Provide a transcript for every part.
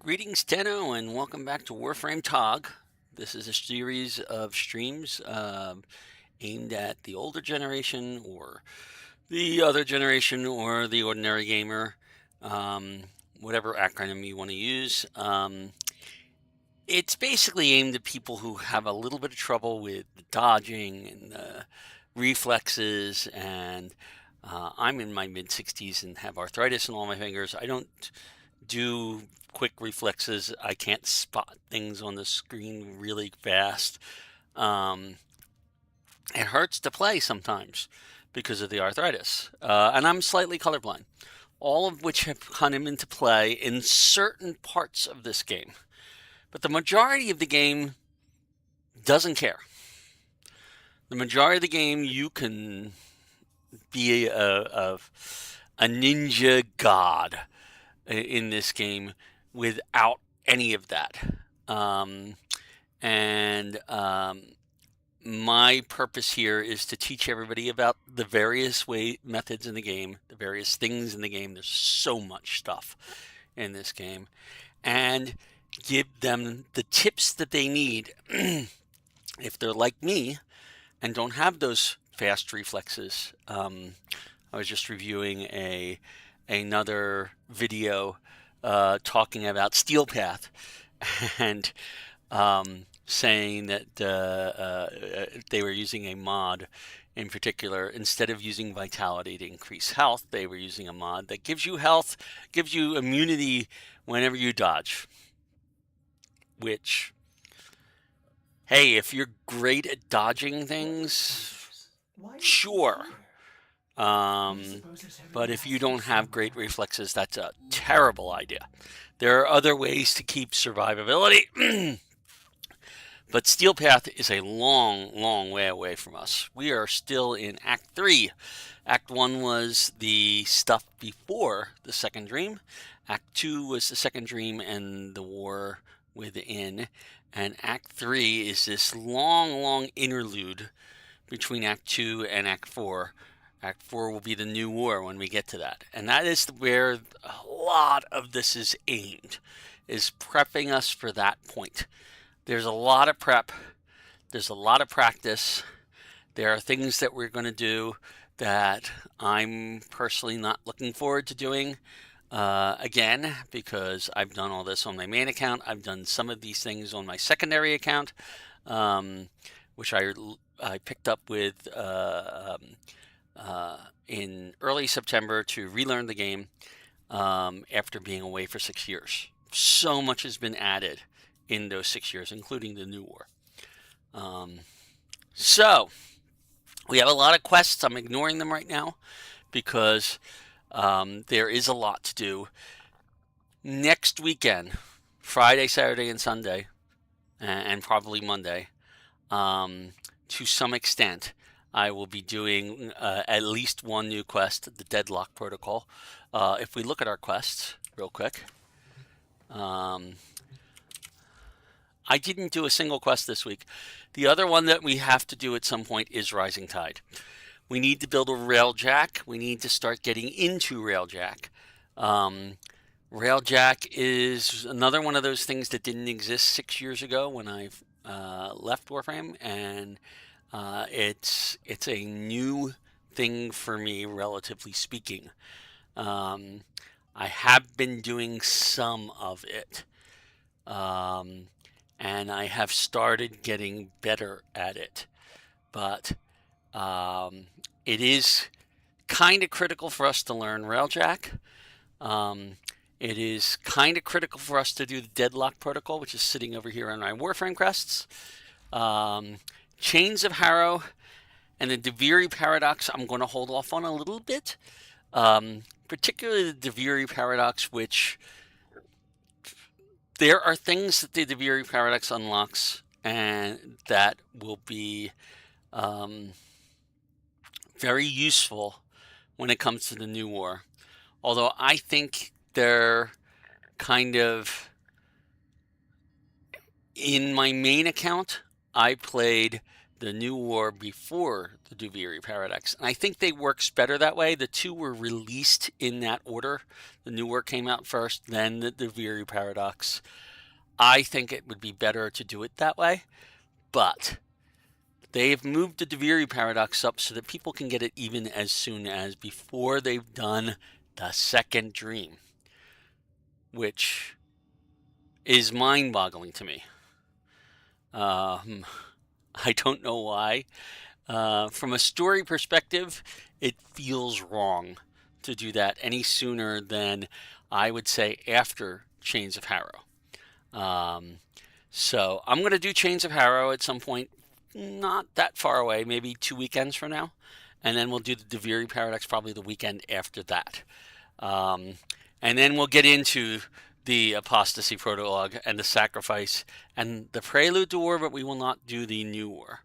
Greetings, Tenno, and welcome back to Warframe TOG. This is a series of streams aimed at the older generation, or the other generation, or the ordinary gamer, um, whatever acronym you want to use. It's basically aimed at people who have a little bit of trouble with the dodging and the reflexes, and I'm in my mid-60s and have arthritis in all my fingers. I don't do quick reflexes. I can't spot things on the screen really fast. Um, it hurts to play sometimes because of the arthritis. And I'm slightly colorblind, all of which have come into play in certain parts of this game. But the majority of the game doesn't care. The majority of the game, you can be a ninja god in this game without any of that. My purpose here is to teach everybody about the various methods in the game, the various things in the game. There's so much stuff in this game, and give them the tips that they need if they're like me and don't have those fast reflexes. I was just reviewing another video talking about Steel Path and saying that they were using a mod in particular. Instead of using vitality to increase health, they were using a mod that gives you health, gives you immunity whenever you dodge. Which, hey, if you're great at dodging things, sure. But if you don't have great reflexes, that's a terrible idea. There are other ways to keep survivability. But Steel Path is a long, long way away from us. We are still in Act 3. Act 1 was the stuff before the second dream. Act 2 was the second dream and the war within. And Act 3 is this long, long interlude between Act 2 and Act 4. Act 4 will be the new war when we get to that. And that is where a lot of this is aimed, is prepping us for that point. There's a lot of prep. There's a lot of practice. There are things that we're going to do that I'm personally not looking forward to doing again, because I've done all this on my main account. I've done some of these things on my secondary account, which I picked up with in early September to relearn the game after being away for 6 years. So much has been added in those 6 years, including the new war. So we have a lot of quests. I'm ignoring them right now because there is a lot to do. Next weekend, Friday, Saturday, and Sunday, and probably Monday, to some extent, I will be doing at least one new quest, the Deadlock Protocol. If we look at our quests real quick, I didn't do a single quest this week. The other one that we have to do at some point is Rising Tide. We need to build a railjack. We need to start getting into railjack. Railjack is another one of those things that didn't exist 6 years ago when I left Warframe, and it's a new thing for me, relatively speaking. I have been doing some of it. And I have started getting better at it. But it is kind of critical for us to learn Railjack. It is kind of critical for us to do the Deadlock Protocol, which is sitting over here on my Warframe crests. Chains of Harrow and the Deviri Paradox I'm going to hold off on a little bit. Particularly the Deviri Paradox, which there are things that the Deviri Paradox unlocks and that will be very useful when it comes to the new war. Although I think they're kind of... In my main account, I played the new war before the Duviri Paradox. And I think they works better that way. The two were released in that order. The new war came out first, then the Duviri Paradox. I think it would be better to do it that way. But they've moved the Duviri Paradox up so that people can get it even as soon as before they've done the second dream, which is mind-boggling to me. I don't know why. From a story perspective, it feels wrong to do that any sooner than, I would say, after Chains of Harrow. So I'm going to do Chains of Harrow at some point, not that far away, maybe 2 weekends from now. And then we'll do the Duviri Paradox probably the weekend after that. And then we'll get into the Apostasy Prologue and the Sacrifice and the Prelude to War, but we will not do the New War.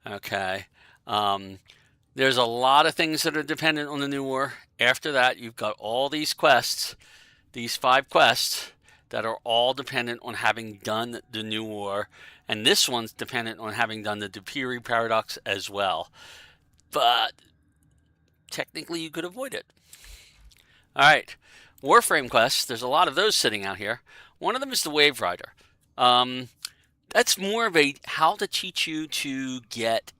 Okay. There's a lot of things that are dependent on the New War. After that, you've got all these quests, these 5 quests, that are all dependent on having done the New War. And this one's dependent on having done the Duviri Paradox as well. But technically, you could avoid it. All right. Warframe quests, there's a lot of those sitting out here. One of them is the Wave Rider. That's more of a how to teach you to get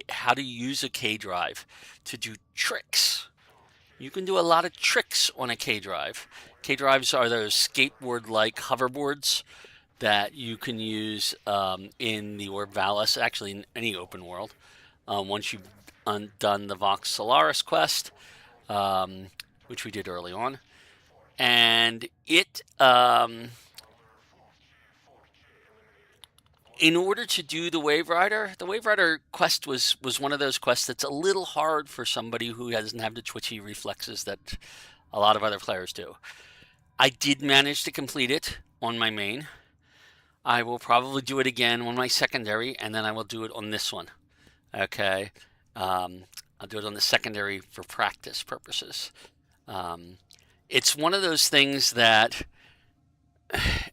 how to use a K drive to do tricks. You can do a lot of tricks on a K drive. K drives are those skateboard-like hoverboards that you can use in the Orb Valis, actually in any open world. Once you've done the Vox Solaris quest, which we did early on. And it, in order to do the Wave Rider quest was one of those quests that's a little hard for somebody who doesn't have the twitchy reflexes that a lot of other players do. I did manage to complete it on my main. I will probably do it again on my secondary, and then I will do it on this one. Okay. I'll do it on the secondary for practice purposes. It's one of those things that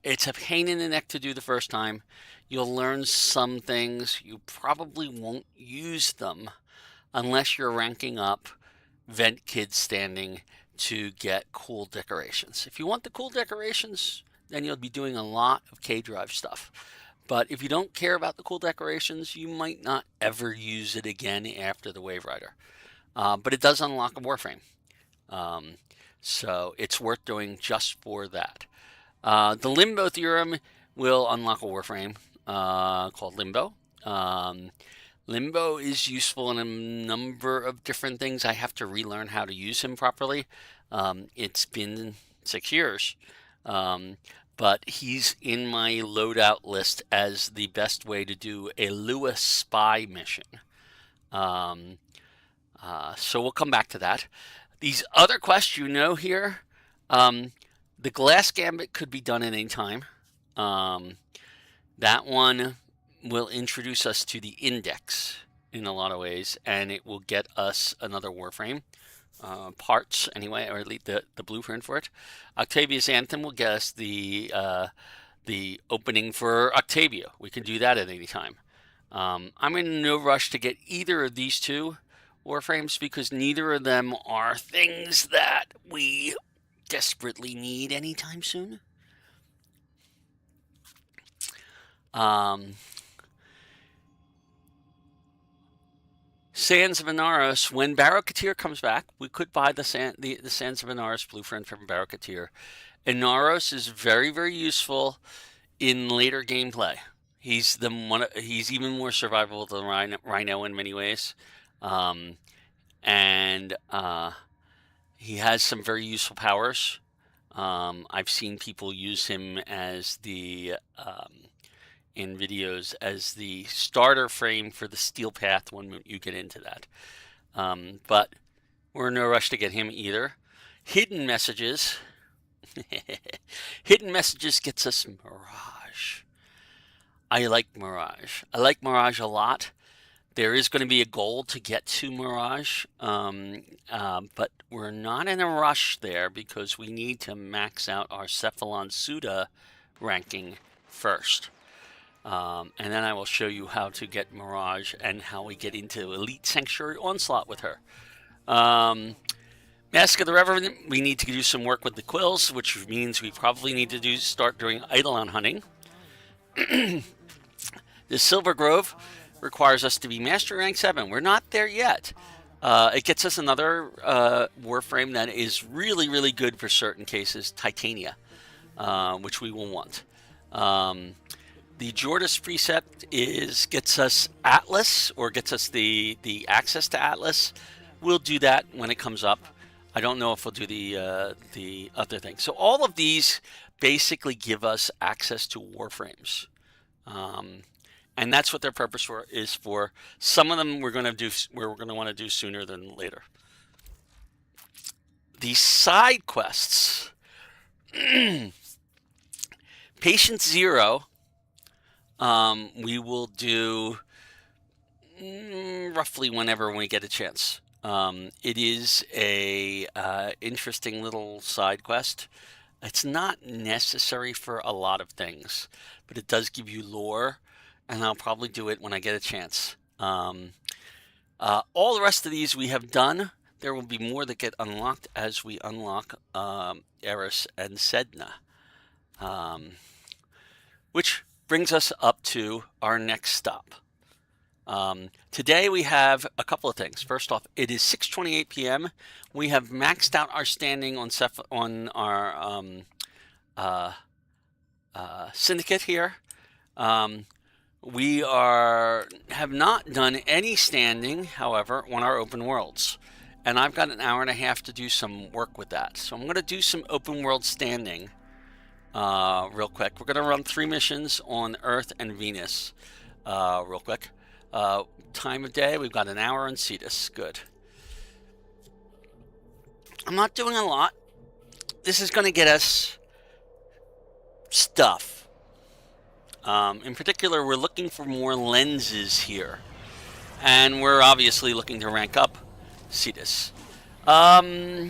it's a pain in the neck to do the first time. You'll learn some things. You probably won't use them unless you're ranking up Vent Kid standing to get cool decorations. If you want the cool decorations, then you'll be doing a lot of K-Drive stuff. But if you don't care about the cool decorations, you might not ever use it again after the Wave Rider. But it does unlock a Warframe. So it's worth doing just for that. The Limbo Theorem will unlock a Warframe called Limbo. Limbo is useful in a number of different things. I have to relearn how to use him properly. It's been 6 years. But he's in my loadout list as the best way to do a Lewis spy mission. So we'll come back to that. These other quests here, the Glass Gambit could be done at any time. That one will introduce us to the Index in a lot of ways, and it will get us another Warframe. Parts, anyway, or at least the blueprint for it. Octavia's Anthem will get us the opening for Octavia. We can do that at any time. I'm in no rush to get either of these two Warframes because neither of them are things that we desperately need anytime soon. Sands of Inaros, when Barrow-Katir comes back, we could buy the Sands of Inaros blueprint from Barrow-Katir. Inaros is very, very useful in later gameplay. He's even more survivable than Rhino in many ways. And he has some very useful powers. I've seen people use him as in videos as the starter frame for the Steel Path when you get into that. But we're in no rush to get him either. Hidden Messages. Hidden Messages gets us Mirage. I like Mirage. I like Mirage a lot. There is going to be a goal to get to Mirage, but we're not in a rush there because we need to max out our Cephalon Suda ranking first. And then I will show you how to get Mirage and how we get into Elite Sanctuary Onslaught with her. Mask of the Revenant, we need to do some work with the quills, which means we probably need to start doing Eidolon hunting. The Silver Grove requires us to be Master Rank 7. We're not there yet. It gets us another Warframe that is really, really good for certain cases, Titania, which we will want. The Jordis precept gets us Atlas, or gets us the access to Atlas. We'll do that when it comes up. I don't know if we'll do the other thing. So all of these basically give us access to Warframes. And that's what their purpose is for. Some of them we're going to want to do sooner than later. The side quests. Patient Zero, we will do roughly whenever we get a chance. It is a interesting little side quest. It's not necessary for a lot of things, but it does give you lore, and I'll probably do it when I get a chance. All the rest of these we have done. There will be more that get unlocked as we unlock Eris and Sedna. Which brings us up to our next stop. Today we have a couple of things. First off, it is 6:28 p.m. We have maxed out our standing on our syndicate here. We have not done any standing, however, on our open worlds. And I've got an hour and a half to do some work with that. So I'm going to do some open world standing real quick. We're going to run 3 missions on Earth and Venus real quick. Time of day, we've got an hour on Cetus. Good. I'm not doing a lot. This is going to get us stuff. In particular, we're looking for more lenses here. And we're obviously looking to rank up Cetus. That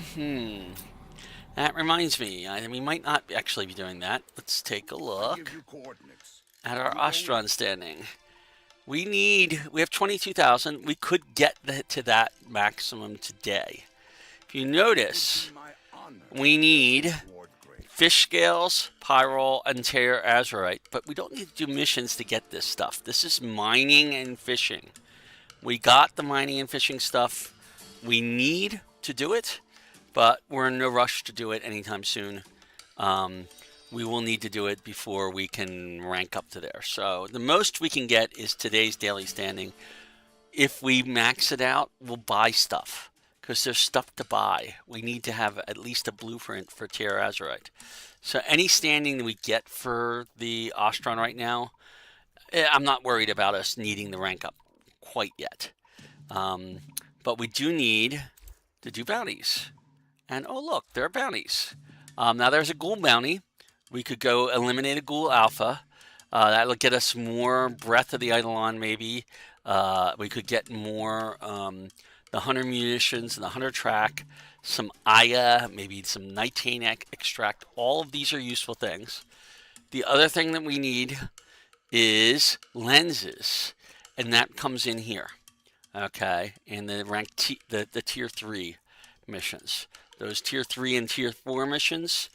reminds me, we might not actually be doing that. Let's take a look at our Ostron standing. We have 22,000. We could get to that maximum today. If you notice, we need fish scales, pyrrole, and tear azurite, but we don't need to do missions to get this stuff. This is mining and fishing. We got the mining and fishing stuff we need to do it, but we're in no rush to do it anytime soon. We will need to do it before we can rank up to there. So the most we can get is today's daily standing. If we max it out, we'll buy stuff, because there's stuff to buy. We need to have at least a blueprint for Tear Azurite. So any standing that we get for the Ostron right now, I'm not worried about us needing the rank up quite yet. But we do need to do bounties. And oh look, there are bounties. Now there's a ghoul bounty. We could go eliminate a ghoul alpha. That'll get us more Breath of the Eidolon maybe. We could get more the Hunter munitions and the Hunter track, some Aya, maybe some Nitane extract. All of these are useful things. The other thing that we need is lenses, and that comes in here. Okay, and the the tier 3 missions. Those tier 3 and tier 4 missions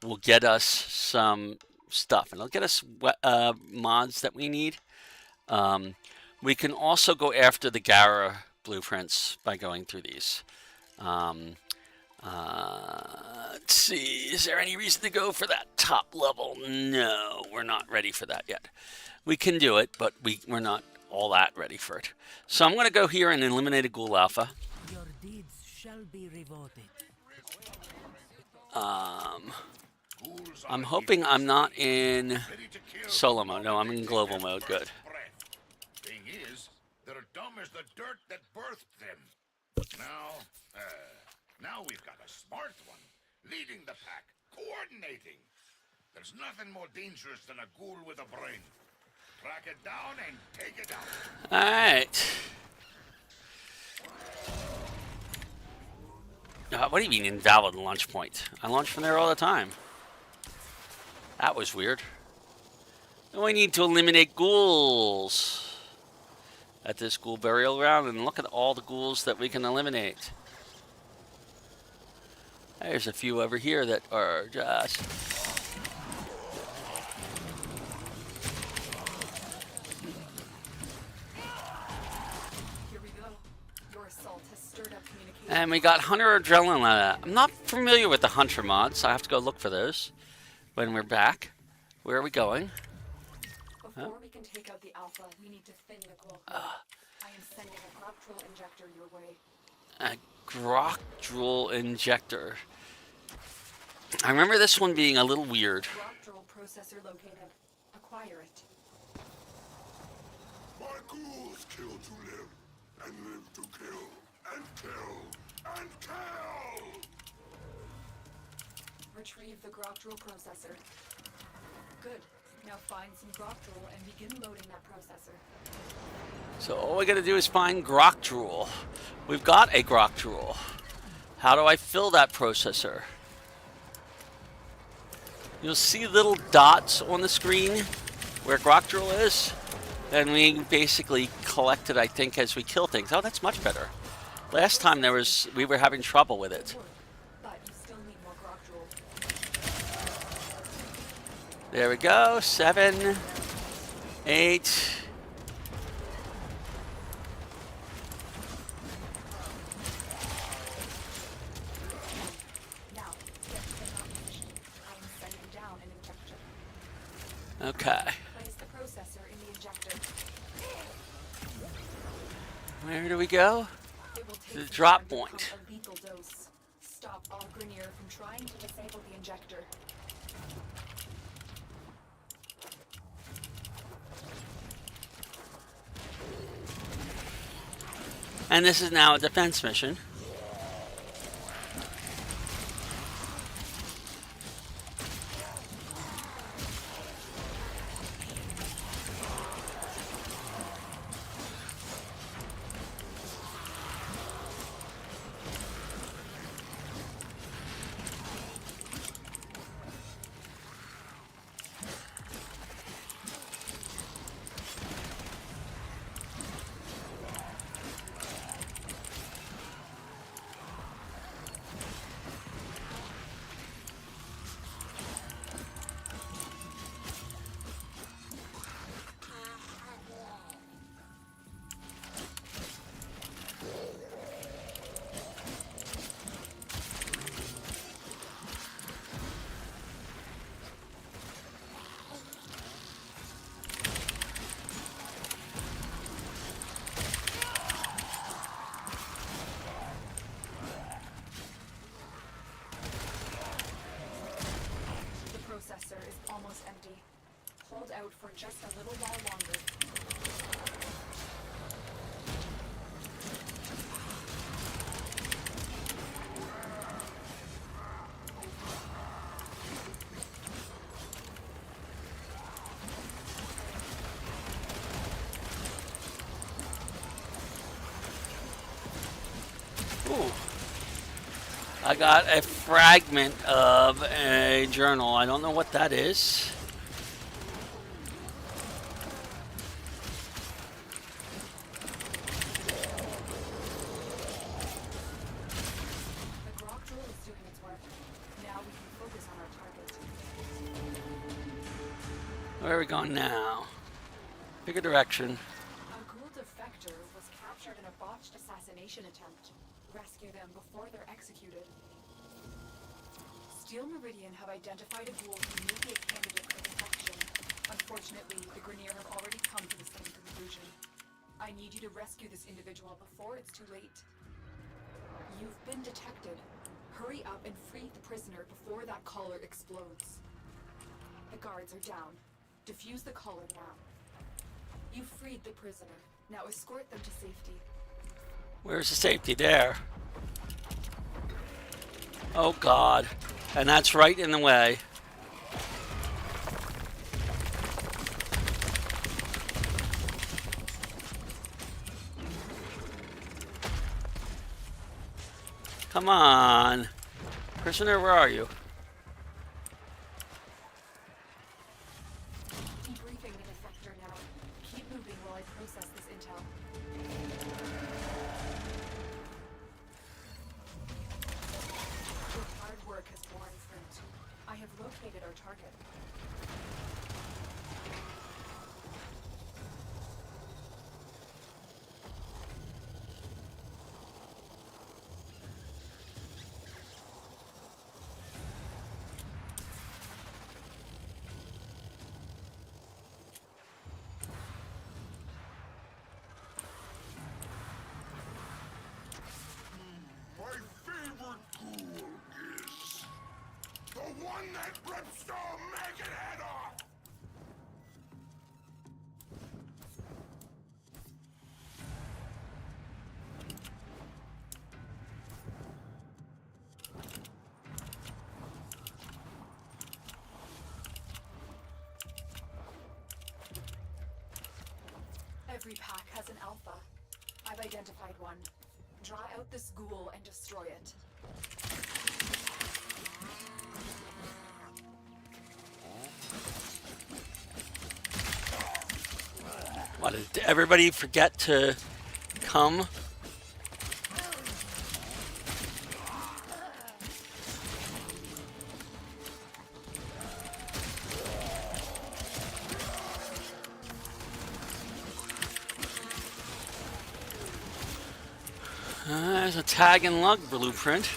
will get us some stuff, and it'll get us mods that we need. We can also go after the Gara blueprints by going through these. Let's see, is there any reason to go for that top level? No, we're not ready for that yet. We can do it, but we're not all that ready for it. So I'm going to go here and eliminate a ghoul alpha. Your deeds shall be rewarded. I'm hoping I'm not in solo mode. No, I'm in global mode. Good. Thing is, they're dumb as the dirt that birthed them. Now we've got a smart one, leading the pack, coordinating. There's nothing more dangerous than a ghoul with a brain. Track it down and take it out. All right. What do you mean invalid launch point? I launch from there all the time. That was weird. And we need to eliminate ghouls at this ghoul burial ground, and look at all the ghouls that we can eliminate. There's a few over here that are just... Here we go. Your assault has stirred up communication. And we got Hunter Adrenaline. I'm not familiar with the Hunter mods, so I have to go look for those when we're back. Where are we going? Before we can take out the Alpha, we need to thin the glow. I am sending a Groctrol injector your way. A Groctrol injector. I remember this one being a little weird. Groctrol processor located. Acquire it. My ghouls kill to live, and live to kill, and kill, and kill! Retrieve the Groctrol processor. Good. Now find some Groctrol and begin loading that processor. So all we gotta do is find Groctrol. We've got a Groctrol. How do I fill that processor? You'll see little dots on the screen where Groctrol is. And we basically collect it, I think, as we kill things. Oh, that's much better. Last time we were having trouble with it. But you still need more Groctrol. There we go. 7, 8. Now, get to the top position. I am sending down an injector. Okay. Place the processor in the injector. Where do we go? It will The take some drop time to point. pump a lethal dose. Stop all Grenier from trying to disable the injector. And this is now a defense mission. The processor is almost empty. Hold out for just a little while longer. Ooh. I got a fragment of a journal. I don't know what that is. The Groctrol is doing its work. Now we can focus on our target. Where are we going now? Pick a direction. A ghoul defector was captured in a botched assassination attempt. Rescue them before they're executed. Steel Meridian have identified a ghoul who may be a candidate for defection. Unfortunately, the Grenier have already come to the same conclusion. I need you to rescue this individual before it's too late. You've been detected. Hurry up and free the prisoner before that collar explodes. The guards are down. Defuse the collar now. You freed the prisoner. Now escort them to safety. Where's the safety? There. Oh, God. And that's right in the way. Come on. Prisoner, where are you? Debriefing that brimstone, make it head off! Every pack has an alpha. I've identified one. Draw out this ghoul and destroy it. What, did everybody forget to come? There's a tag and lug blueprint.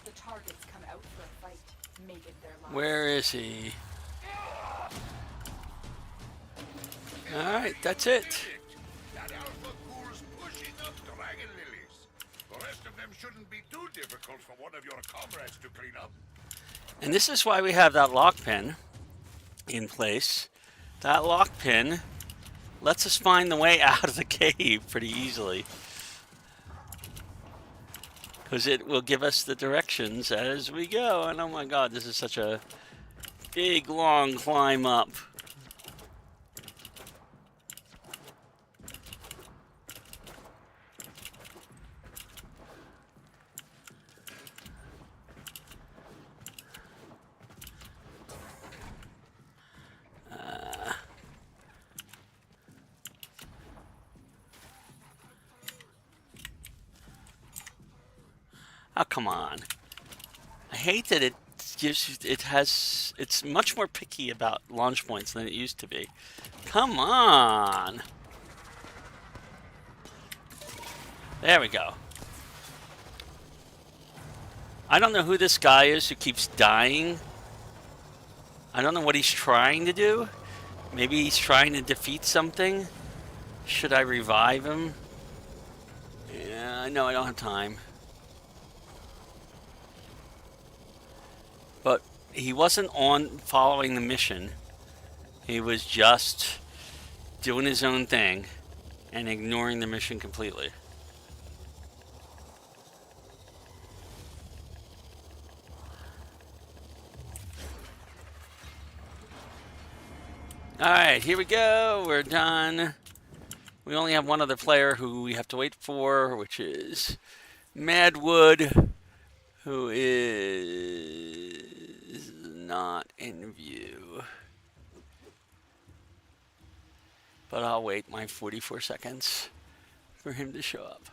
The targets come out for a fight. Make it their last. Where is he? Alright, that's it. That alpha ghoul's pushing up dragon lilies. The rest of them shouldn't be too difficult for one of your comrades to clean up. And this is why we have that lock pin in place. That lock pin lets us find the way out of the cave pretty easily. Because it will give us the directions as we go. And oh my god, this is such a big, long climb up. Oh, come on. I hate that it gives you, it's much more picky about launch points than it used to be. Come on. There we go. I don't know who this guy is who keeps dying. I don't know what he's trying to do. Maybe he's trying to defeat something. Should I revive him? Yeah, no, I don't have time. But he wasn't on following the mission. He was just doing his own thing and ignoring the mission completely. Alright, here we go. We're done. We only have one other player who we have to wait for, which is Madwood, who is not in view. But I'll wait my 44 seconds for him to show up.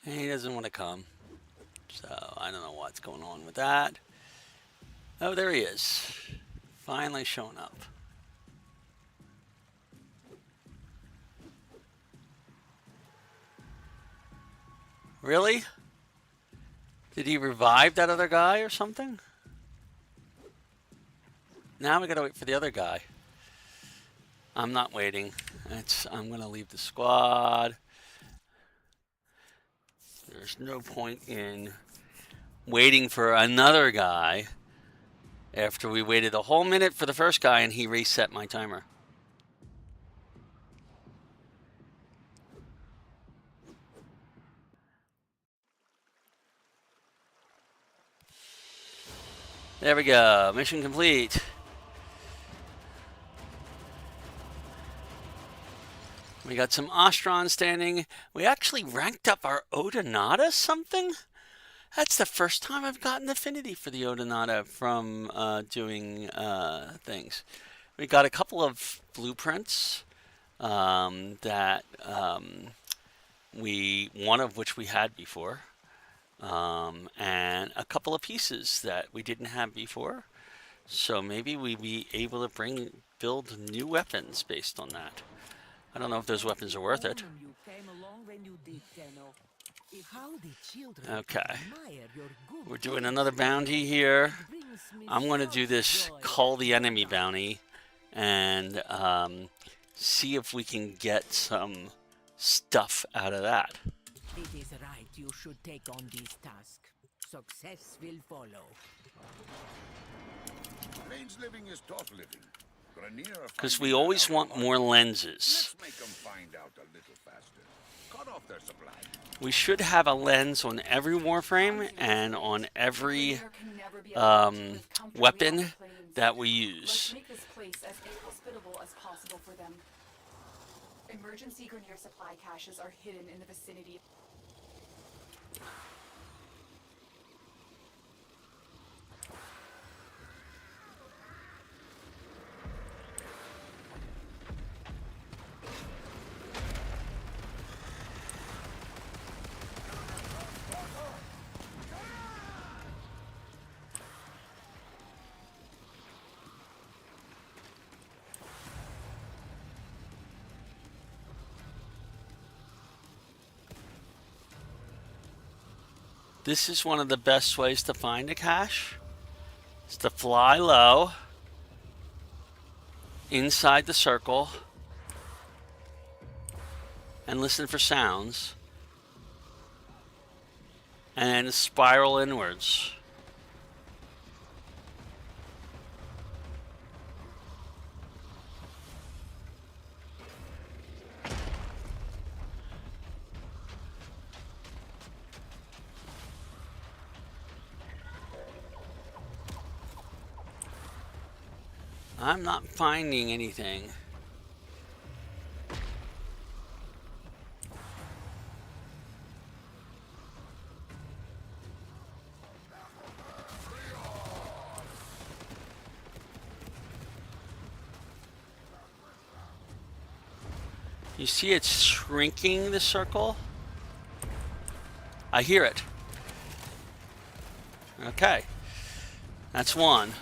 And he doesn't want to come. So I don't know what's going on with that. Oh, there he is. Finally showing up. Really? Did he revive that other guy or something? Now we gotta wait for the other guy. I'm not waiting. I'm gonna leave the squad. There's no point in waiting for another guy after we waited a whole minute for the first guy and he reset my timer. There we go. Mission complete. We got some Ostron standing. We actually ranked up our Odonata something. That's the first time I've gotten affinity for the Odonata from doing things. We got a couple of blueprints that one of which we had before, and a couple of pieces that we didn't have before. So maybe we'd be able to build new weapons based on that. I don't know if those weapons are worth it. You came along when you did, Tenno. How the children Okay. admire your good We're doing taste. another bounty here. It brings me I'm going to such do this joy call that the enemy bounty and see if we can get some stuff out of that. It is right you should take on this task. Success will follow. Plains living is tough living. Grenier are Because finding we that always out want hard. more lenses. Let's make them find out a little faster. Cut off their supply. We should have a lens on every Warframe and on every Grenier can never be allowed to live comfortably on weapon the plains. that we Let's use. make this place as inhospitable as possible for them. Emergency Grenier supply caches are hidden in the vicinity. This is one of the best ways to find a cache. It's to fly low inside the circle and listen for sounds and then spiral inwards. I'm not finding anything. You see it's shrinking the circle? I hear it. Okay. That's one.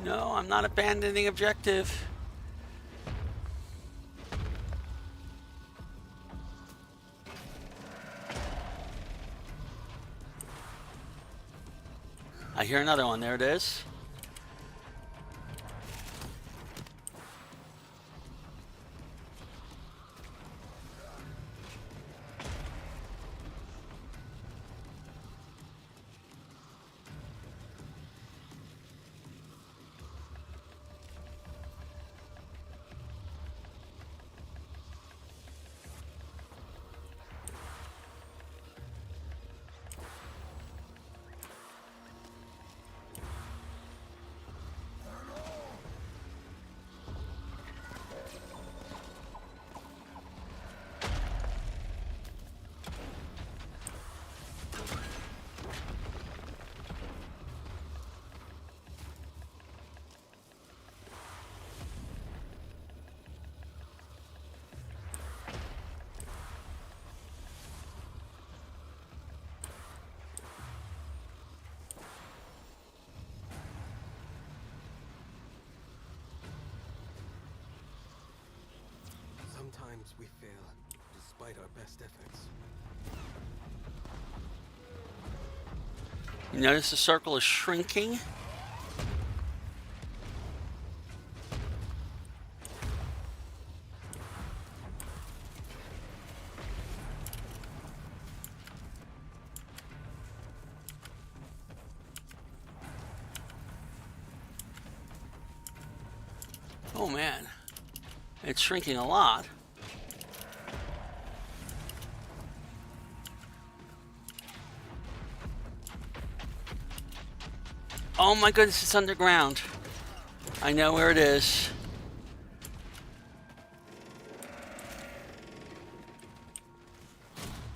No, I'm not abandoning objective. I hear another one. There it is. Sometimes we fail, despite our best efforts. You notice the circle is shrinking? Oh man, it's shrinking a lot. Oh my goodness, it's underground. I know where it is.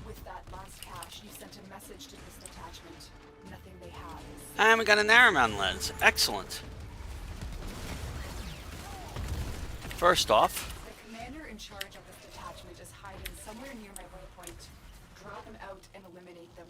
With that last cache, you sent a message to this detachment. Nothing they have is... And we got a narrowmount lens. Excellent. First off, The commander in charge of this detachment is hiding somewhere near my waypoint. Draw them out and eliminate them.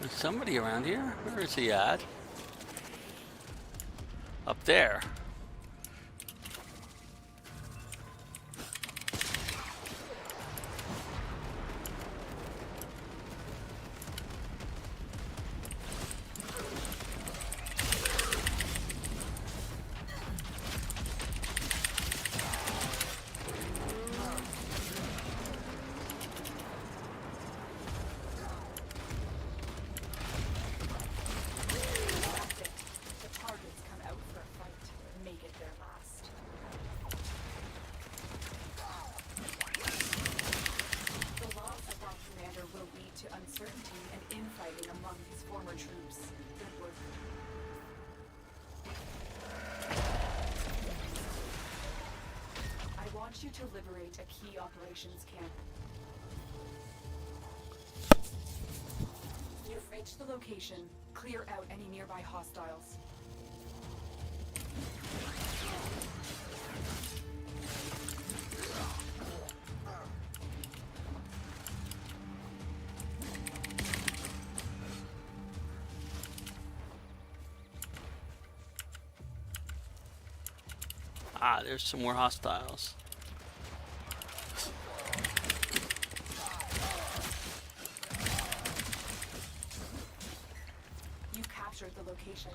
there's somebody around here. Where is he at? Up there. That's it. The targets come out for a fight. Make it their last. The loss of our commander will lead to uncertainty and infighting among his former troops. Good work. I want you to liberate a key operations camp. You've reached the location. Clear out any nearby hostiles. Ah, there's some more hostiles. You captured the location.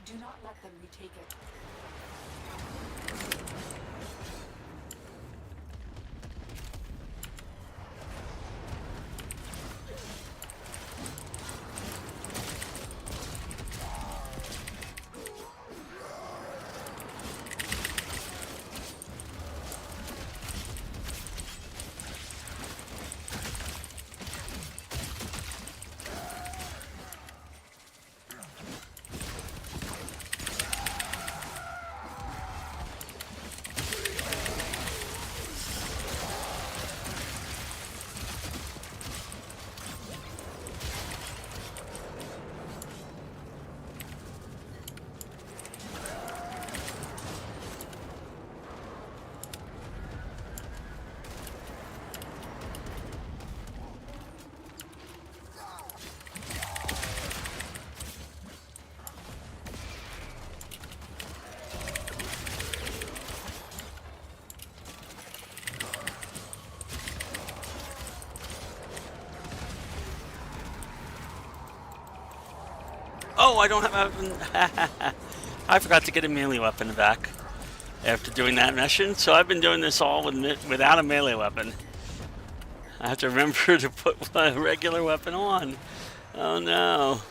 Do not let them retake it. Oh, I don't have. I forgot to get a melee weapon back after doing that mission, so I've been doing this all without a melee weapon. I have to remember to put a regular weapon on. Oh no.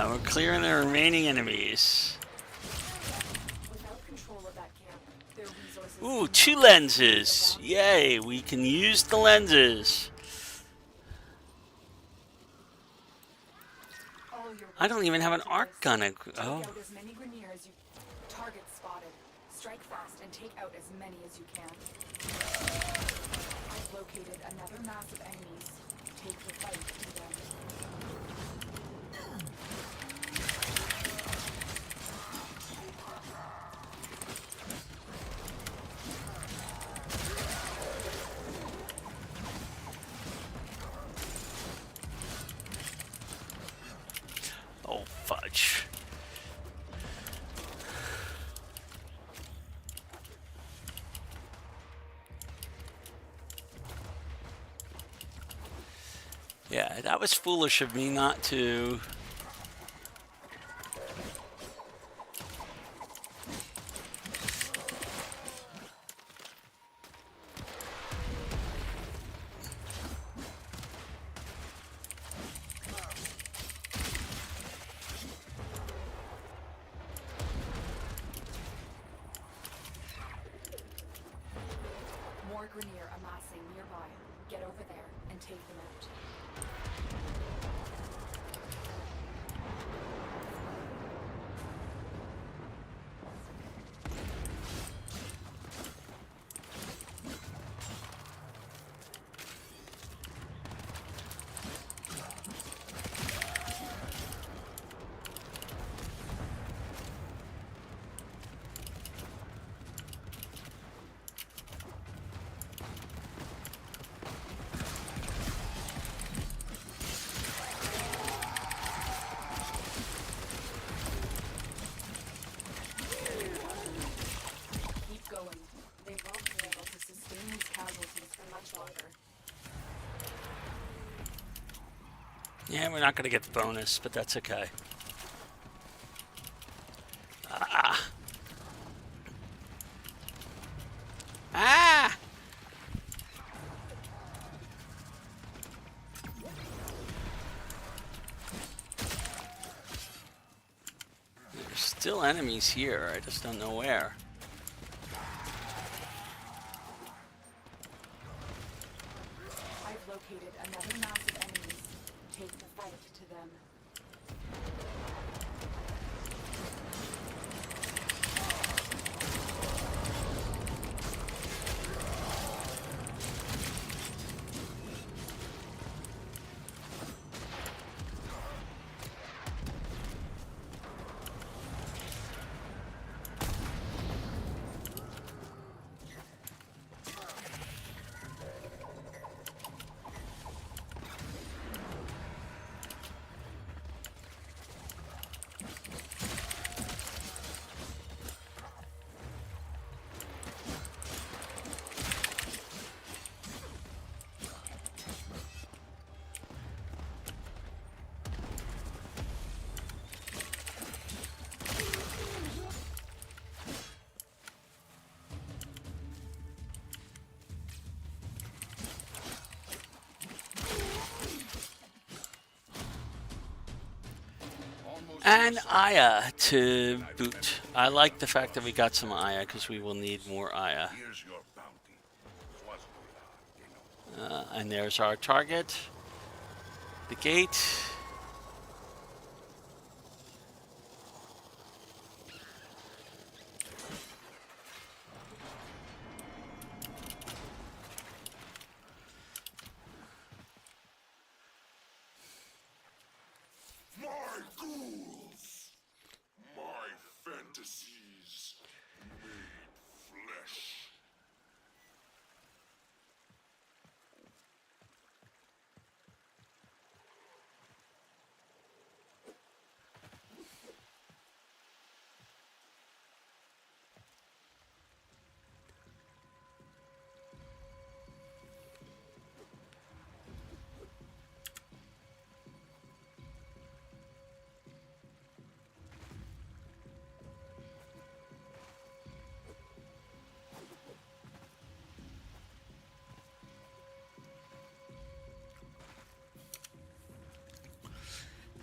We're clearing the remaining enemies. Without control of that camp, their resources... Ooh, 2 lenses! Yay, we can use the lenses. All your I don't even have an arc gun. Take Oh, out as many Grenier as you... Target spotted. Strike fast and take out as many as you can. I've located another mass of enemies. Take the fight to them. oh, fudge. Yeah, that was foolish of me not to. More Grenier amassing nearby. Get over there and take them out. Keep going. They won't be able to sustain these casualties for much longer. Yeah, we're not going to get the bonus, but that's okay. Ah. Ah! There's still enemies here. I just don't know where. I've located another mass of enemies. Take the fight to them. And Aya to boot. I like the fact that we got some Aya because we will need more Aya. Here's your bounty. Swastika, And there's our target. The gate. My ghouls! My fantasies made flesh.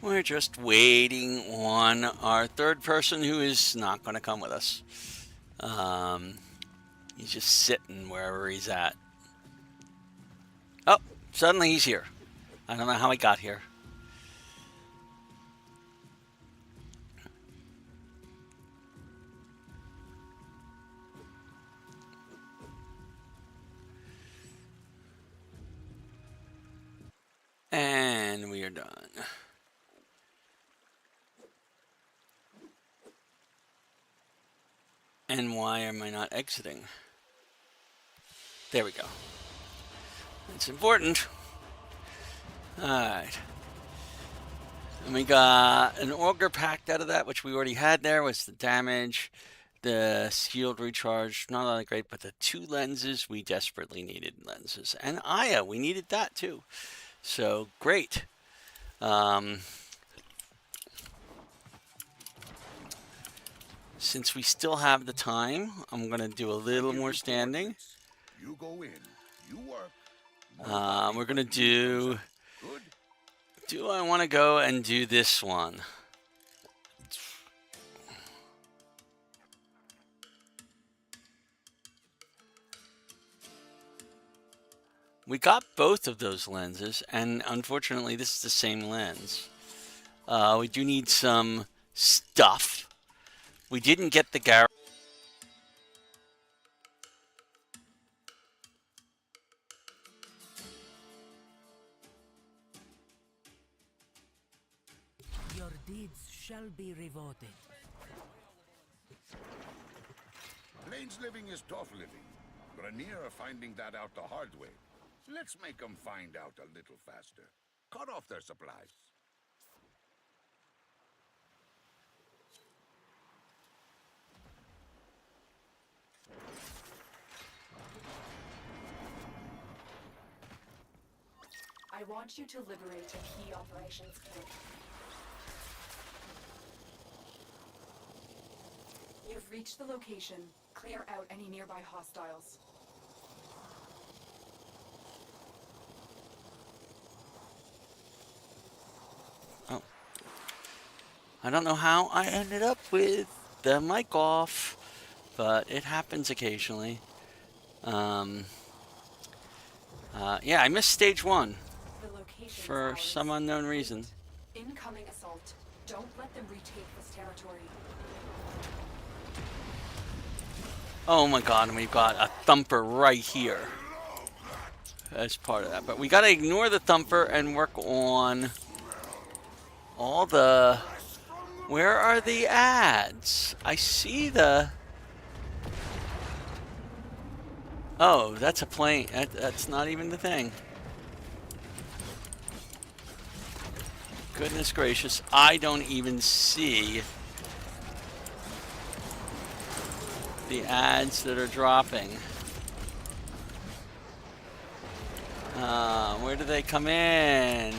We're just waiting on our third person who is not going to come with us. He's just sitting wherever he's at. Oh, suddenly he's here. I don't know how he got here. you're done. And why am I not exiting? There we go. It's important. Alright. And we got an auger packed out of that, which we already had there, was the damage. The shield recharge, not all that great, but the 2 lenses, we desperately needed lenses. And Aya, we needed that too. So, great. Since we still have the time, I'm going to do a little more standing. You go in, you work. We're going to do... Good. Do I want to go and do this one? We got both of those lenses, and unfortunately this is the same lens. We do need some stuff. We didn't get the garage. Your deeds shall be rewarded. Plains living is tough living. Grenier are finding that out the hard way. Let's make them find out a little faster. Cut off their supplies. I want you to liberate a key operations camp. You've reached the location. Clear out any nearby hostiles. Oh. I don't know how I ended up with the mic off, but it happens occasionally. Yeah, I missed stage 1 The location for some unknown reason. Incoming assault. Don't let them retake this territory. Oh my god, and we've got a thumper right here as part of that. But we got to ignore the thumper and work on all the... Where are the ads? I see the... Oh, that's a plane. That's not even the thing. Goodness gracious, I don't even see the ads that are dropping. Where do they come in?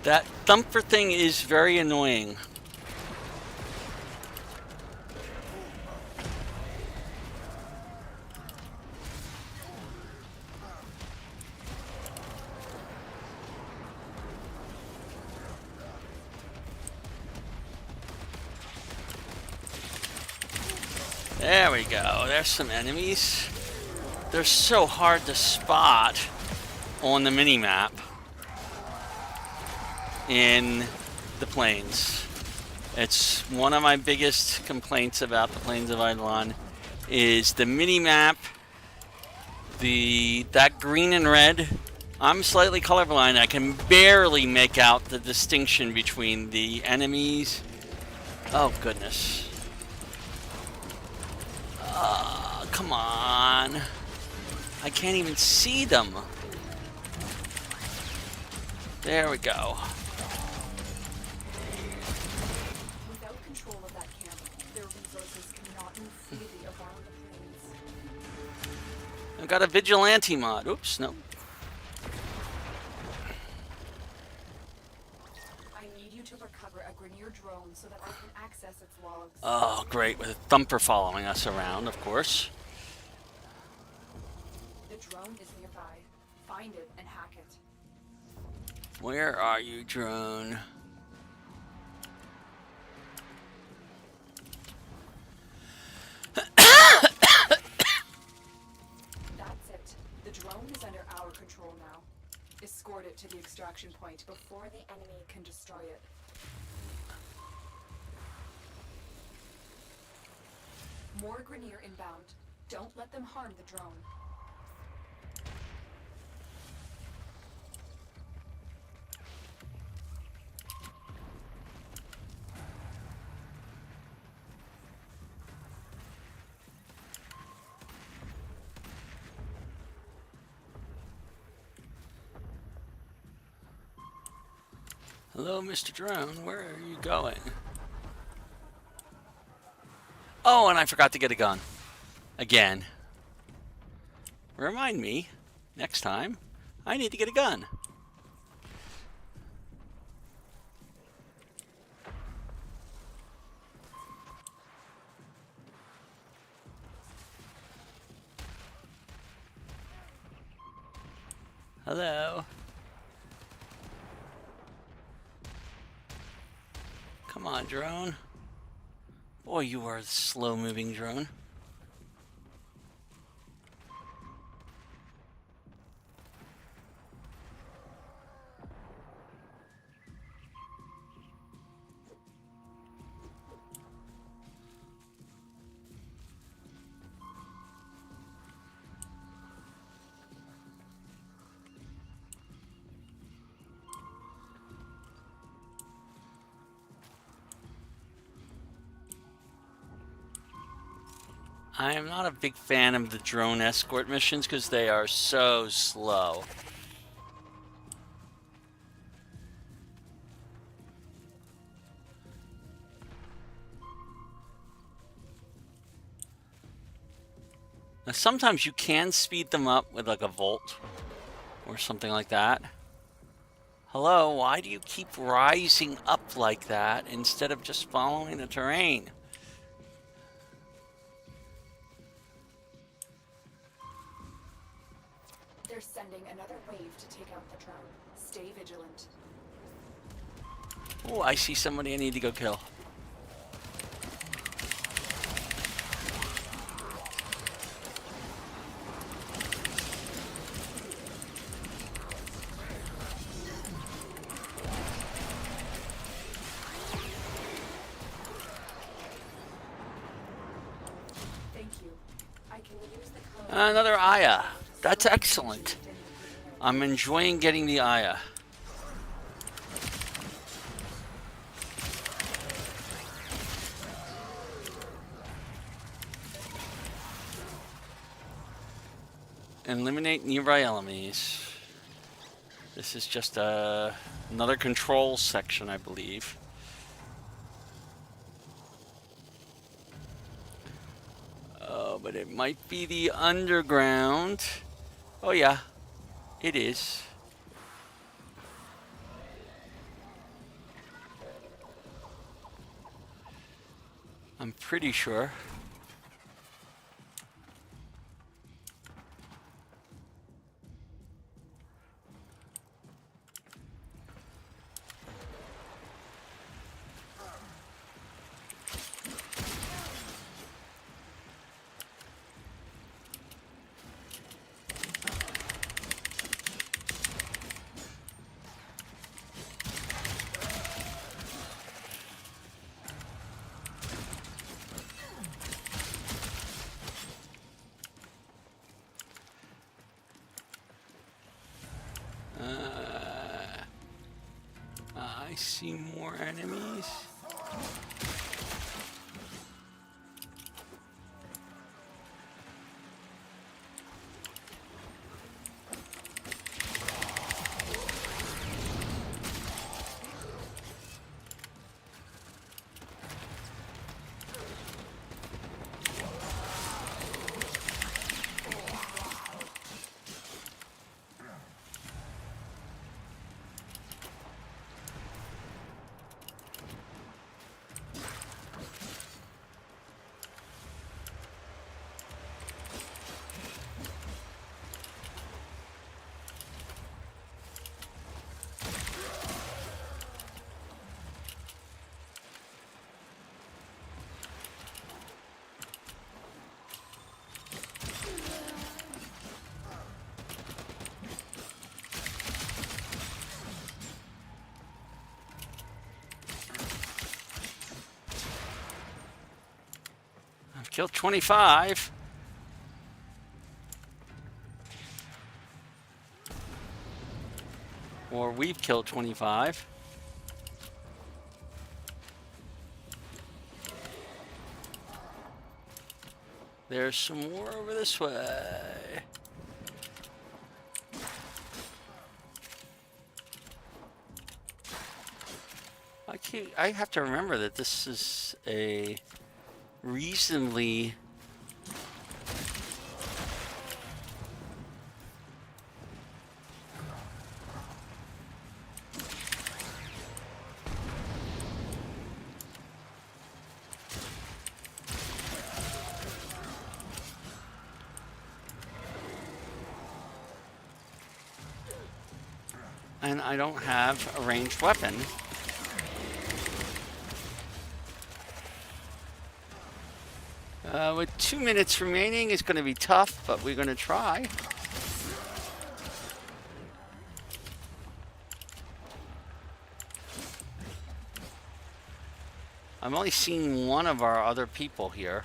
That thumper thing is very annoying. There we go. There's some enemies. They're so hard to spot on the mini-map in the plains. It's one of my biggest complaints about the Plains of Eidolon is the mini-map, that green and red. I'm slightly colorblind. I can barely make out the distinction between the enemies. Oh, goodness. Come on. I can't even see them. There we go. Without control of that camp, their resources cannot move freely around the plains. I've got a vigilante mod. Oops, no. I need you to recover a Grenier drone so that I can access its logs. Oh, great. With a thumper following us around, of course. The drone is nearby. Find it and hack it. Where are you, drone? That's it. The drone is under our control now. Escort it to the extraction point before the enemy can destroy it. More Grineer inbound. Don't let them harm the drone. Hello, Mr. Drone. Where are you going? Oh, and I forgot to get a gun. Again. Remind me, next time, I need to get a gun. Hello. Come on, drone. Boy, you are a slow-moving drone. I am not a big fan of the drone escort missions because they are so slow. Now, sometimes you can speed them up with like a volt or something like that. Hello, why do you keep rising up like that instead of just following the terrain? They're sending another wave to take out the drone. Stay vigilant. Oh, I see somebody I need to go kill. Thank you. I can use the code. Another Aya. That's excellent. I'm enjoying getting the Aya. Eliminate nearby enemies. This is just another control section, I believe. Oh, but it might be the underground. Oh yeah, it is. I'm pretty sure. I see more enemies. Killed 25. Or we've killed 25. There's some more over this way. I have to remember that this is a reasonably and I don't have a ranged weapon. With 2 minutes remaining, it's going to be tough, but we're going to try. I'm only seeing one of our other people here.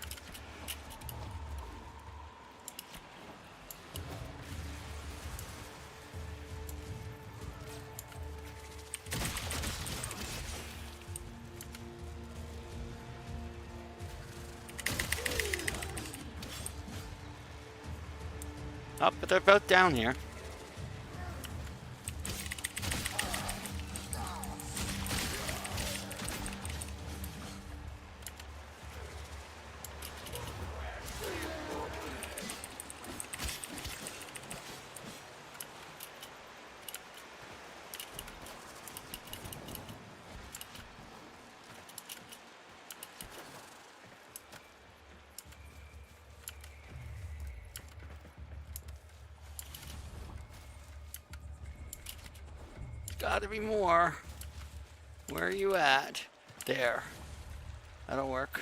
Oh, but they're both down here. Gotta be more. Where are you at? There. That'll work.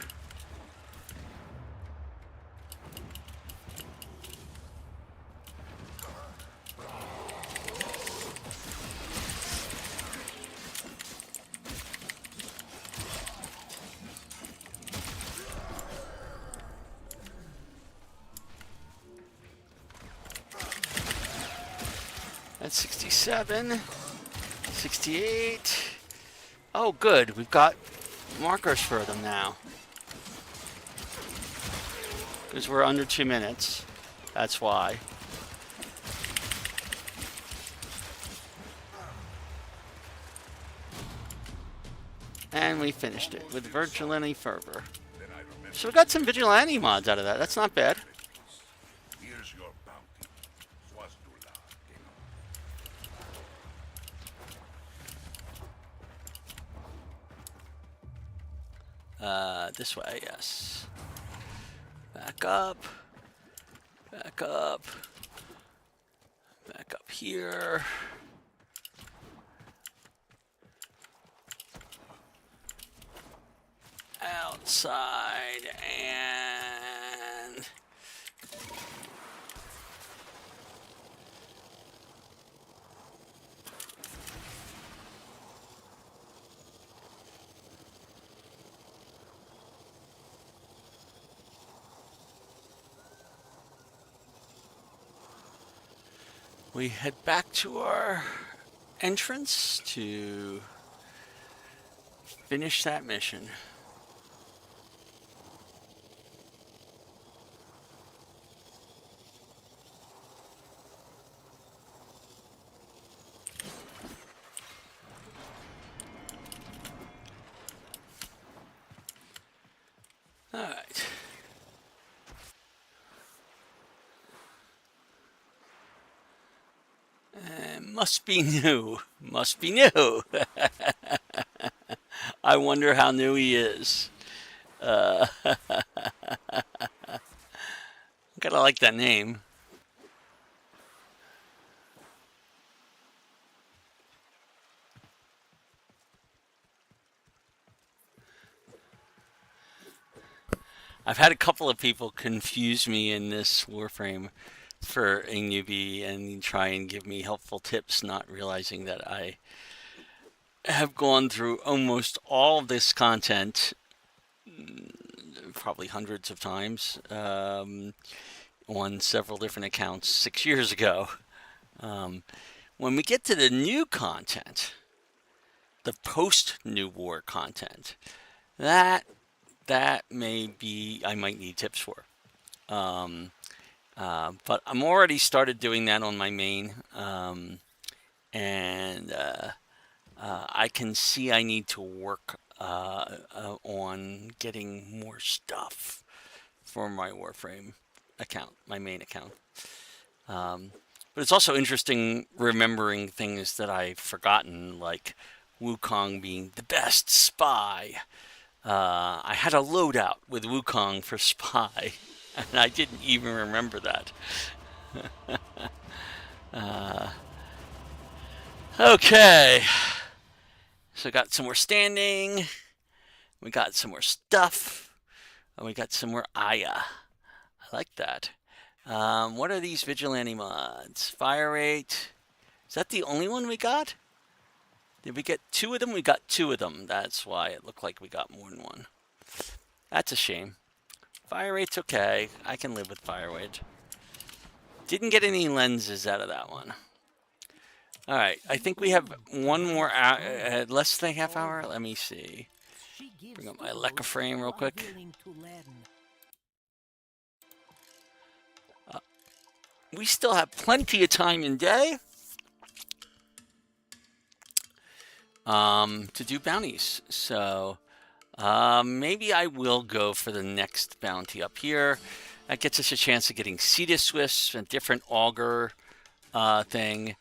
That's 67. 68. Oh, good. We've got markers for them now. Because we're under 2 minutes. That's why. And we finished it with Vigilante Fervor. So we got some Vigilante mods out of that. That's not bad. Here's your bounty. Swazdula, This way, yes. Back up. Back up. Back up here. Outside and... we head back to our entrance to finish that mission. All right. Must be new. Must be new. I wonder how new he is. Gotta like that name. I've had a couple of people confuse me in this Warframe for a newbie and try and give me helpful tips, not realizing that I have gone through almost all of this content probably hundreds of times on several different accounts 6 years ago. When we get to the new content, the post-New War content, that may be I might need tips for. But I'm already started doing that on my main, and I can see I need to work on getting more stuff for my Warframe account, my main account. But it's also interesting remembering things that I've forgotten, like Wukong being the best spy. I had a loadout with Wukong for spy, and I didn't even remember that. Okay. So got some more standing. We got some more stuff. And we got some more Aya. I like that. What are these vigilante mods? Fire rate. Is that the only one we got? Did we get 2 of them? We got 2 of them. That's why it looked like we got more than one. That's a shame. Fire rate's okay. I can live with fire rate. Didn't get any lenses out of that one. Alright, I think we have one more hour, less than a half hour. Let me see. Bring up my Leica frame real quick. We still have plenty of time in day to do bounties. So maybe I will go for the next bounty up here. That gets us a chance of getting Cetus Wisps, a different auger thing.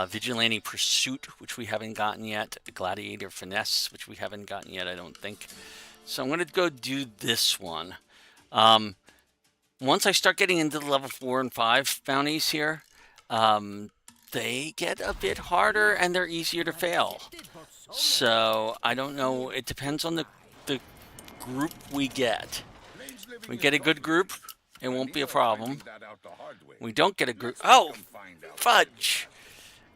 Vigilante Pursuit, which we haven't gotten yet. Gladiator Finesse, which we haven't gotten yet, I don't think. So I'm going to go do this one. Once I start getting into the level 4 and 5 bounties here, they get a bit harder and they're easier to fail. So I don't know. It depends on the group we get. If we get a good group, it won't be a problem. We don't get a group. Oh, fudge!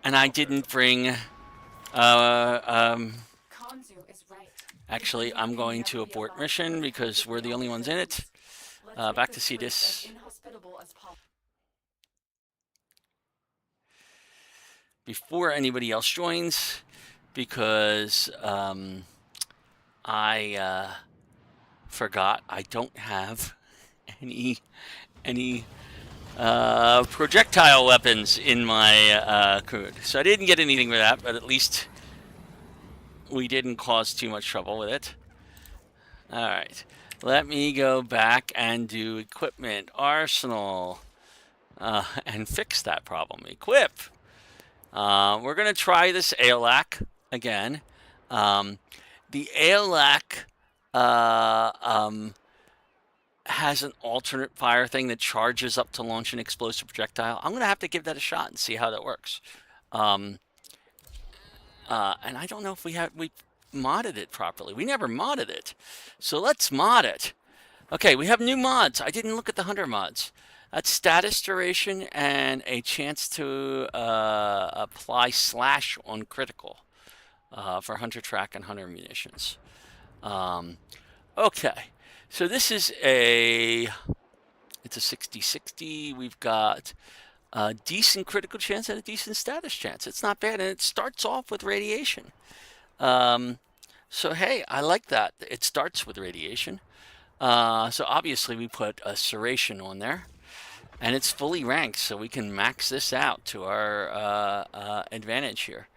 And I didn't bring. Actually, I'm going to abort mission because we're the only ones in it. Back to Cetus. Before anybody else joins, because I forgot I don't have any projectile weapons in my crude. So I didn't get anything with that, but at least we didn't cause too much trouble with it. Alright. Let me go back and do equipment, arsenal, and fix that problem. Equip. We're going to try this AOLAC again. The AOLAC has an alternate fire thing that charges up to launch an explosive projectile. I'm going to have to give that a shot and see how that works. And I don't know if we modded it properly. We never modded it. So let's mod it. Okay, we have new mods. I didn't look at the Hunter mods. That's status duration and a chance to apply slash on critical for Hunter track and Hunter munitions. Okay, so this is it's a 60-60. We've got a decent critical chance and a decent status chance. It's not bad, and it starts off with radiation. So hey, I like that. It starts with radiation. So obviously we put a serration on there, and it's fully ranked, so we can max this out to our advantage here.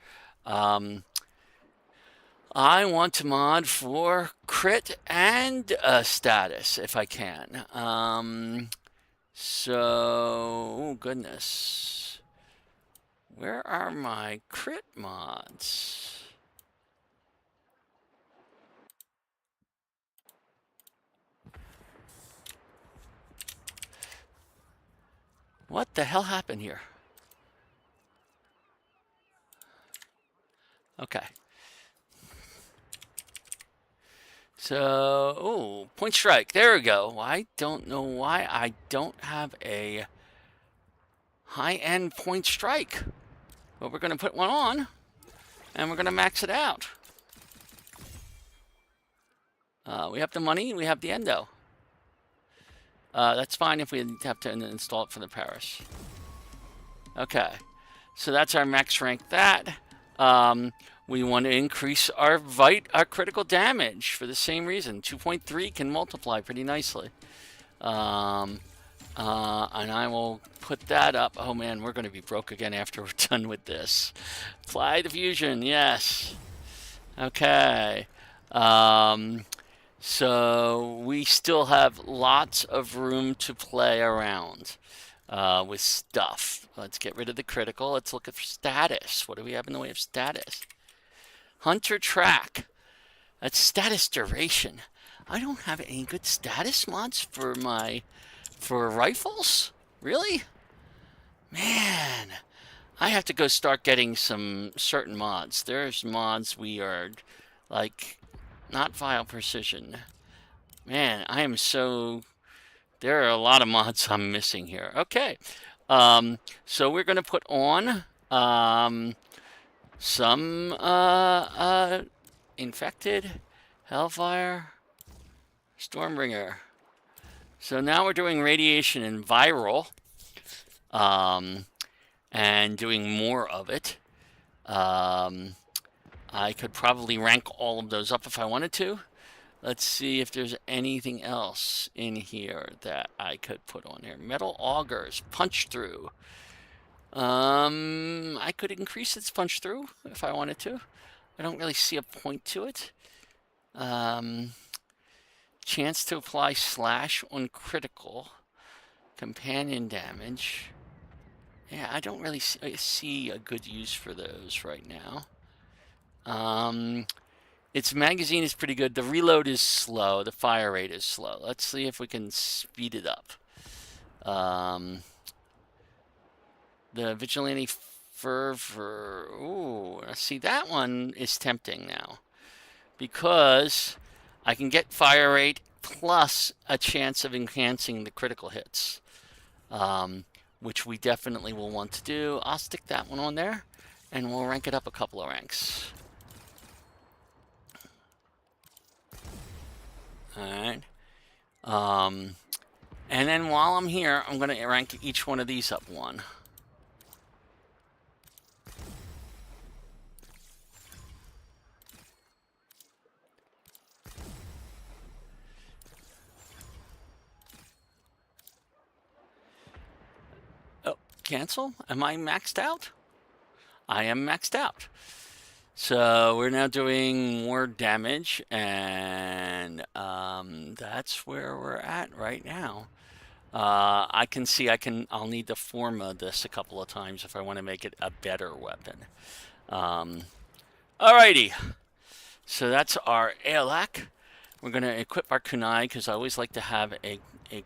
I want to mod for crit and status if I can. Oh goodness, where are my crit mods? What the hell happened here? Okay. So, point strike. There we go. I don't know why I don't have a high-end point strike. But we're going to put one on, and we're going to max it out. We have the money, we have the endo. That's fine if we have to install it for the parish. Okay, so that's our max rank. We want to increase our critical damage for the same reason. 2.3 can multiply pretty nicely. And I will put that up. Oh man, we're going to be broke again after we're done with this. Apply the fusion, yes. Okay. So we still have lots of room to play around with stuff. Let's get rid of the critical. Let's look at status. What do we have in the way of status? Hunter track. That's status duration. I don't have any good status mods for rifles? Really? Man, I have to go start getting some certain mods. There's mods we are like not file precision. Man, I am so there are a lot of mods I'm missing here. Okay. So we're going to put on some infected, hellfire, stormbringer. So now we're doing radiation and viral, and doing more of it. I could probably rank all of those up if I wanted to. Let's see if there's anything else in here that I could put on here. Metal augers, punch through. I could increase its punch through if I wanted to. I don't really see a point to it. Chance to apply slash on critical. Companion damage. Yeah, I don't really see a good use for those right now. Its magazine is pretty good. The reload is slow. The fire rate is slow. Let's see if we can speed it up. The Vigilante Fervor. Ooh, see, that one is tempting now. Because I can get fire rate plus a chance of enhancing the critical hits. Which we definitely will want to do. I'll stick that one on there. And we'll rank it up a couple of ranks. Alright. And then while I'm here, I'm going to rank each one of these up one. Oh, cancel? Am I maxed out? I am maxed out. So we're now doing more damage, and that's where we're at right now. I can see I'll need to forma this a couple of times if I want to make it a better weapon. Alrighty, so that's our Aelak. We're going to equip our kunai because I always like to have a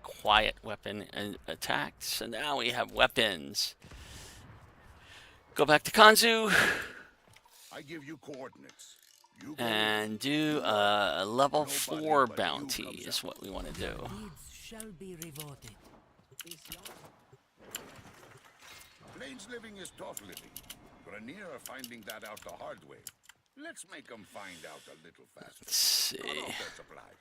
quiet weapon and attack. So now we have weapons. Go back to Kanzu. I give you coordinates. You go And do a level 4 bounty is what we want to do. Deeds shall be rewarded. Plains living is tough living. Grenier are finding that out the hard way. Let's make them find out a little faster. Let's see. Cut off their supply.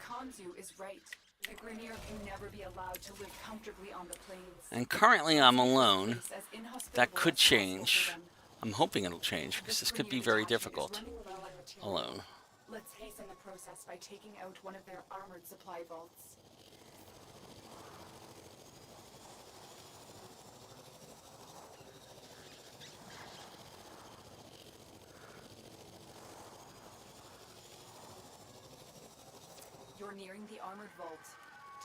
Kanzu is right. The Grenier can never be allowed to live comfortably on the plains. And currently I'm alone. As inhospitable That could as possible change. for them. I'm hoping it'll change because this could be very difficult alone. Let's hasten the process by taking out one of their armored supply vaults. You're nearing the armored vault.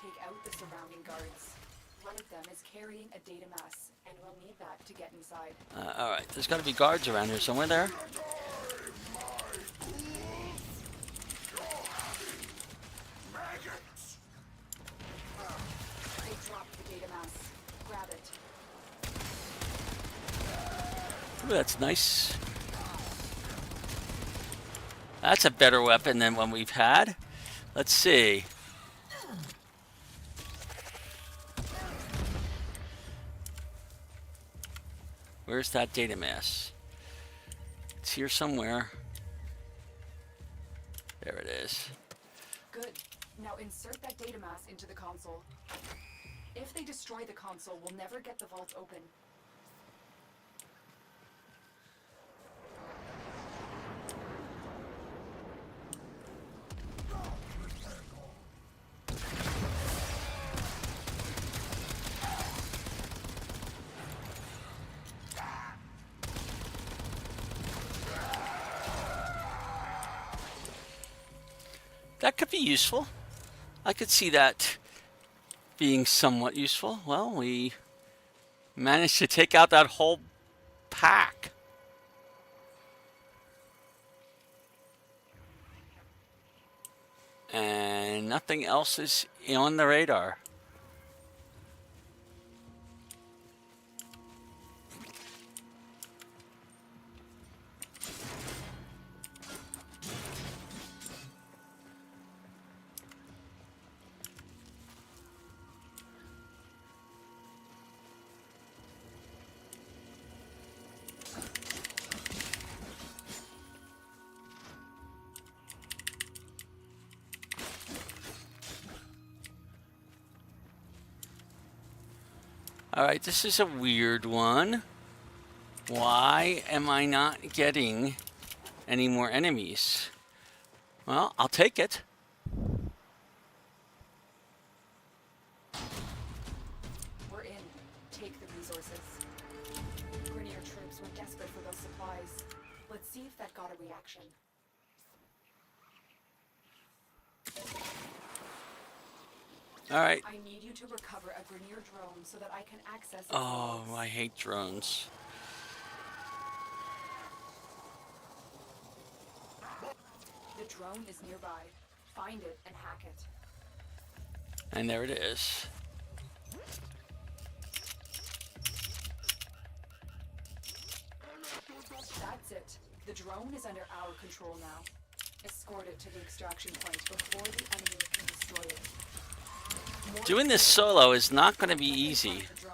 Take out the surrounding guards. One of them is carrying a data mass, and we'll need that to get inside. Alright, there's got to be guards around here somewhere there. They dropped the data mass. Grab it. Ooh, that's nice. That's a better weapon than one we've had. Let's see. Where's that data mass? It's here somewhere. There it is. Good. Now insert that data mass into the console. If they destroy the console, we'll never get the vault open. That could be useful. I could see that being somewhat useful. Well, we managed to take out that whole pack. And nothing else is on the radar. Alright, this is a weird one. Why am I not getting any more enemies? Well, I'll take it. We're in. Take the resources. Grenier troops were desperate for those supplies. Let's see if that got a reaction. Alright. I need you to recover a Grenier drone so that I can access its Oh, logs. I hate drones. The drone is nearby. Find it and hack it. And there it is. That's it. The drone is under our control now. Escort it to the extraction point before the enemy can destroy it. More Doing this solo is not going to be Let me easy. find the drone.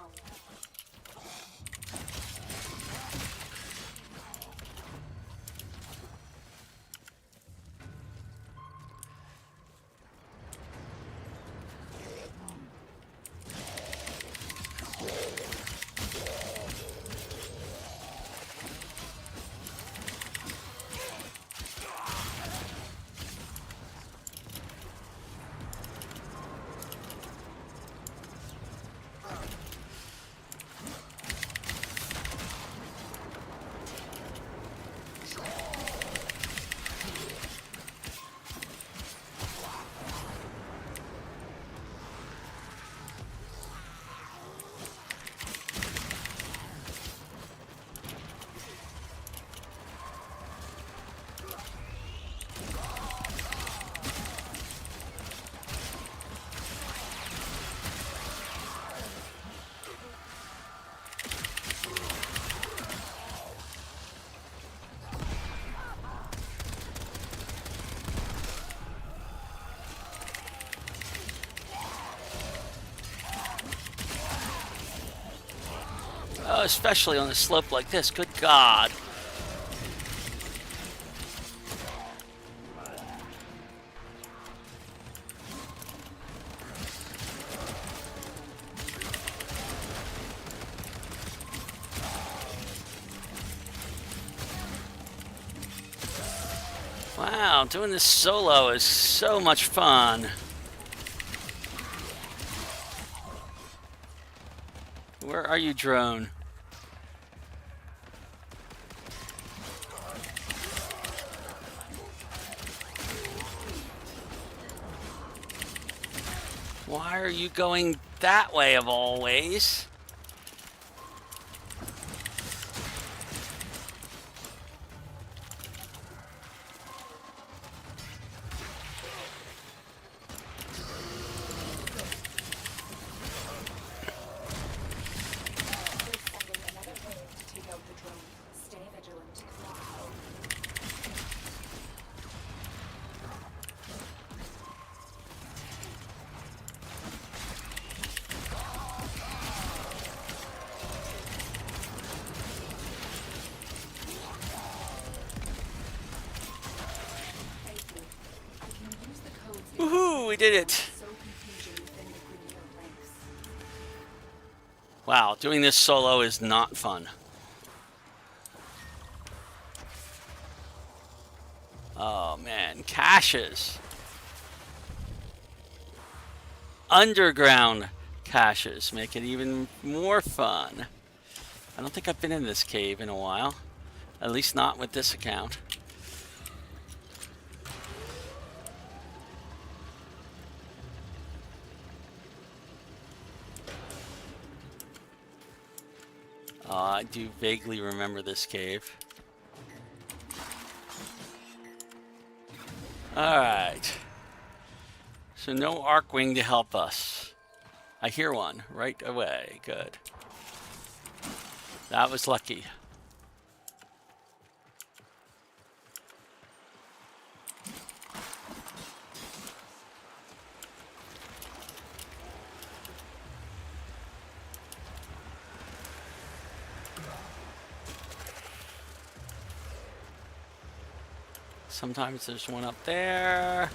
Oh, especially on a slope like this. Good God. Wow, doing this solo is so much fun. Where are you, drone? Why are you going that way of all ways? They're sending another wave to take out the drone. Stay vigilant. did it. So confusion within the Grineer ranks. Wow, doing this solo is not fun. Oh man, caches. Underground caches make it even more fun. I don't think I've been in this cave in a while. At least not with this account. I do vaguely remember this cave. Alright. So no Arcwing to help us. I hear one right away. Good. That was lucky. Sometimes there's one up there.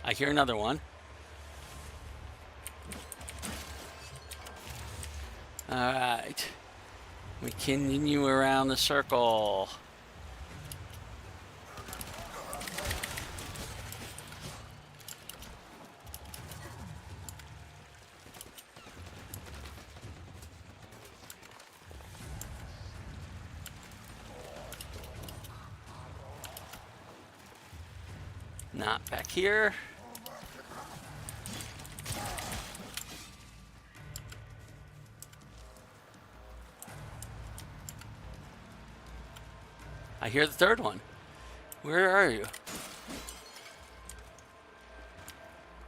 I hear another one. Alright. We continue around the circle. Not back here. I hear the third one. Where are you?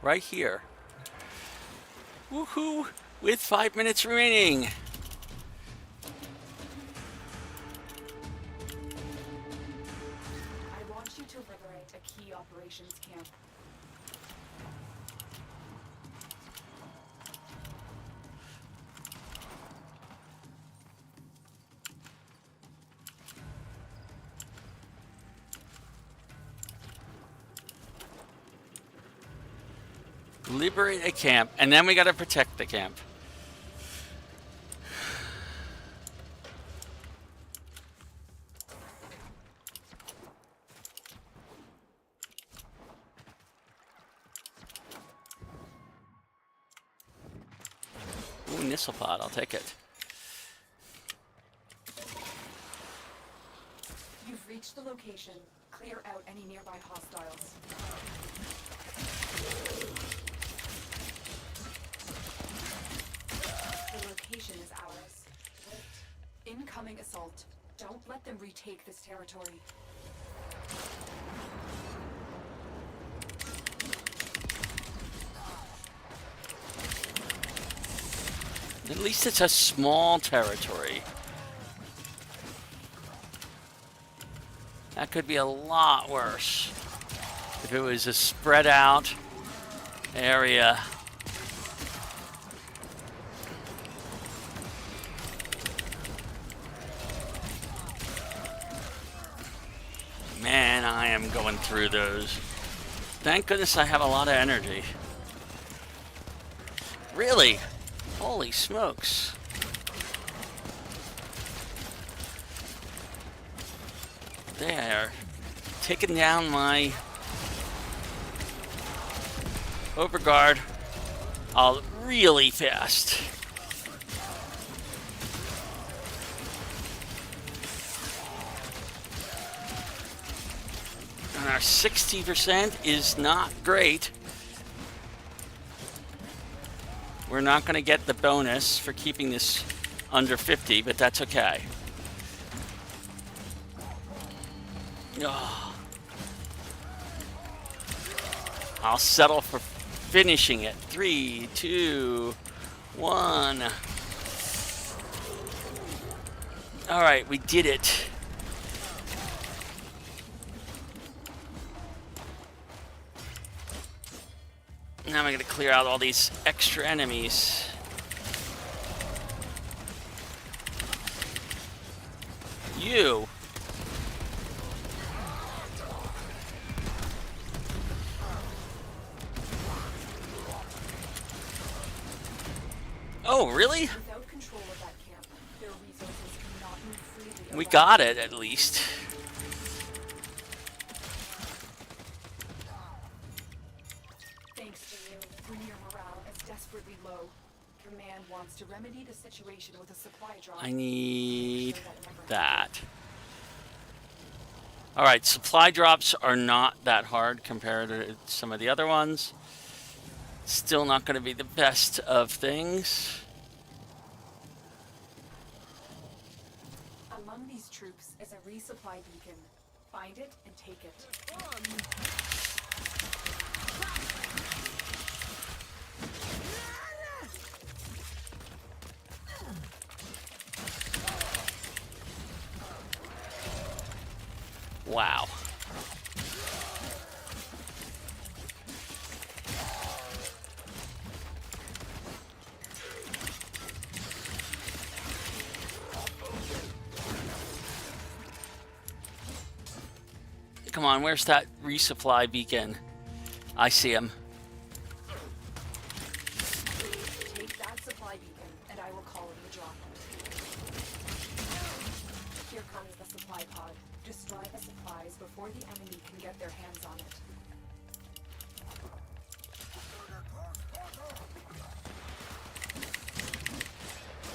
Right here. Woohoo! With 5 minutes remaining. I want you to liberate a key operations camp. Liberate a camp, and then we gotta protect the camp. Ooh, Nisselpod, I'll take it. You've reached the location. Clear out any nearby hostiles. The location is ours. Incoming assault. Don't let them retake this territory. At least it's a small territory. That could be a lot worse if it was a spread out area. Man, I am going through those. Thank goodness I have a lot of energy. Really? Holy smokes. They are taking down my overguard really fast. And our 60% is not great. We're not going to get the bonus for keeping this under 50, but that's okay. Oh. I'll settle for finishing it. 3, 2, 1. All right, we did it. Now I'm going to clear out all these extra enemies. really? Without control of that camp, their resources cannot move freely. We around. got it, at least. Thanks to you, Grenier morale is desperately low. Command wants to remedy the situation with a supply drop. I need Sure that never that. Alright, supply drops are not that hard compared to some of the other ones. Still not going to be the best of things. Among these troops is a resupply beacon. Find it and take it. Wow. Come on, where's that resupply beacon? I see him. Take that supply beacon, and I will call in the drop. Here comes the supply pod. Destroy the supplies before the enemy can get their hands on it.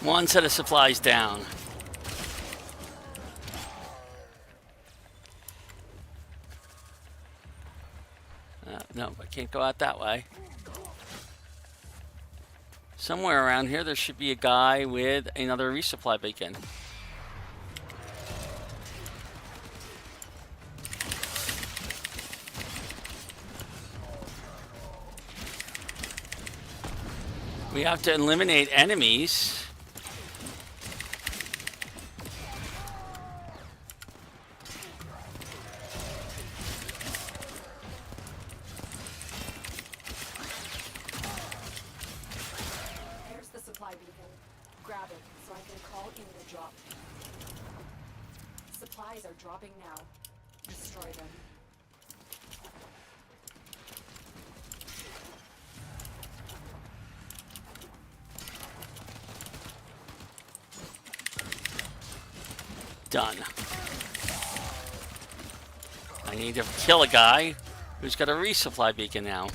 One set of supplies down. No, I can't go out that way. Somewhere around here, there should be a guy with another resupply beacon. We have to eliminate enemies. There's the supply beacon. Grab it so I can call in the drop. Supplies are dropping now. Destroy them. Done. I need to kill a guy who's got a resupply beacon now.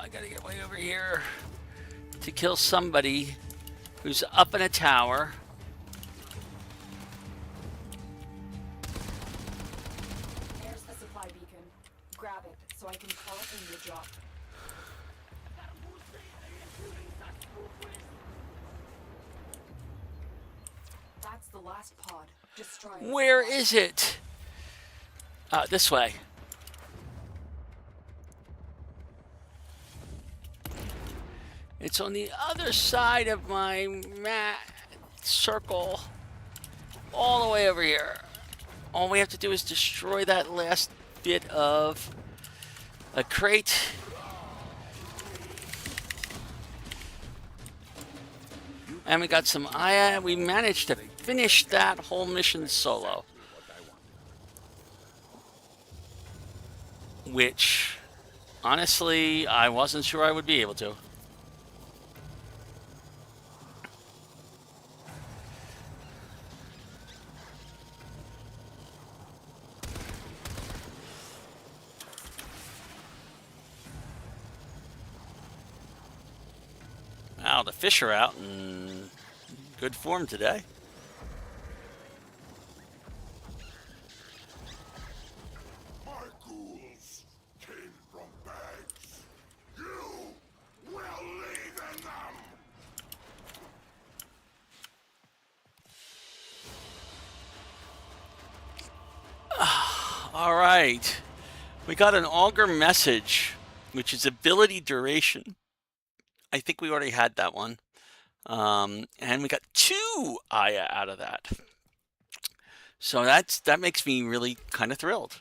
I gotta get way over here to kill somebody who's up in a tower. There's the supply beacon. Grab it so I can call in the drop. That's the last pod. Destroy it. Where is it? This way. It's on the other side of my circle. All the way over here. All we have to do is destroy that last bit of a crate. And we got some we managed to finish that whole mission solo. Which, honestly, I wasn't sure I would be able to. Wow, the fish are out in good form today. My ghouls came from bags. You will leave in them. All right. We got an augur message, which is ability duration I think we already had that one. And we got 2 Aya out of that. So that makes me really kind of thrilled.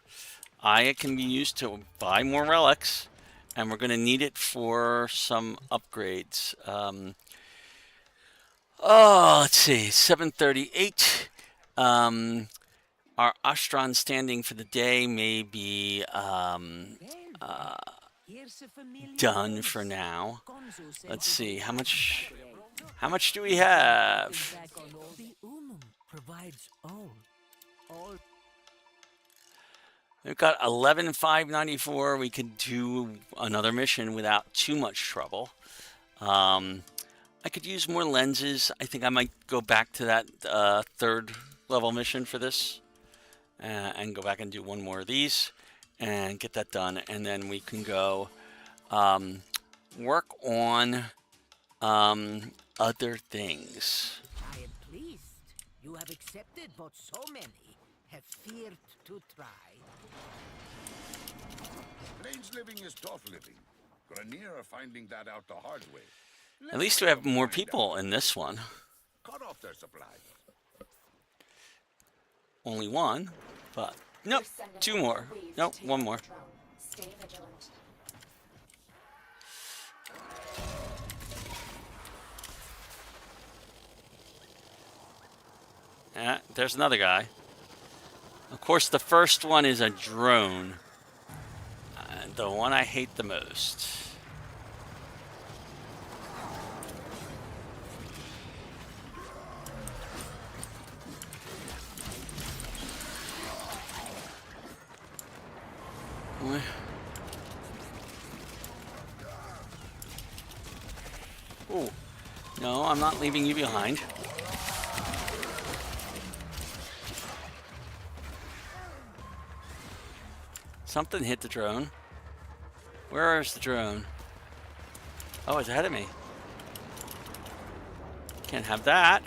Aya can be used to buy more relics, and we're going to need it for some upgrades. Let's see, 738. Our Astron standing for the day may be Here's a familiar done for face. now. Gonzo said Let's to see, do how that much today. do we have? Back on all the provides all. We've got 11,594. We could do another mission without too much trouble. I could use more lenses. I think I might go back to that 3rd level mission for this and go back and do one more of these and get that done. And then we can go work on other things. I am pleased. You have accepted what so many have feared to try. Plains living is tough living. Grenier are finding that out the hard way. At least we have more people in this one. Cut off their supplies. Only one, but nope, We're sending 2 out more. a wave to Nope, take 1 out more. the drone. Stay vigilant. Yeah, there's another guy. Of course, the first one is a drone. The one I hate the most. Oh, no, I'm not leaving you behind. Something hit the drone. Where is the drone? Oh, it's ahead of me. Can't have that.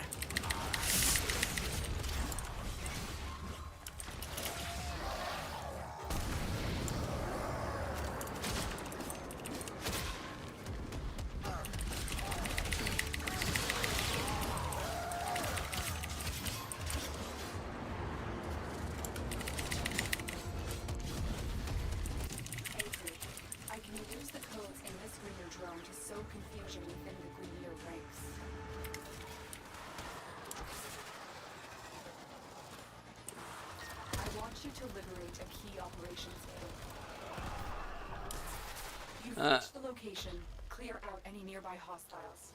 I can use the codes in this Grenier drone to sow confusion within the Grenier ranks. I want you to liberate a key operations node. You've reached the location. Clear out any nearby hostiles.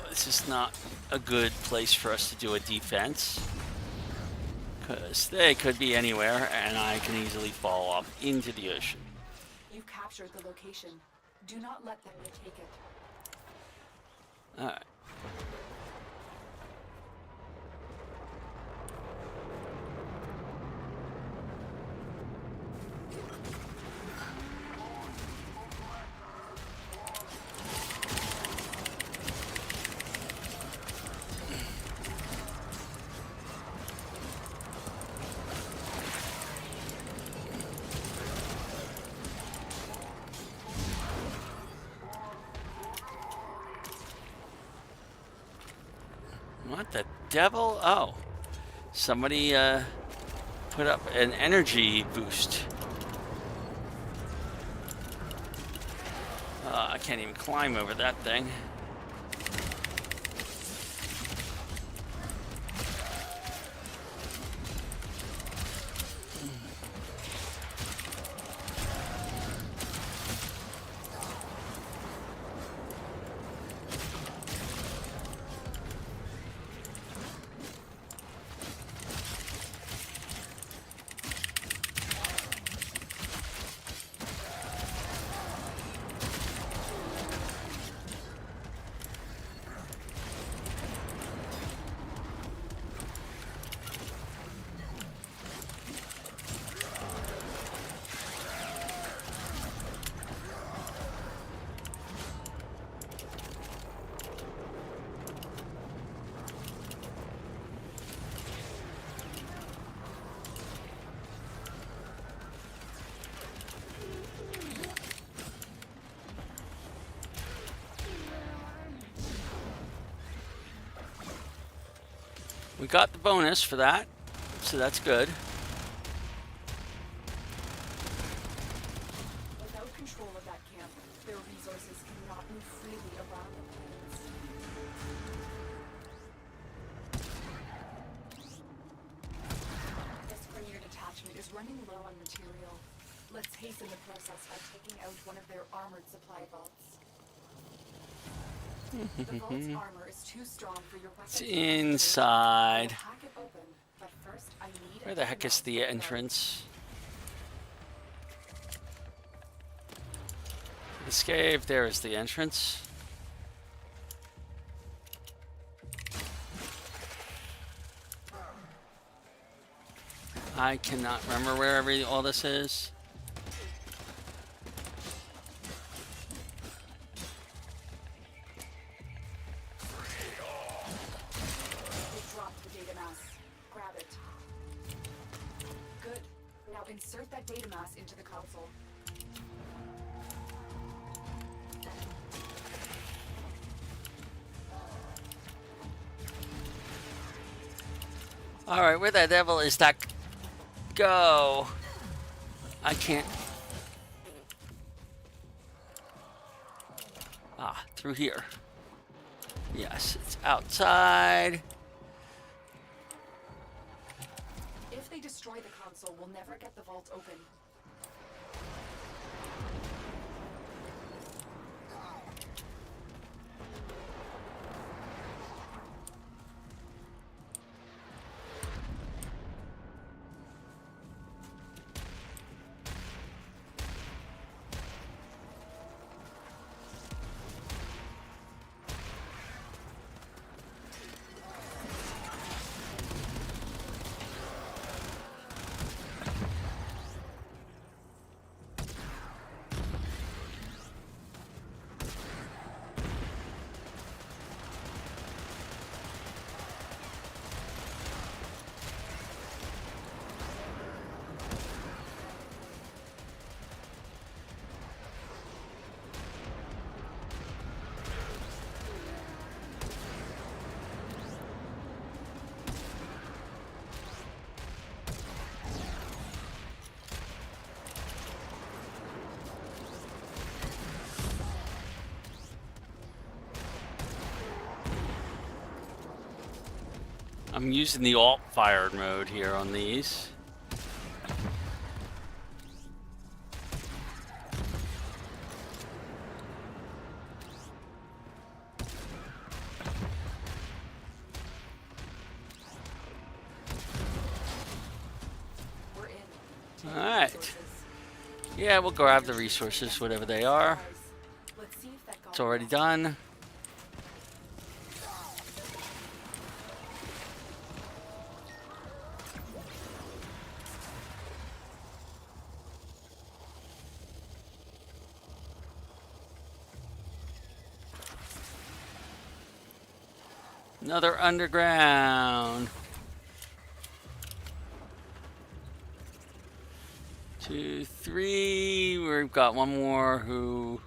This is not a good place for us to do a defense. Because they could be anywhere, and I can easily fall off into the ocean. You've captured the location. Do not let them retake it. Alright. What the devil? Oh. Somebody put up an energy boost. I can't even climb over that thing. We got the bonus for that, so that's good. Without control of that camp, their resources cannot move freely around the plains. This Grenier detachment is running low on material. Let's hasten the process by taking out one of their armored supply vaults. The vault's armor is too strong for your weapons. It's inside. I'll hack it open, but first I need Where the heck is the entrance? Escape. There is the entrance. I cannot remember where all this is. Insert that data mass into the console. Alright, where the devil is that go? I can't. Ah, through here. Yes, it's outside. If they destroy the console, we'll never get the vault open. I'm using the alt-fired mode here on these. We're in. Alright. Yeah, we'll grab the resources, whatever they are. Let's see if that got It's already done. Another underground. 2, 3. We've got one more who.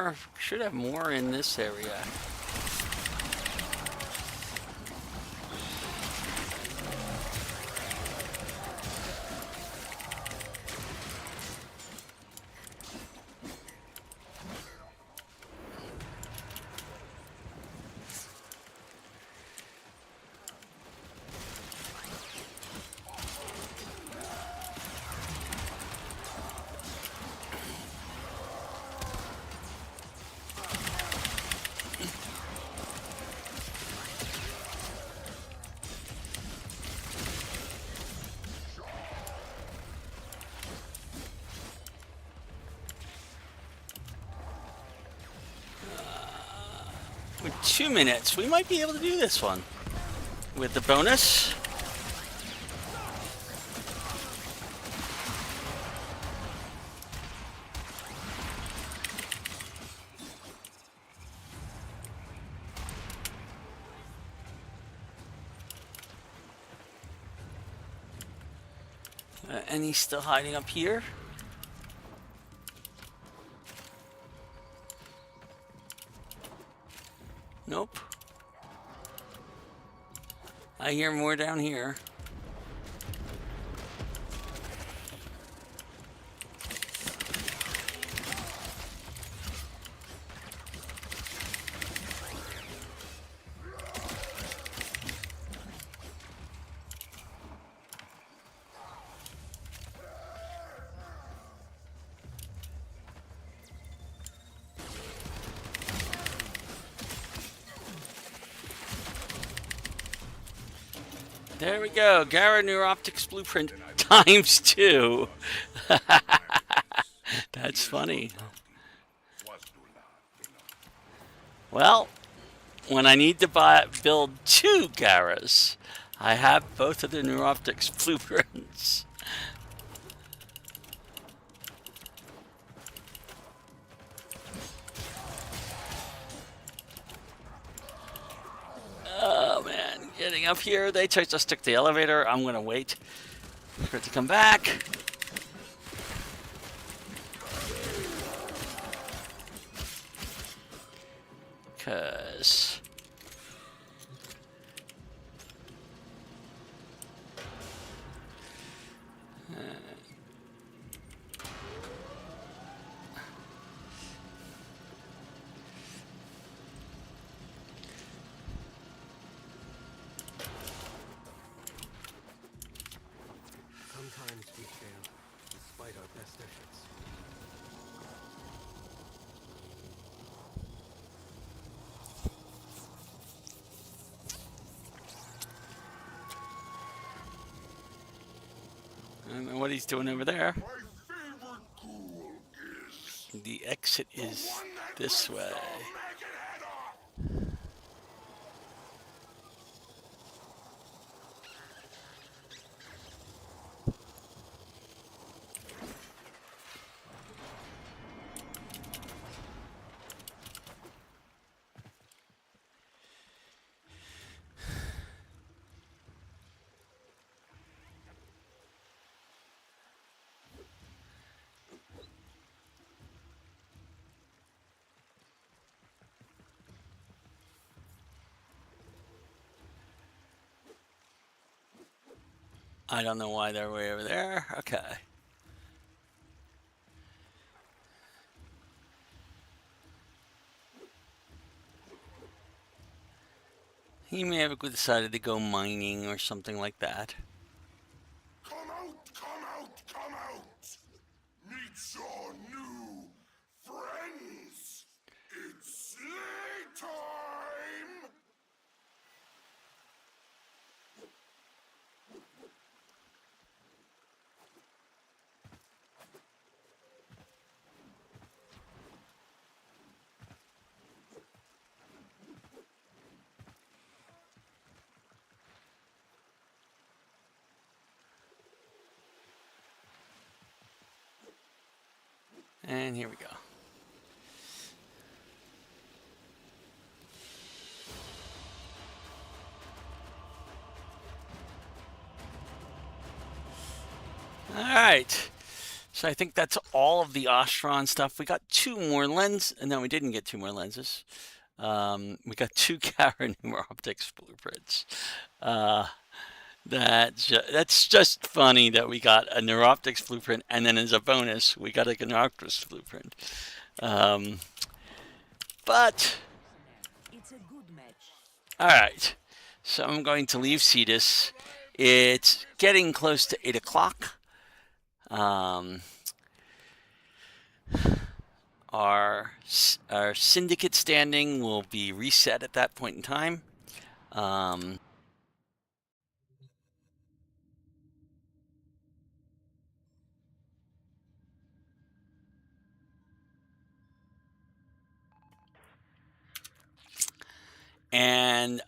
more. Should have more in this area. With 2 minutes, we might be able to do this one. With the bonus. And he's still hiding up here. Nope. I hear more down here. There we go. Gara Neuroptics Blueprint times 2. That's funny. Well, when I need to build 2 Garas, I have both of the Neuroptics Blueprints. Oh man, getting up here, they just took the elevator. I'm gonna wait for it to come back. Cause sometimes we fail, despite our best efforts. I don't know what he's doing over there. My favorite ghoul is The exit is one that this way. rips the maggot head off. I don't know why they're way over there. Okay. He may have decided to go mining or something like that. Come out, come out, come out. Meet your new friends. It's sleigh time. And here we go. All right. So I think that's all of the Ostron stuff. We got 2 more lenses. No, we didn't get 2 more lenses. We got 2 Karen optics blueprints. That's just funny that we got a neuroptics blueprint, and then as a bonus, we got a Ganoctus blueprint. But It's a good match. all right, so I'm going to leave Cetus. It's getting close to 8 o'clock. Our syndicate standing will be reset at that point in time. And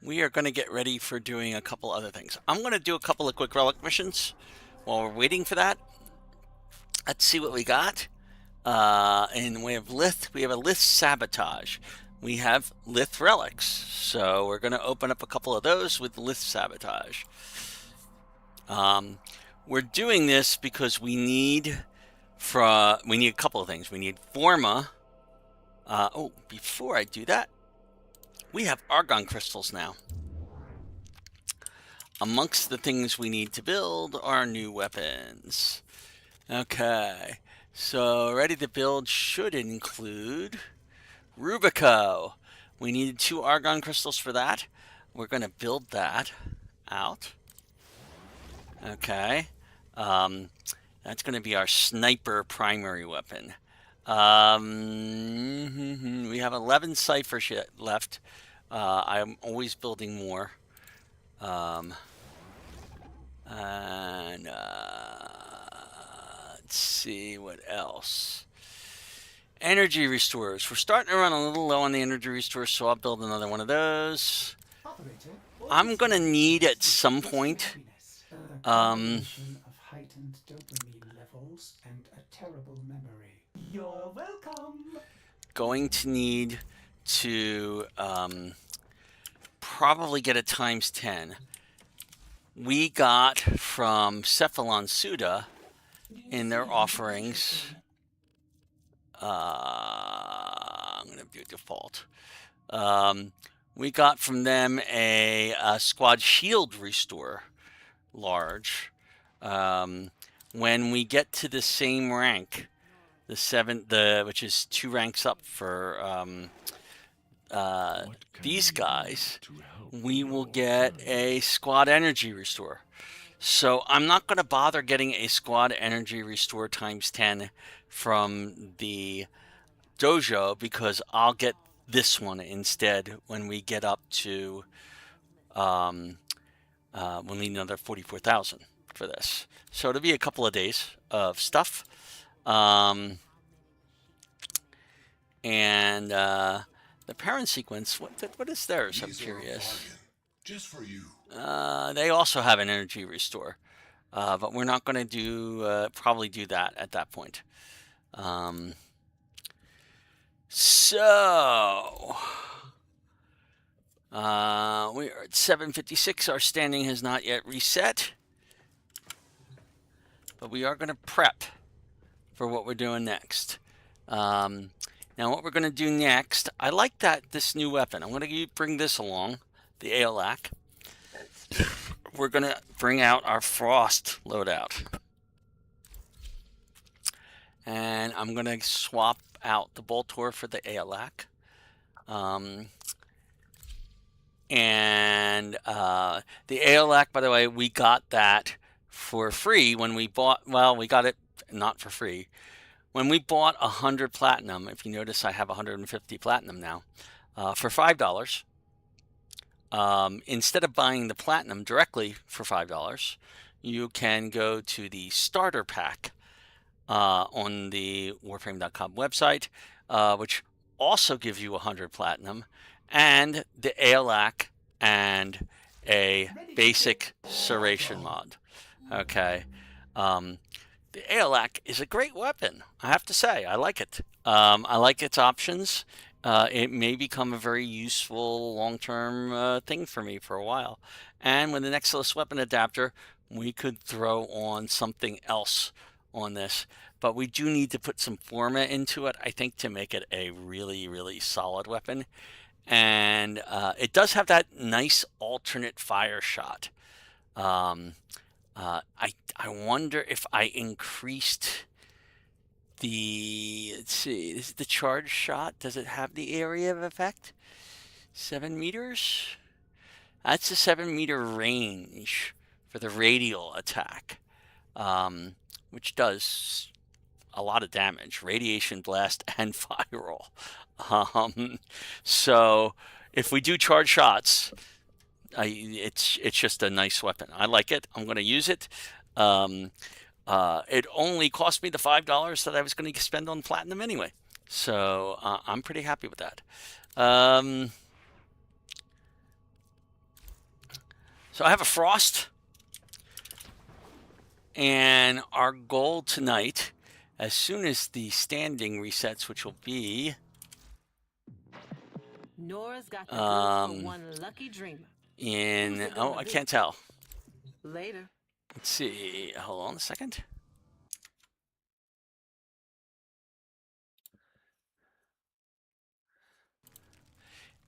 we are going to get ready for doing a couple other things. I'm going to do a couple of quick relic missions while we're waiting for that. Let's see what we got. In the way of Lith, we have a Lith Sabotage. We have Lith Relics. So we're going to open up a couple of those with Lith Sabotage. We're doing this because we need a couple of things. We need Forma. Before I do that, we have Argon crystals now. Amongst the things we need to build are new weapons. Okay, so ready to build should include Rubico. We needed 2 Argon crystals for that. We're going to build that out. Okay, that's going to be our sniper primary weapon. We have 11 ciphers yet left. I'm always building more. Let's see what else. Energy restores. We're starting to run a little low on the energy restores, so I'll build another one of those. I'm gonna need at some point. Of heightened dopamine levels and a terrible memory. You're welcome. Going to need to probably get a ×10. We got from Cephalon Suda in their offerings. I'm going to do default. We got from them a squad shield restore, large. When we get to the same rank, which is 2 ranks up for these guys, we will get a squad energy restore. So I'm not going to bother getting a squad energy restore ×10 from the dojo, because I'll get this one instead when we get up to we'll need another 44,000 for this. So it'll be a couple of days of stuff. And the parent sequence, what is theirs? I'm curious. Just for you. They also have an energy restore, but we're not going to probably do that at that point. So we are at 7:56. Our standing has not yet reset, but we are going to prep for what we're doing next. Now, what we're going to do next, I like this new weapon. I'm going to bring this along, the Aeolac. We're going to bring out our Frost loadout. And I'm going to swap out the Boltor for the Aeolac. The Aeolac, by the way, we got that for free when we bought, well, we got it not for free. When we bought 100 platinum, if you notice I have 150 platinum now, for $5, instead of buying the platinum directly for $5, you can go to the starter pack on the Warframe.com website, which also gives you 100 platinum, and the Aeolac and a basic Serration mod. Okay. The Aeolac is a great weapon, I have to say. I like it. I like its options. It may become a very useful long-term thing for me for a while. And with the Nexus weapon adapter, we could throw on something else on this, but we do need to put some forma into it, I think, to make it a really, really solid weapon. And it does have that nice alternate fire shot. I wonder if I increased the, let's see, this is the charge shot. Does it have the area of effect? 7 meters? That's a 7-meter range for the radial attack, which does a lot of damage, radiation blast and viral. So if we do charge shots, it's just a nice weapon. I like it. I'm going to use it. It only cost me the $5 that I was going to spend on platinum anyway. So I'm pretty happy with that. So I have a frost. And our goal tonight, as soon as the standing resets, which will be Nora's got the goods for one lucky dreamer. I can't tell. Later. Let's see. Hold on a second.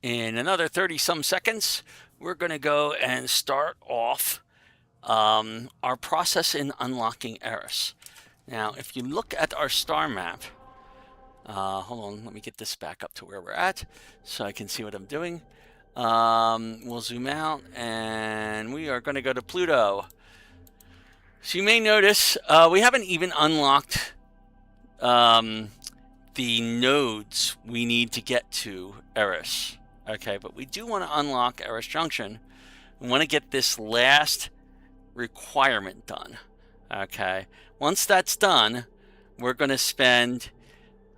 In another 30-some seconds, we're going to go and start off our process in unlocking Eris. Now, if you look at our star map, hold on, let me get this back up to where we're at so I can see what I'm doing. We'll zoom out, and we are going to go to Pluto. So you may notice we haven't even unlocked the nodes we need to get to Eris. Okay, but we do want to unlock Eris Junction. We want to get this last requirement done. Okay, once that's done, we're going to spend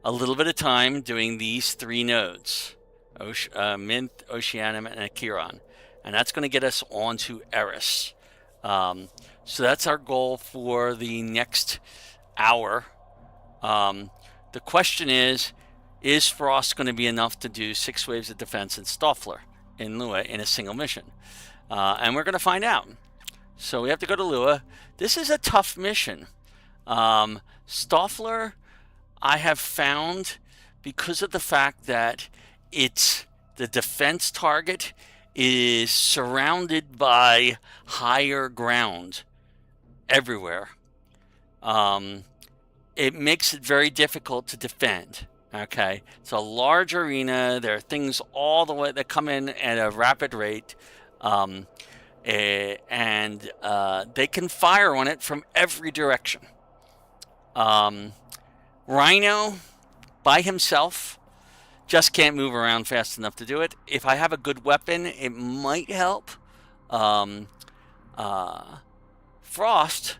a little bit of time doing these 3 nodes, Minth, Oceanum, and Acheron, and that's going to get us onto Eris. So that's our goal for the next hour. The question is Frost going to be enough to do 6 waves of defense in Stoffler in Lua in a single mission? And we're going to find out. So we have to go to Lua. This is a tough mission. Stoffler, I have found, because of the fact that the defense target is surrounded by higher ground everywhere. It makes it very difficult to defend. Okay, it's a large arena. There are things all the way that come in at a rapid rate. And they can fire on it from every direction. Rhino, by himself, just can't move around fast enough to do it. If I have a good weapon, it might help. Frost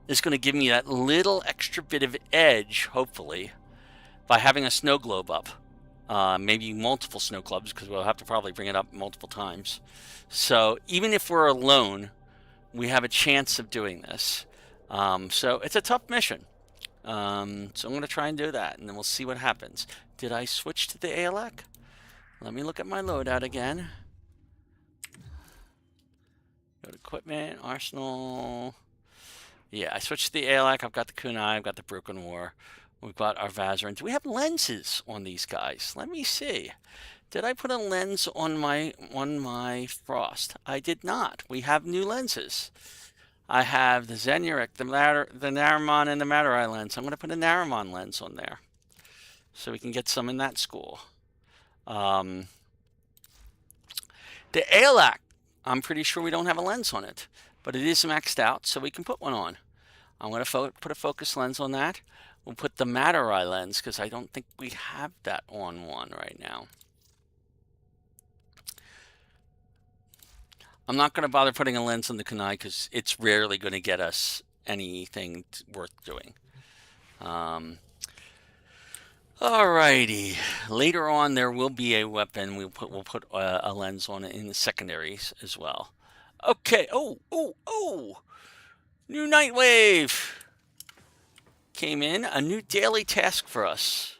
is going to give me that little extra bit of edge, hopefully, by having a snow globe up. Maybe multiple snow globes, because we'll have to probably bring it up multiple times. So even if we're alone, we have a chance of doing this. So it's a tough mission. So I'm going to try and do that, and then we'll see what happens. Did I switch to the ALEC? Let me look at my loadout again. Go to equipment, arsenal. Yeah, I switched to the ALEC. I've got the Kunai. I've got the Broken War. We've got our Vazarin. Do we have lenses on these guys? Let me see. Did I put a lens on my Frost? I did not. We have new lenses. I have the Zenuric, the Naramon, and the Matarai lens. I'm going to put a Naramon lens on there so we can get some in that school. The ALAC, I'm pretty sure we don't have a lens on it, but it is maxed out, so we can put one on. I'm going to put a focus lens on that. We'll put the Matarai lens because I don't think we have that on one right now. I'm not going to bother putting a lens on the Kunai because it's rarely going to get us anything worth doing. Alrighty. Later on, there will be a weapon. We'll put a lens on it in the secondaries as well. Okay. Oh! New Night Wave came in. A new daily task for us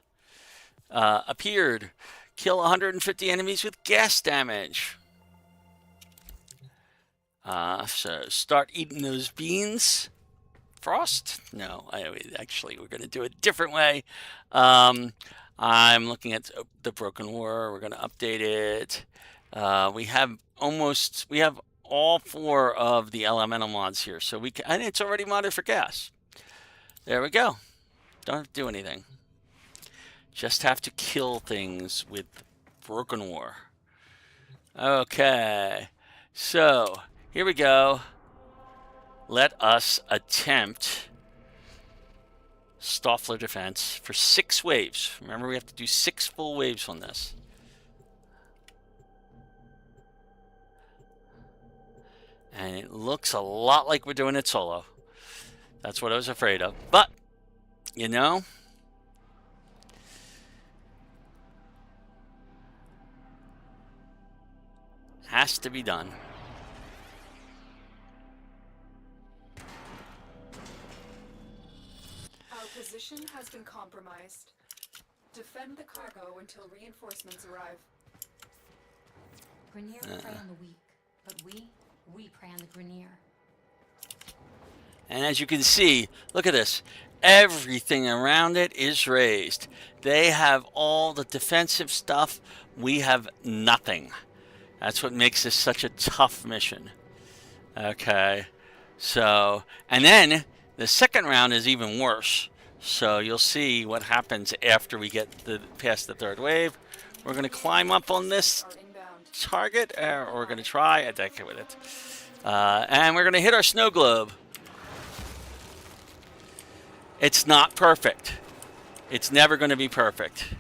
appeared. Kill 150 enemies with gas damage. So start eating those beans Frost? No, actually, we're going to do it a different way. I'm looking at the Broken War. We're going to update it. We have all 4 of the elemental mods here, so and it's already modded for gas. There we go. Don't have to do anything. Just have to kill things with Broken War. Okay, so here we go. Let us attempt Stoffler defense for 6 waves. Remember, we have to do 6 full waves on this. And it looks a lot like we're doing it solo. That's what I was afraid of. But, you know, has to be done. Our position has been compromised. Defend the cargo until reinforcements arrive. Grenier prey on the weak, but we prey on the Grenier. And as you can see, look at this. Everything around it is raised. They have all the defensive stuff. We have nothing. That's what makes this such a tough mission. Okay. So, and then the second round is even worse. So you'll see what happens after we get past the 3rd wave. We're going to climb up on this target, or we're going to try attack it with it. And we're going to hit our snow globe. It's not perfect. It's never going to be perfect.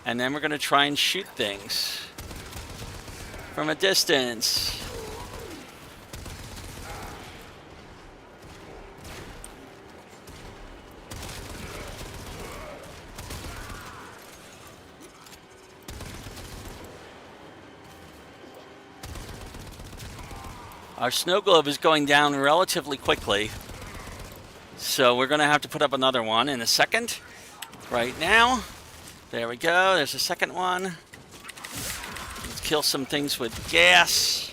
And then we're going to try and shoot things from a distance. Our snow globe is going down relatively quickly, so we're going to have to put up another one in a second. Right now. There we go. There's a second one. Let's kill some things with gas.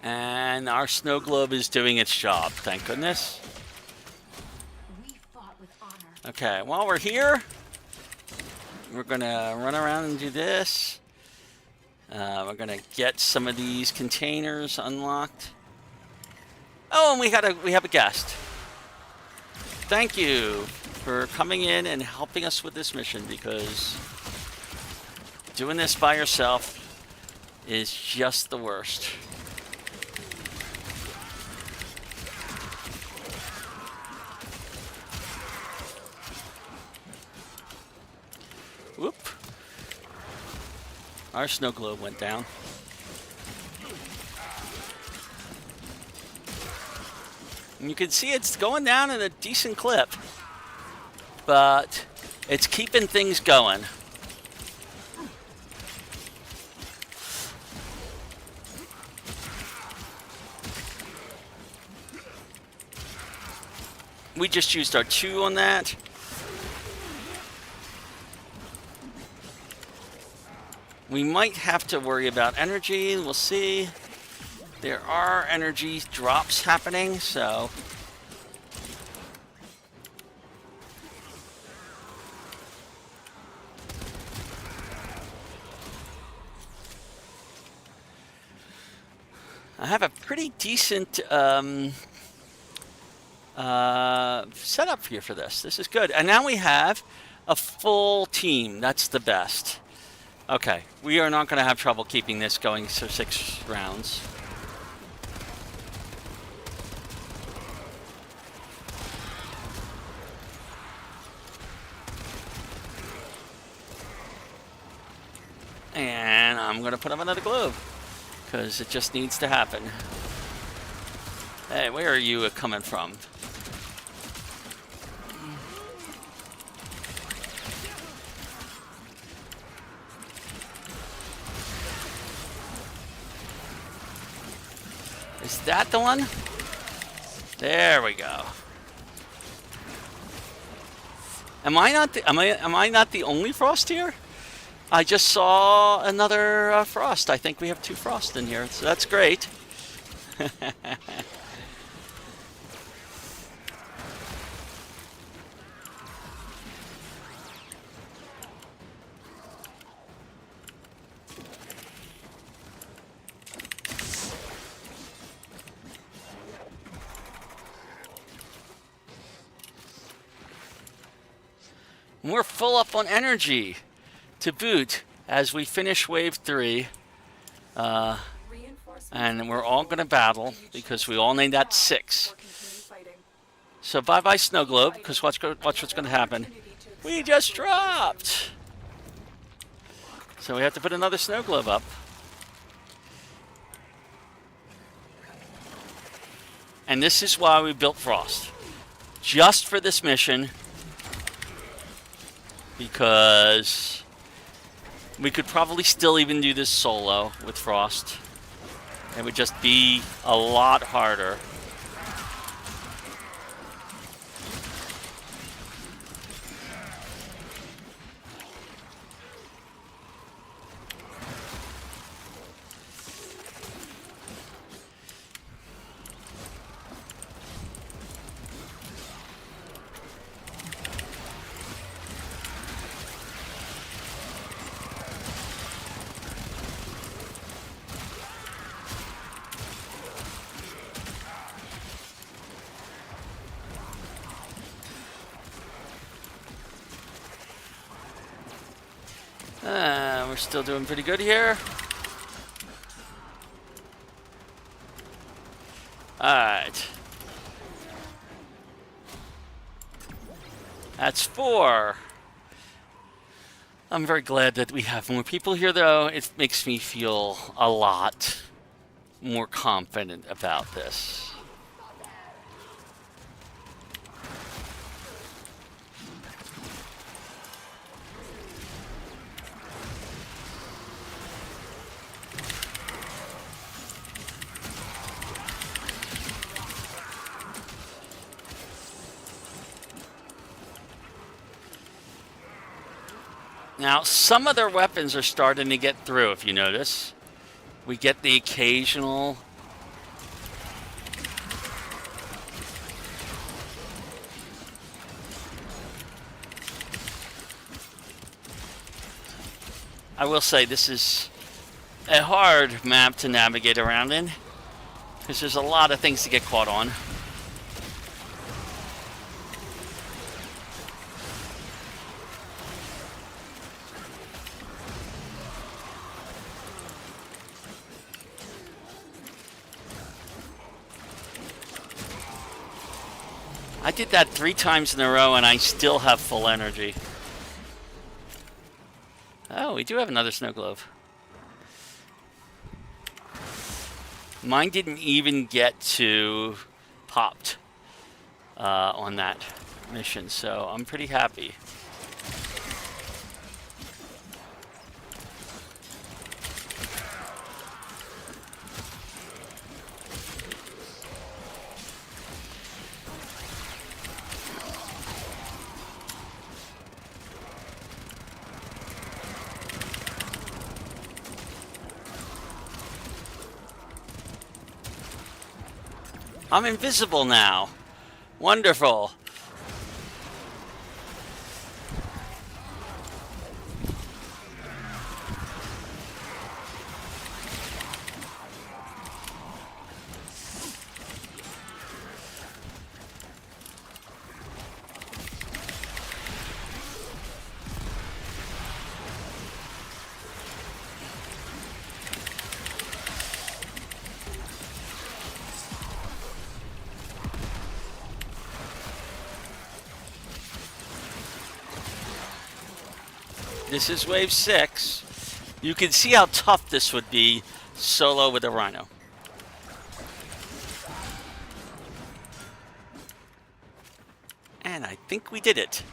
And our snow globe is doing its job, thank goodness. We fought with honor. Okay, while we're here, we're gonna run around and do this. We're gonna get some of these containers unlocked. Oh, and we have a guest. Thank you for coming in and helping us with this mission, because doing this by yourself is just the worst. Whoop. Our snow globe went down. And you can see it's going down at a decent clip, but it's keeping things going. We just used our 2 on that. We might have to worry about energy. We'll see. There are energy drops happening, so I have a pretty decent setup here for this. This is good. And now we have a full team. That's the best. Okay, we are not going to have trouble keeping this going for 6 rounds. And I'm going to put up another globe, because it just needs to happen. Hey, where are you coming from? Is that the one? There we go. Am I not the only frost here? I just saw another frost. I think we have 2 frost in here, so that's great. We're full up on energy to boot as we finish wave 3. And we're all going to battle because we all need that 6. So bye-bye snow globe, because watch what's going to happen. We just dropped! So we have to put another snow globe up. And this is why we built Frost. Just for this mission. Because we could probably still even do this solo with Frost. It would just be a lot harder. We're still doing pretty good here. Alright. That's 4. I'm very glad that we have more people here, though. It makes me feel a lot more confident about this. Now, some of their weapons are starting to get through, if you notice. We get the occasional... I will say this is a hard map to navigate around in, because there's a lot of things to get caught on. I did that 3 times in a row and I still have full energy. Oh, we do have another snow globe. Mine didn't even get to popped on that mission, so I'm pretty happy. I'm invisible now. Wonderful. This is wave 6. You can see how tough this would be solo with a rhino. And I think we did it.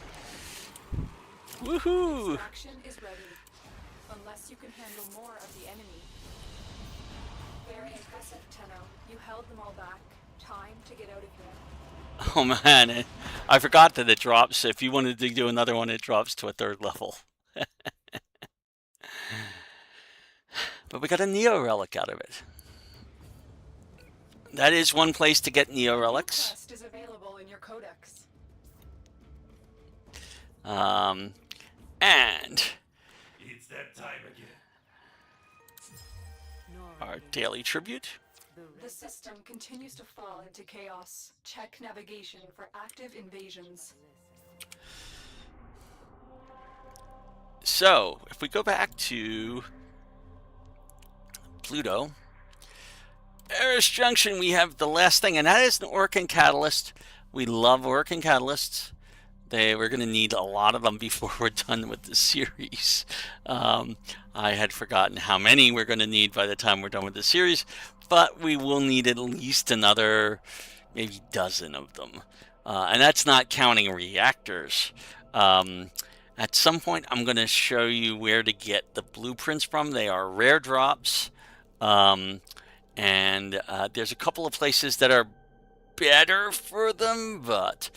Woohoo! Extraction is ready, unless you can handle more of the enemy. Very impressive, Tenno. You held them all back. Time to get out of here. Oh man, I forgot that it drops. If you wanted to do another one, it drops to a 3rd level. But we got a Neo Relic out of it. That is one place to get Neo Relics. Quest is available in your codex. And It's that time again. our daily tribute. The system continues to fall into chaos. Check navigation for active invasions. So, if we go back to Pluto, Eris Junction, we have the last thing, and that is an Orkan Catalyst. We love Orkan Catalysts. We're going to need a lot of them before we're done with the series. I had forgotten how many we're going to need by the time we're done with the series, but we will need at least another maybe dozen of them. And that's not counting reactors. At some point, I'm going to show you where to get the blueprints from. They are rare drops. And there's a couple of places that are better for them, but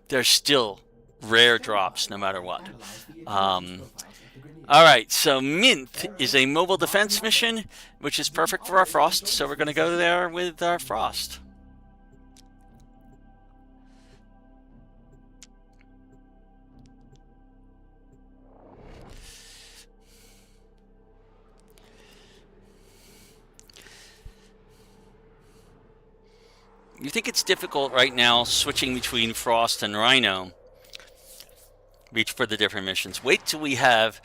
they're still rare drops no matter what. Alright, so Minth is a mobile defense mission, which is perfect for our Frost, so we're going to go there with our Frost. You think it's difficult right now switching between Frost and Rhino? Reach for the different missions. Wait till we have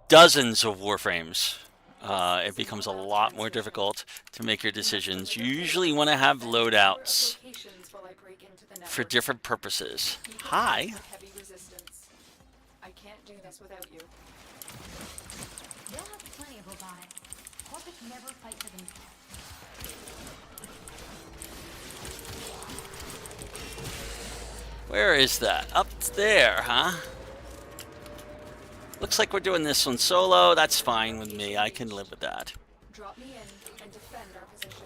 dozens of Warframes. It becomes a lot more difficult to make your decisions. You usually want to have loadouts for different purposes. Hi. Heavy resistance. I can't do this without you. They'll have plenty of robotics. Corpus never fight for themselves. Where is that? Up there, huh? Looks like we're doing this one solo. That's fine with me. I can live with that. Drop me in and defend our position.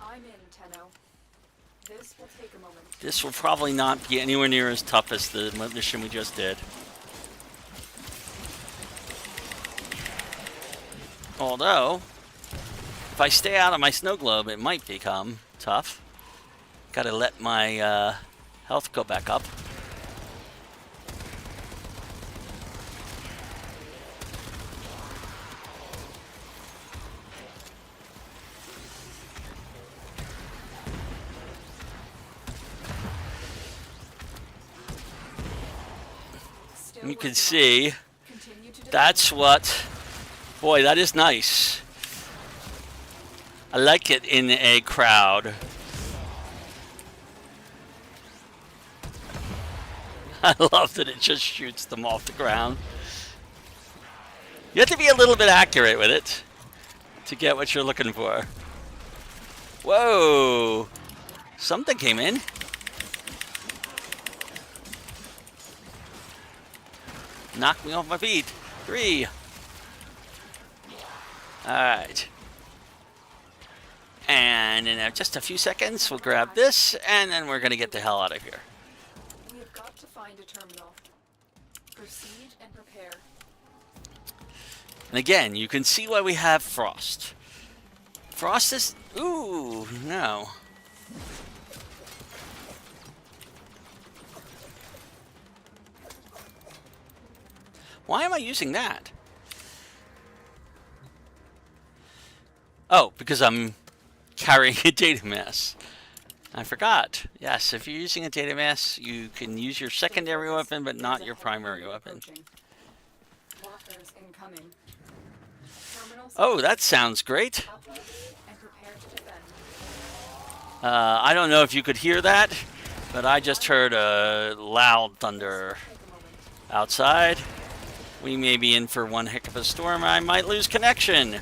I'm in, Tenno. This will take a moment. This will probably not be anywhere near as tough as the mission we just did. Although, if I stay out of my snow globe, it might become tough. Gotta let my health go back up. You can see, that's what, boy, that is nice. I like it in a crowd. I love that it just shoots them off the ground. You have to be a little bit accurate with it to get what you're looking for. Whoa! Something came in. Knocked me off my feet. 3. Alright. And in just a few seconds, we'll grab this, and then we're going to get the hell out of here. We have got to find a terminal. Proceed and prepare. And again, you can see why we have Frost. Frost is... Ooh, no. Why am I using that? Oh, because I'm carrying a data mass. I forgot. Yes, if you're using a data mass, you can use your secondary weapon, but not your primary weapon. Walkers incoming. Terminals Oh, that sounds great. uplink and prepare to defend. I don't know if you could hear that, but I just heard a loud thunder Take a moment. outside. We may be in for one heck of a storm. I might lose connection.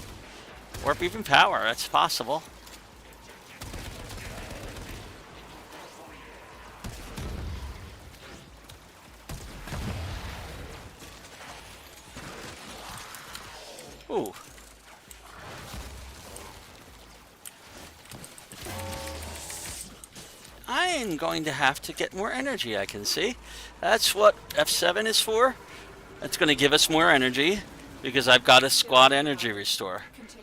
Or even power. That's possible. Ooh. I am going to have to get more energy, I can see. That's what F7 is for. It's going to give us more energy because I've got a squad energy restore.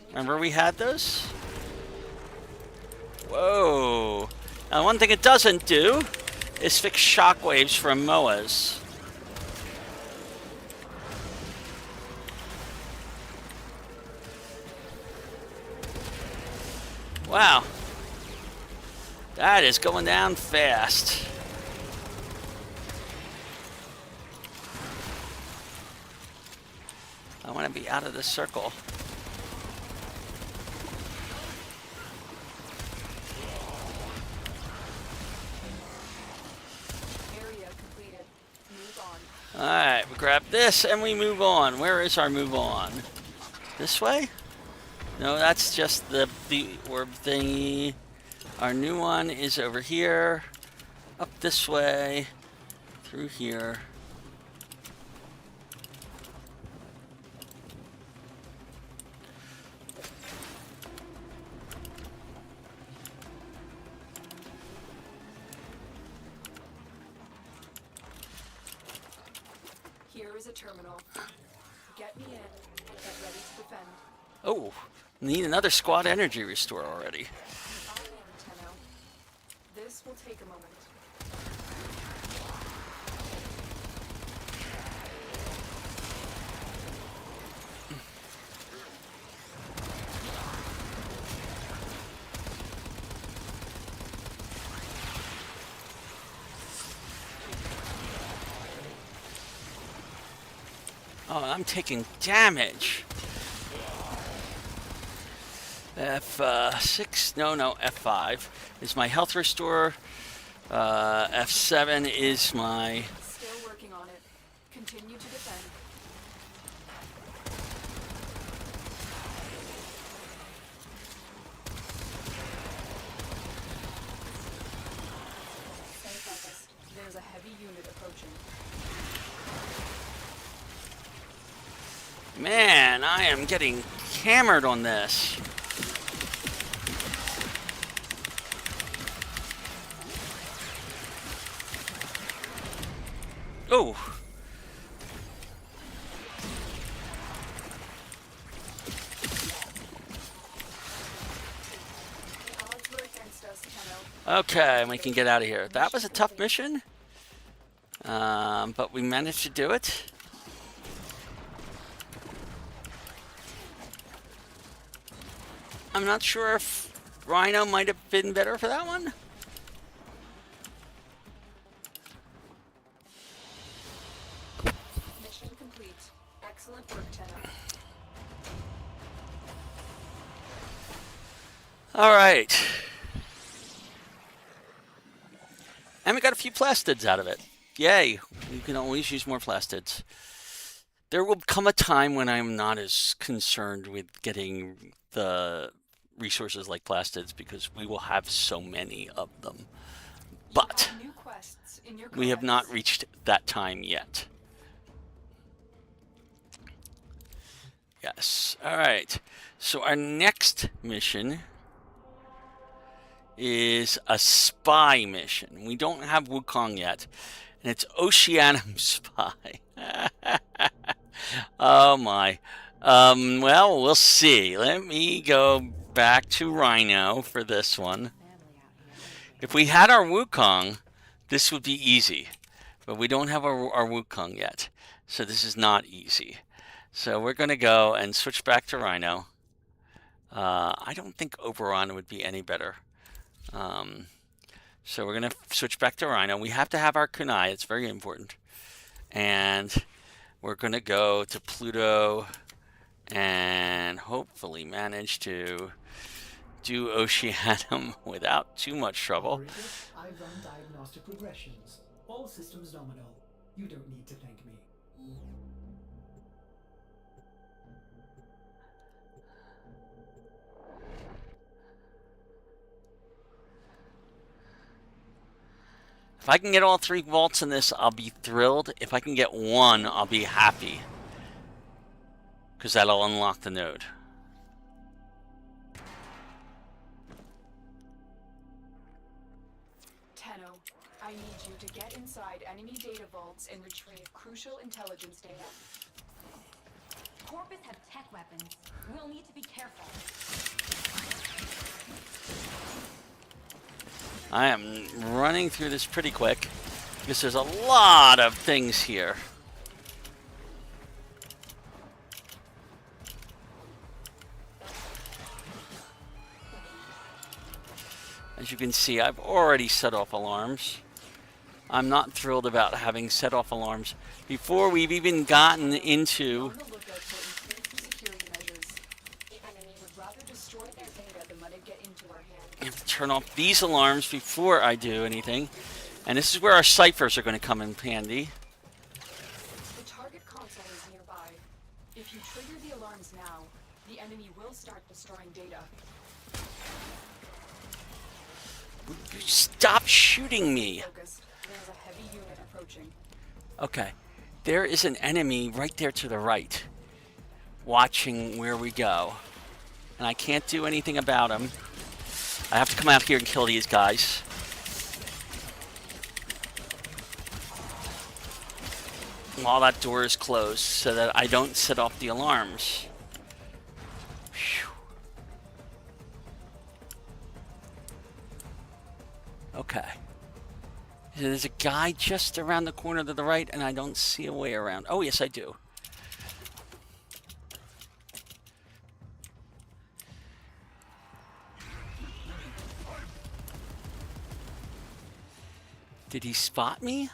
Remember we had those? Whoa. Now one thing it doesn't do is fix shockwaves from MOAs. Wow. That is going down fast. I want to be out of this circle. Area completed. Move on. Alright, we grab this and we move on. Where is our move on? This way? No, that's just the orb thingy. Our new one is over here. Up this way. Through here. Here is a terminal. Get me in and get ready to defend. Oh, need another squad energy restore already. I'm in, Tenno. This will take a moment. Oh, I'm taking damage. F6, no, F5 is my health restore. F7 is my... Still working on it. Continue to defend. Stay focused. There's a heavy unit approaching. Man, I am getting hammered on this. Oh. Odds were against us, Tenno. Okay, we can get out of here. That was a tough mission, but we managed to do it. I'm not sure if Rhino might have been better for that one. Mission complete. Excellent work, Tenno. All right. And we got a few plastids out of it. Yay. You can always use more plastids. There will come a time when I'm not as concerned with getting the resources like plastids because we will have so many of them. But New quests in your we have not codex. reached that time yet. Yes. All right. So our next mission is a spy mission. We don't have Wukong yet, and it's Oceanum Spy. Oh my. Well, we'll see. Let me go back to Rhino for this one. If we had our Wukong, this would be easy, but we don't have our Wukong yet, so this is not easy. So we're going to go and switch back to Rhino. I don't think Oberon would be any better. So we're going to switch back to Rhino. We have to have our kunai. It's very important. And we're going to go to Pluto and hopefully manage to do Oceanum without too much trouble. Operator, I run diagnostic regressions. All systems nominal. You don't need to thank me. If I can get all 3 vaults in this, I'll be thrilled. If I can get 1, I'll be happy. because that'll unlock the node. Tenno, I need you to get inside enemy data vaults and retrieve crucial intelligence data. Corpus have tech weapons. We'll need to be careful. I am running through this pretty quick because there's a lot of things here. As you can see, I've already set off alarms. I'm not thrilled about having set off alarms before we've even gotten into... On the lookout for increased security measures. The enemy would rather destroy their data than let it get into our hands. I have to turn off these alarms before I do anything. And this is where our ciphers are going to come in handy. The target console is nearby. If you trigger the alarms now, the enemy will start destroying data. Stop shooting me! Focused. There's a heavy unit approaching. Okay. There is an enemy right there to the right, watching where we go. And I can't do anything about him. I have to come out here and kill these guys. While that door is closed, so that I don't set off the alarms. Phew. Okay. There's a guy just around the corner to the right, and I don't see a way around. Oh, yes, I do. Did he spot me?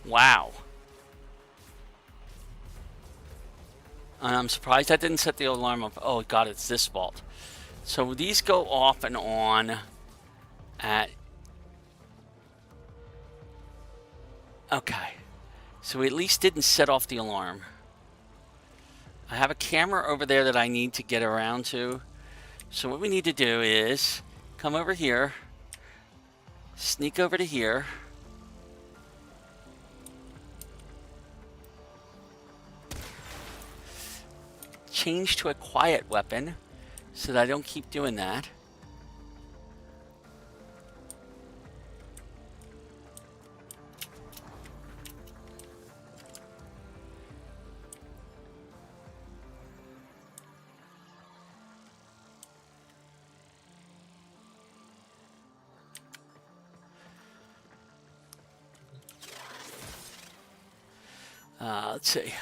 Wow. And I'm surprised I didn't set the alarm up. Oh god, it's this vault. So these go off and on at... Okay. So we at least didn't set off the alarm. I have a camera over there that I need to get around to. So what we need to do is come over here, sneak over to here. Change to a quiet weapon so that I don't keep doing that. Let's see.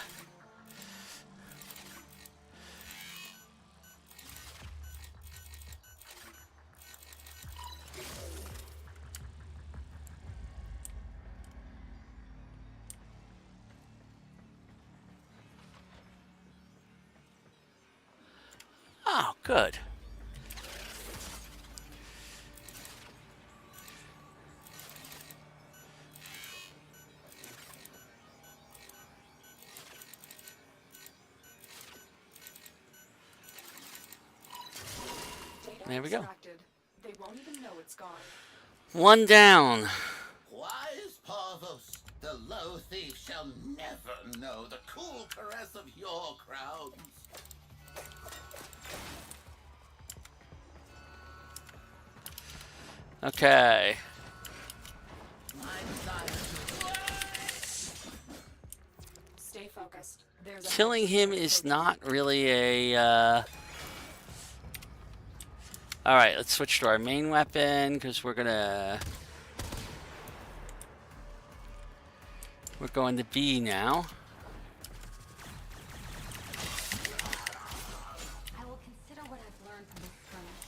Oh, good. There we go. They won't even know it's gone. One down. Wise Parvos, the low thief shall never know the cool caress of your crowns. Okay. Stay focused. There's a Killing him is not really a... Alright, let's switch to our main weapon, because we're gonna... We're going to B now. I will consider what I've learned from this skirmish.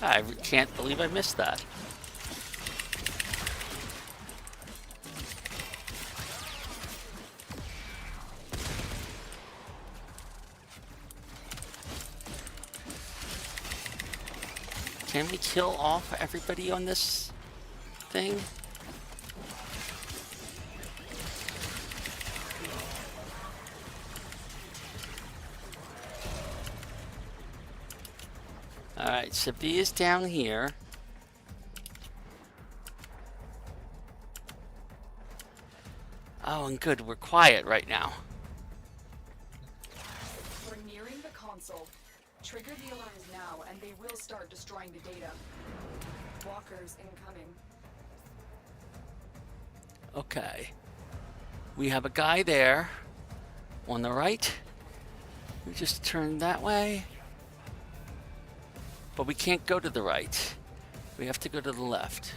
I can't believe I missed that. Can we kill off everybody on this thing? Alright, so B is down here. Oh, and good, we're quiet right now. We're nearing the console. Trigger the alarms now, and they will start destroying the data. Walkers incoming. Okay. We have a guy there on the right. We just turn that way. But we can't go to the right. We have to go to the left.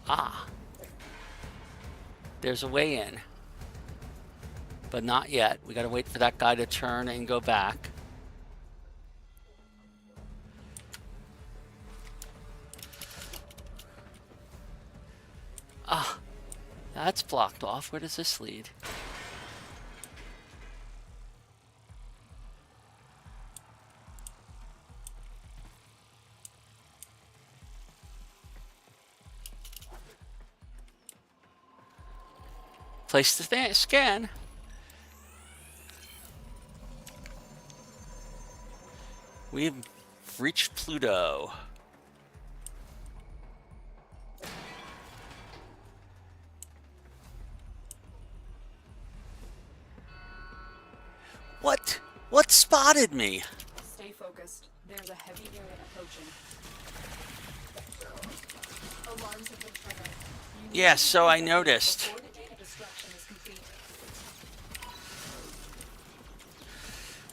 Ah. There's a way in. But not yet. We gotta wait for that guy to turn and go back. Ah. That's blocked off. Where does this lead? Place the scan. We've reached Pluto. What? What spotted me? Stay focused. There's a heavy area approaching. Alarms have been triggered. You need Yeah, to so I disable noticed. before the data destruction is complete.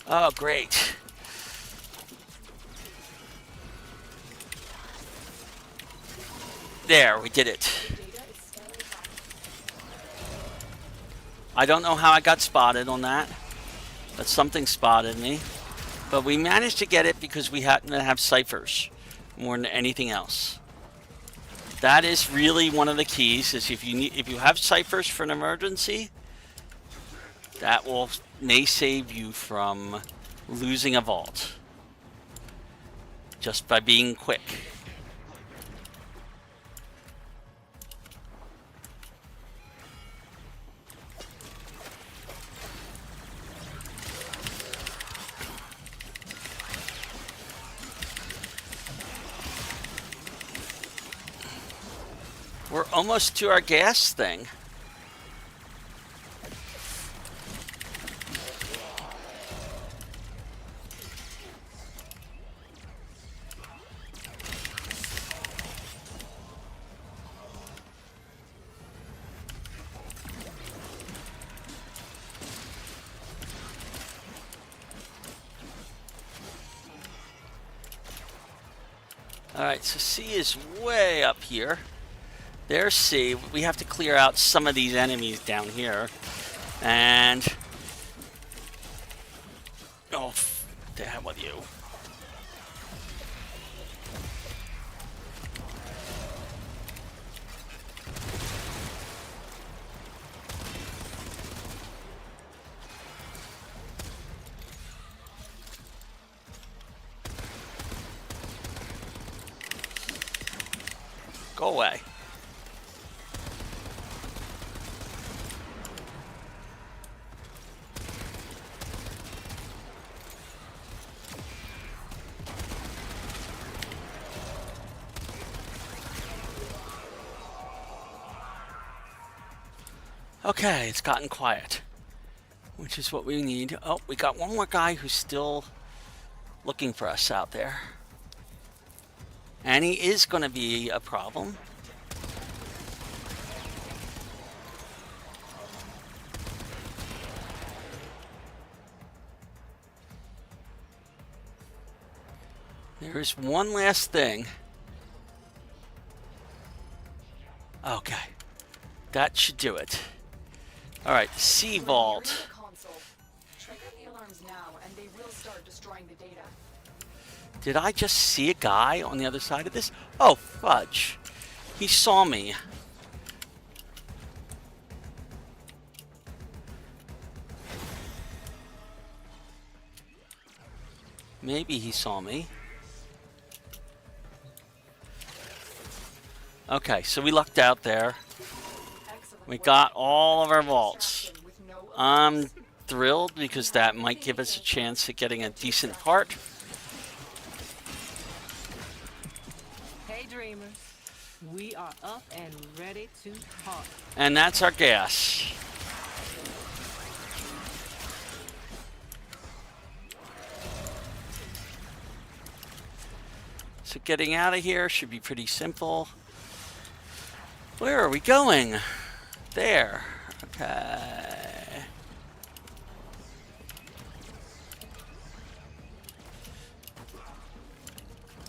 Oh, great. There, we did it. The data is still intact. I don't know how I got spotted on that, but something spotted me. But we managed to get it because we happen to have ciphers more than anything else. That is really one of the keys. Is if you have ciphers for an emergency, that may save you from losing a vault just by being quick. We're almost to our gas thing. Alright, so C is way up here. There's C. We have to clear out some of these enemies down here. And... oh, to hell with you. Go away. Okay, it's gotten quiet, which is what we need. Oh, we got one more guy who's still looking for us out there. And he is going to be a problem. There's one last thing. Okay. That should do it. Alright, C vault. We're nearing the console. Trigger the alarms now, and they will start destroying the data. Did I just see a guy on the other side of this? Oh, fudge. He saw me. Maybe he saw me. Okay, so we lucked out there. Excellent We work. got all of our vaults. Extraction with no I'm thrilled because that might give us a chance at getting a decent part. Hey, dreamers. We are up and ready to party. And that's our gas. So getting out of here should be pretty simple. Where are we going? There. Okay.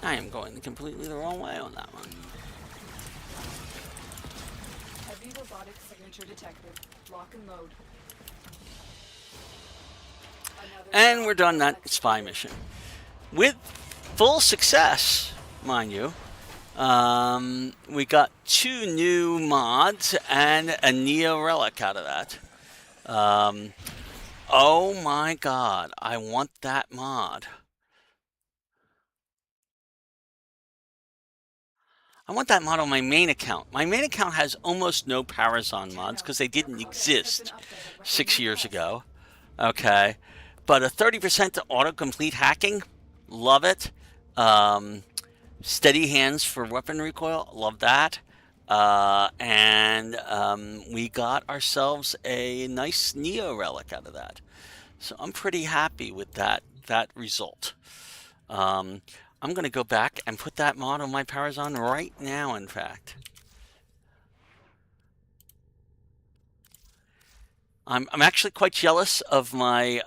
I am going completely the wrong way on that one. heavy robotic signature detected. Lock and load. Another And we're done that spy mission. With full success, mind you. We got 2 new mods and a Neo Relic out of that. Oh my god, I want that mod. I want that mod on my main account. My main account has almost no Parazon mods because they didn't exist 6 years ago. Okay. But a 30% to autocomplete hacking, love it. Steady hands for weapon recoil, love that. And we got ourselves a nice Neo Relic out of that. So I'm pretty happy with that result. I'm going to go back and put that mod on my Parazon right now, in fact. I'm actually quite jealous of my...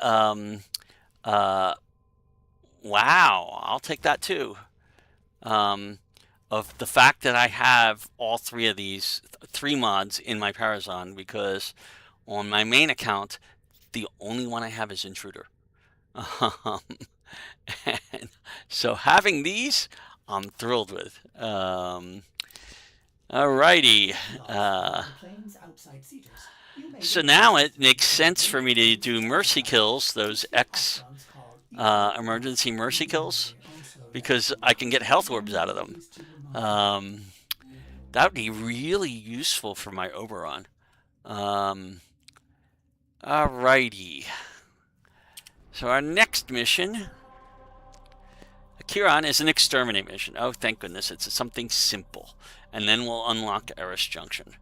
wow, I'll take that too. Of the fact that I have all 3 of these 3 mods in my Parazon, because on my main account, the only one I have is Intruder. And so having these, I'm thrilled with. Alrighty. So now it makes sense for me to do mercy kills, those X emergency mercy kills, because I can get health orbs out of them. That would be really useful for my Oberon. Alrighty. So our next mission, Akiron, is an exterminate mission. Oh, thank goodness, it's something simple. And then we'll unlock Eris Junction.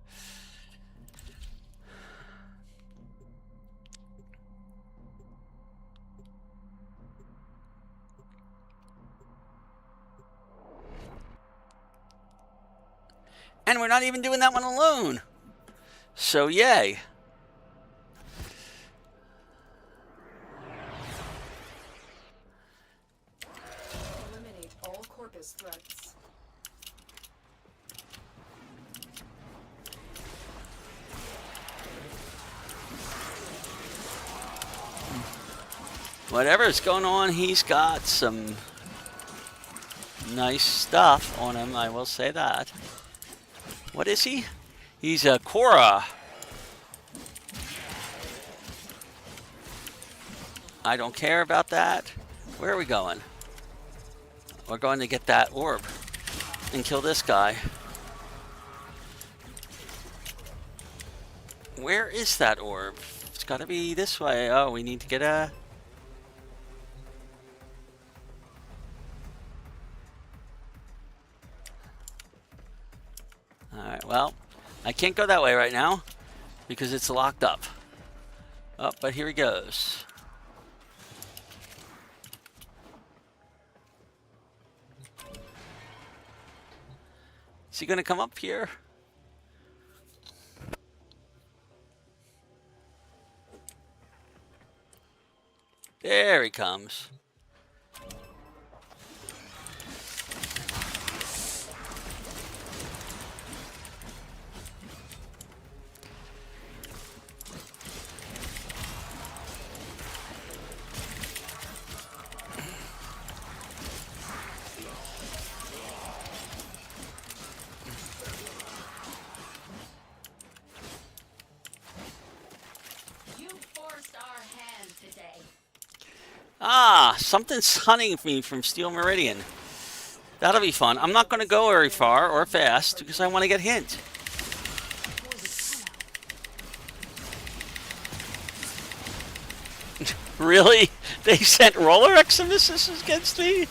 And we're not even doing that one alone. So yay. eliminate all corpus threats. Whatever's going on, he's got some nice stuff on him, I will say that. What is he? He's a Korra. I don't care about that. Where are we going? We're going to get that orb and kill this guy. Where is that orb? It's got to be this way. Oh, we need to get a... Alright, well, I can't go that way right now because it's locked up. Oh, but here he goes. Is he going to come up here? There he comes. Ah, something's hunting me from Steel Meridian. That'll be fun. I'm not going to go very far or fast because I want to get hint. Really? They sent roller exodus against me?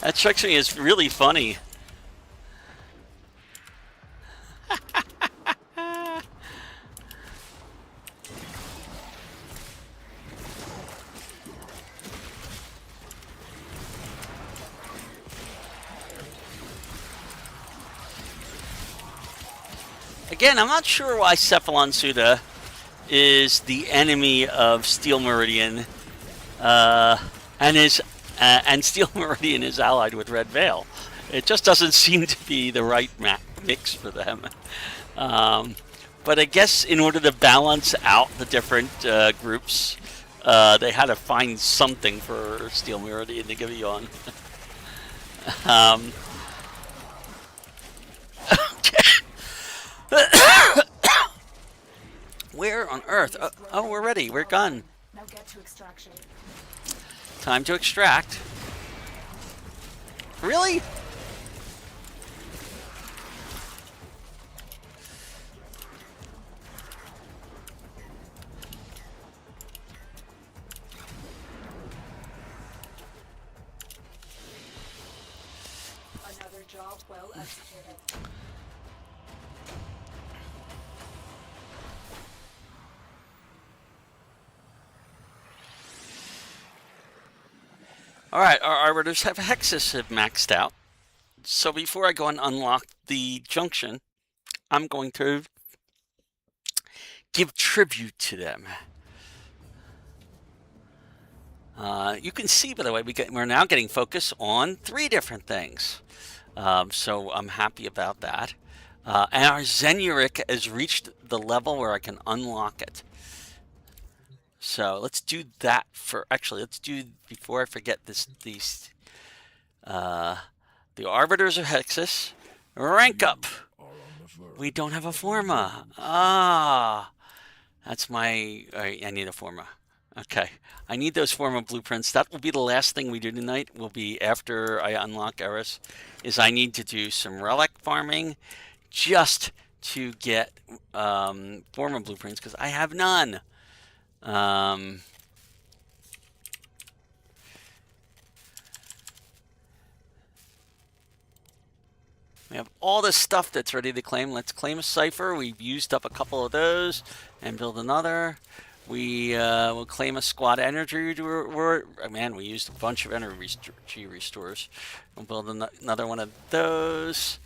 That strikes me as really funny. Again, I'm not sure why Cephalon Suda is the enemy of Steel Meridian, and Steel Meridian is allied with Red Veil. It just doesn't seem to be the right mix for them. But I guess in order to balance out the different groups, they had to find something for Steel Meridian to give you on. Where on earth? Oh, we're ready. We're gone. Now get to extraction. Time to extract. Really? Another job well executed. Alright, our arbiters have Hexus have maxed out. So before I go and unlock the junction, I'm going to give tribute to them. You can see, by the way, we're now getting focus on 3 different things. So I'm happy about that. And our Zenuric has reached the level where I can unlock it. So let's do that for, actually, let's do, before I forget this, the Arbiters of Hexus, rank up. We don't have a Forma. Ah, that's my, I need a Forma. Okay, I need those Forma blueprints. That will be the last thing we do tonight, will be after I unlock Eris, is I need to do some relic farming just to get Forma blueprints, because I have none. We have all this stuff that's ready to claim. Let's claim a cipher. We've used up a couple of those and build another. We will claim a squad energy. Man, we used a bunch of energy restores. We'll build another one of those.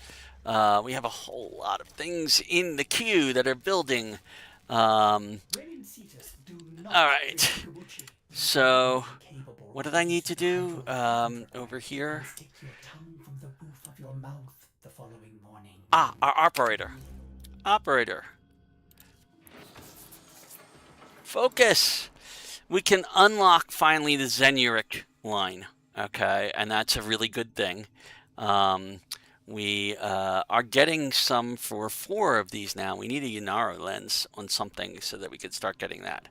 We have a whole lot of things in the queue that are building. Alright, so what did I need to do over here? Ah, our operator. Focus! We can unlock finally the Zenuric line, okay, and that's a really good thing. We are getting some for 4 of these now. We need a Yunaro lens on something so that we can start getting that.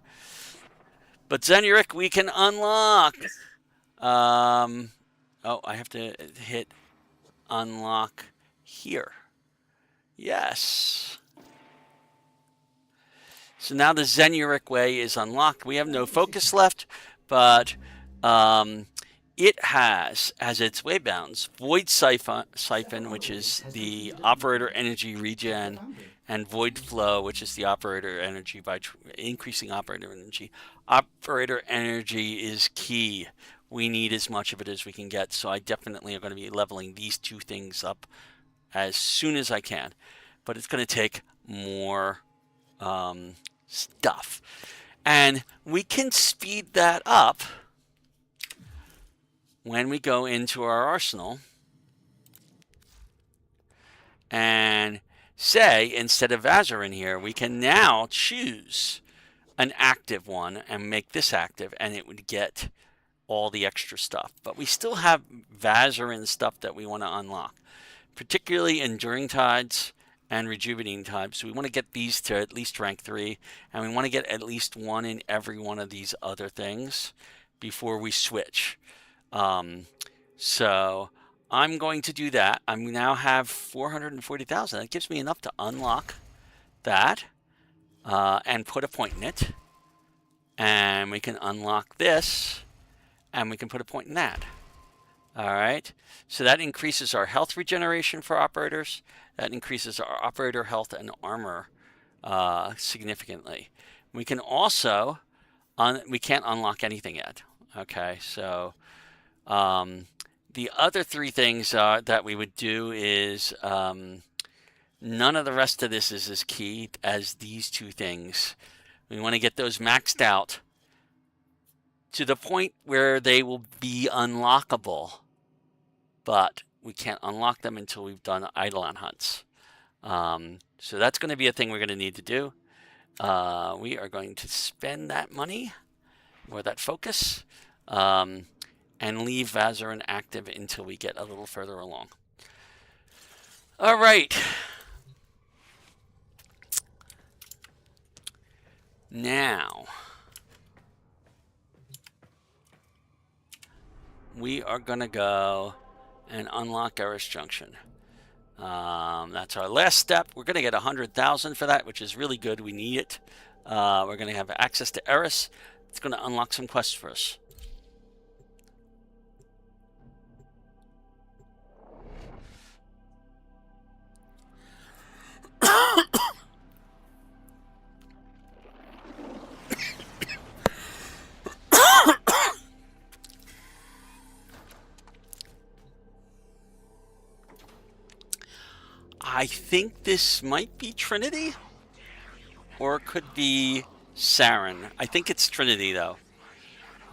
But Zenuric, we can unlock. Oh, I have to hit unlock here. Yes. So now the Zenuric way is unlocked. We have no focus left, but it has, as its waybounds, Void Siphon, which is the operator energy regen, and Void Flow, which is the operator energy by increasing operator energy. Operator energy is key. We need as much of it as we can get, so I definitely am going to be leveling these 2 things up as soon as I can. But it's going to take more stuff. And we can speed that up when we go into our arsenal and say, instead of Azure in here, we can now choose an active one and make this active, and it would get all the extra stuff. But we still have Vazarin stuff that we want to unlock, particularly Enduring Tides and Rejuvenating Tides. So we want to get these to at least rank 3, and we want to get at least 1 in every one of these other things before we switch. So I'm going to do that. I now have 440,000. That gives me enough to unlock that and put a point in it. And we can unlock this, and we can put a point in that. All right. So that increases our health regeneration for operators. That increases our operator health and armor significantly. We can also, we can't unlock anything yet. Okay. So the other 3 things that we would do is none of the rest of this is as key as these 2 things. We want to get those maxed out to the point where they will be unlockable, but we can't unlock them until we've done Eidolon hunts. So that's going to be a thing we're going to need to do. We are going to spend that money, or that focus, and leave Vazarin active until we get a little further along. All right. Now, we are going to go and unlock Eris Junction. That's our last step. We're going to get 100,000 for that, which is really good. We need it. We're going to have access to Eris. It's going to unlock some quests for us. I think this might be Trinity, or it could be Saren. I think it's Trinity, though.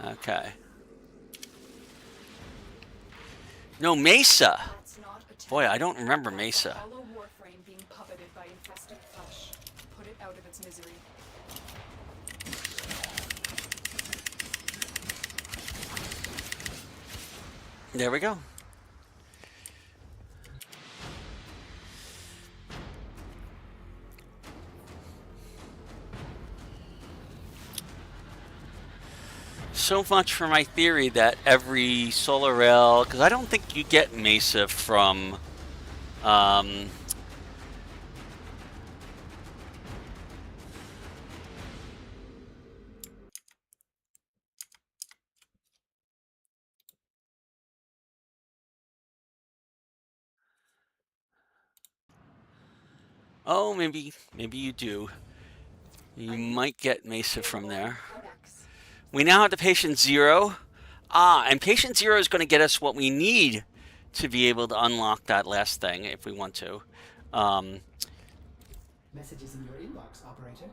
Okay. No, Mesa. Boy, I don't remember Mesa. Hollow Warframe being puppeted by infested flesh. Put it out of its misery. There we go. So much for my theory that every solar rail, because I don't think you get Mesa from oh, maybe you do. You might get Mesa from there. We now have the Patient Zero. And Patient Zero is going to get us what we need to be able to unlock that last thing if we want to. Messages in your inbox, operator.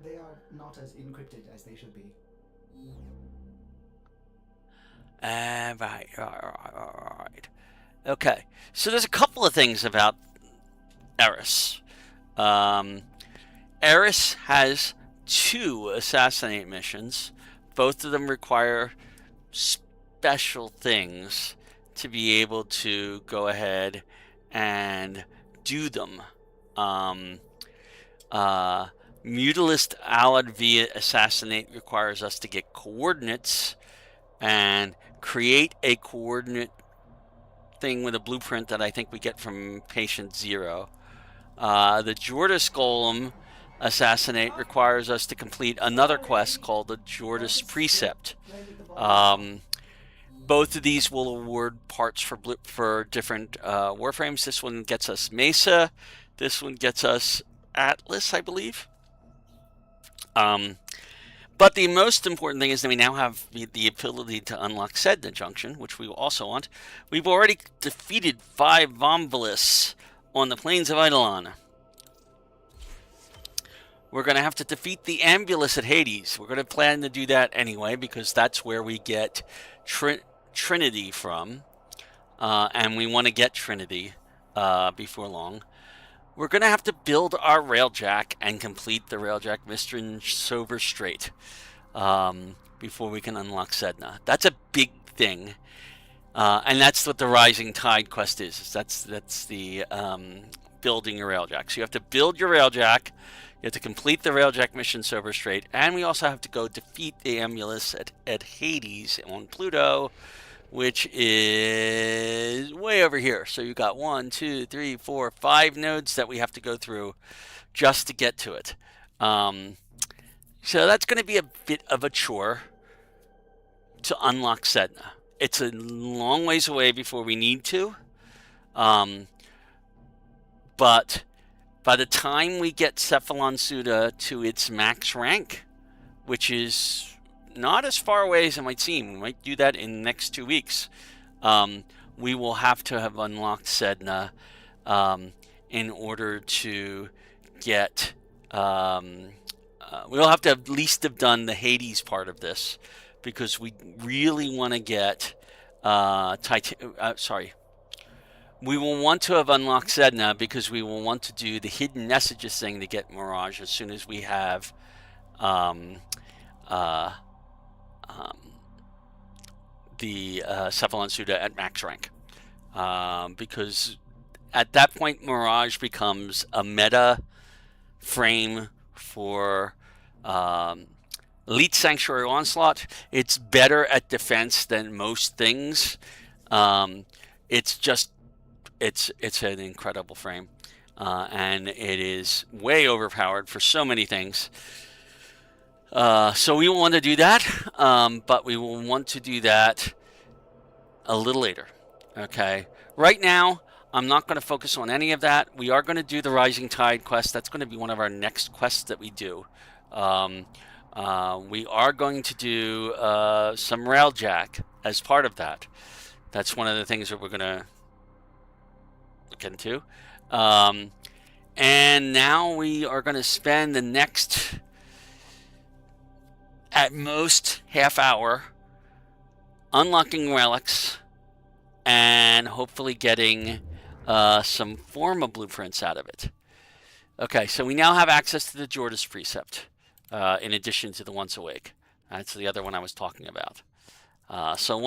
They are not as encrypted as they should be. Right. Okay. So there's a couple of things about Eris. Eris has 2 assassinate missions. Both of them require special things to be able to go ahead and do them. Mutalist Alad via Assassinate requires us to get coordinates and create a coordinate thing with a blueprint that I think we get from Patient Zero. The Jordis Golem Assassinate requires us to complete another quest called the Jordis Precept. Both of these will award parts for different Warframes. This one gets us Mesa. This one gets us Atlas, I believe. But the most important thing is that we now have the ability to unlock Sedna Junction, which we also want. We've already defeated 5 Vomvalis on the plains of Eidolon. We're going to have to defeat the Ambulus at Hades. We're going to plan to do that anyway because that's where we get Trinity from. And we want to get Trinity before long. We're going to have to build our Railjack and complete the Railjack Mistran Sober Strait. before we can unlock Sedna. That's a big thing. And that's what the Rising Tide quest is. That's the building your railjack. So you have to build your railjack. You have to complete the railjack mission sober straight, and we also have to go defeat the Emulus at Hades on Pluto, which is way over here. So you got 1, 2, 3, 4, 5 nodes that we have to go through just to get to it. So that's going to be a bit of a chore to unlock Sedna. It's a long ways away before we need to. But by the time we get Cephalon Suda to its max rank, which is not as far away as it might seem, we might do that in the next 2 weeks, we will have to have unlocked Sedna in order to get... we'll have to at least have done the Hades part of this, because we really want to get we will want to have unlocked Sedna because we will want to do the hidden messages thing to get Mirage as soon as we have the Cephalon Suda at max rank, because at that point Mirage becomes a meta frame for Elite Sanctuary Onslaught. It's better at defense than most things. It's an incredible frame, and it is way overpowered for so many things. So we will want to do that, but we will want to do that a little later. Okay. Right now, I'm not going to focus on any of that. We are going to do the Rising Tide quest. That's going to be one of our next quests that we do. We are going to do some Railjack as part of that. That's one of the things that we're going to look into. And now we are going to spend the next, at most, half hour unlocking relics and hopefully getting some Forma blueprints out of it. Okay, so we now have access to the Jordas Precept, in addition to the Once Awake. That's the other one I was talking about. So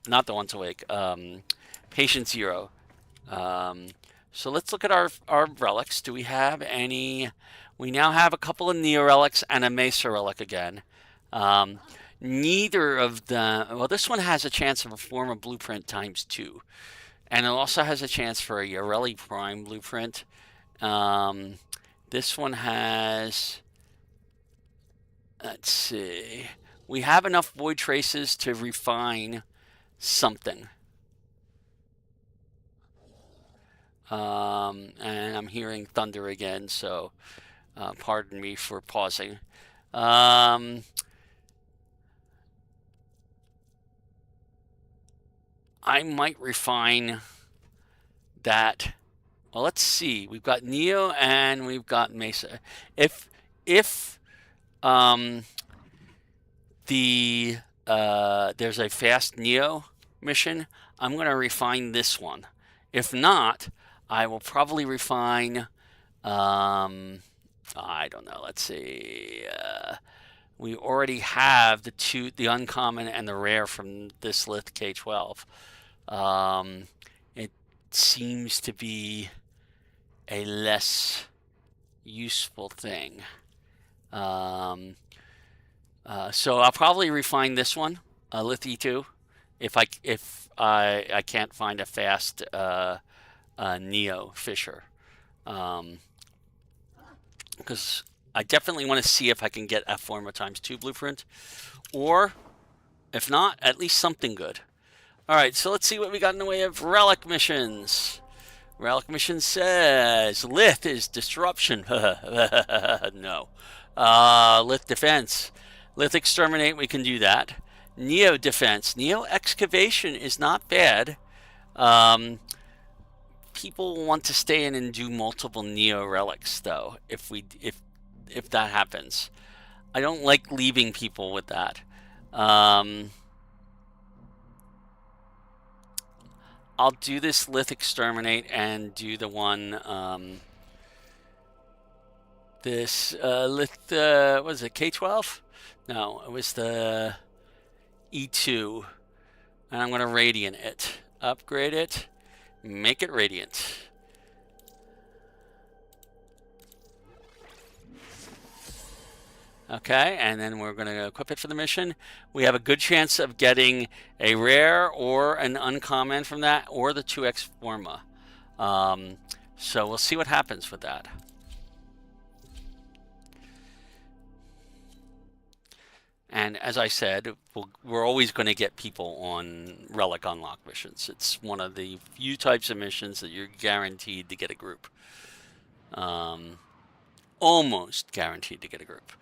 not the Once Awake, Patient Zero. So let's look at our relics. Do we have any? We now have a couple of Neo relics and a Mesa relic again. Neither of them, well, this one has a chance of a Forma blueprint ×2. And it also has a chance for a Yareli Prime blueprint. This one has, let's see, we have enough void traces to refine something. And I'm hearing thunder again, so pardon me for pausing. I might refine that. Well, let's see. We've got Neo and we've got Mesa. If there's a fast Neo mission, I'm going to refine this one. If not, I will probably refine, I don't know, let's see, we already have the uncommon and the rare from this Lith K12. It seems to be a less useful thing. So I'll probably refine this one, Lith E2, if I can't find a fast Neo Fisher, because I definitely want to see if I can get a Forma ×2 blueprint, or if not, at least something good. All right, so let's see what we got in the way of relic missions. Relic mission says Lith is disruption. No. Lith defense. Lith exterminate, we can do that. Neo defense. Neo excavation is not bad. People want to stay in and do multiple Neo relics, though, if that happens. I don't like leaving people with that. I'll do this Lith exterminate and do the one, this Lith, what is it, K12? No, it was the E2. And I'm going to radiant it. Upgrade it. Make it radiant. Okay, and then we're going to equip it for the mission. We have a good chance of getting a rare or an uncommon from that, or the 2x Forma. So we'll see what happens with that. And as I said, we're always going to get people on Relic Unlock missions. It's one of the few types of missions that you're guaranteed to get a group. Almost guaranteed to get a group.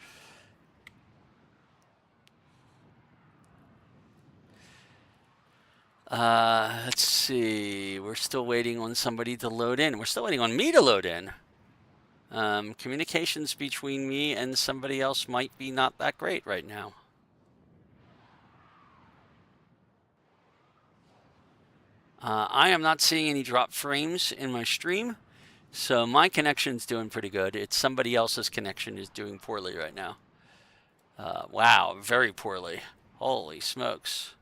Let's see. We're still waiting on somebody to load in. We're still waiting on me to load in. Communications between me and somebody else might be not that great right now. I am not seeing any drop frames in my stream, so my connection's doing pretty good. It's somebody else's connection is doing poorly right now. Wow, very poorly. Holy smokes.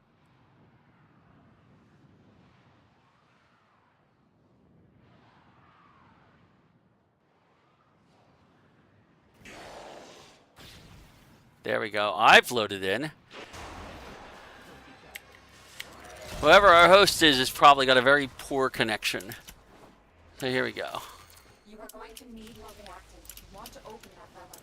There we go. I've loaded in. Whoever our host is probably got a very poor connection. So here we go. You are going to need more reactant if you want to open that relic.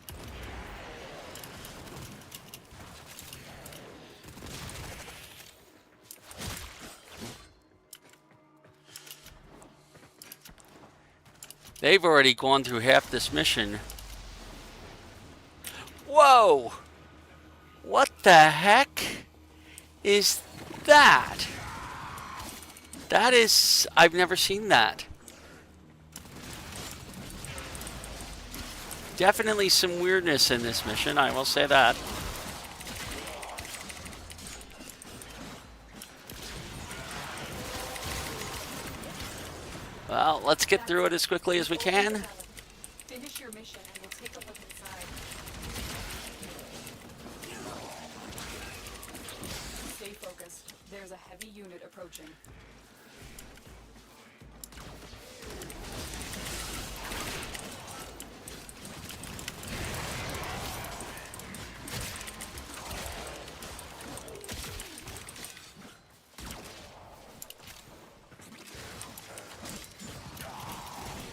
They've already gone through half this mission. Whoa! What the heck is that? That is... I've never seen that. Definitely some weirdness in this mission, I will say that. Well, let's get through it as quickly as we can. Finish your mission and we'll take a look inside. Stay focused. There's a heavy unit approaching.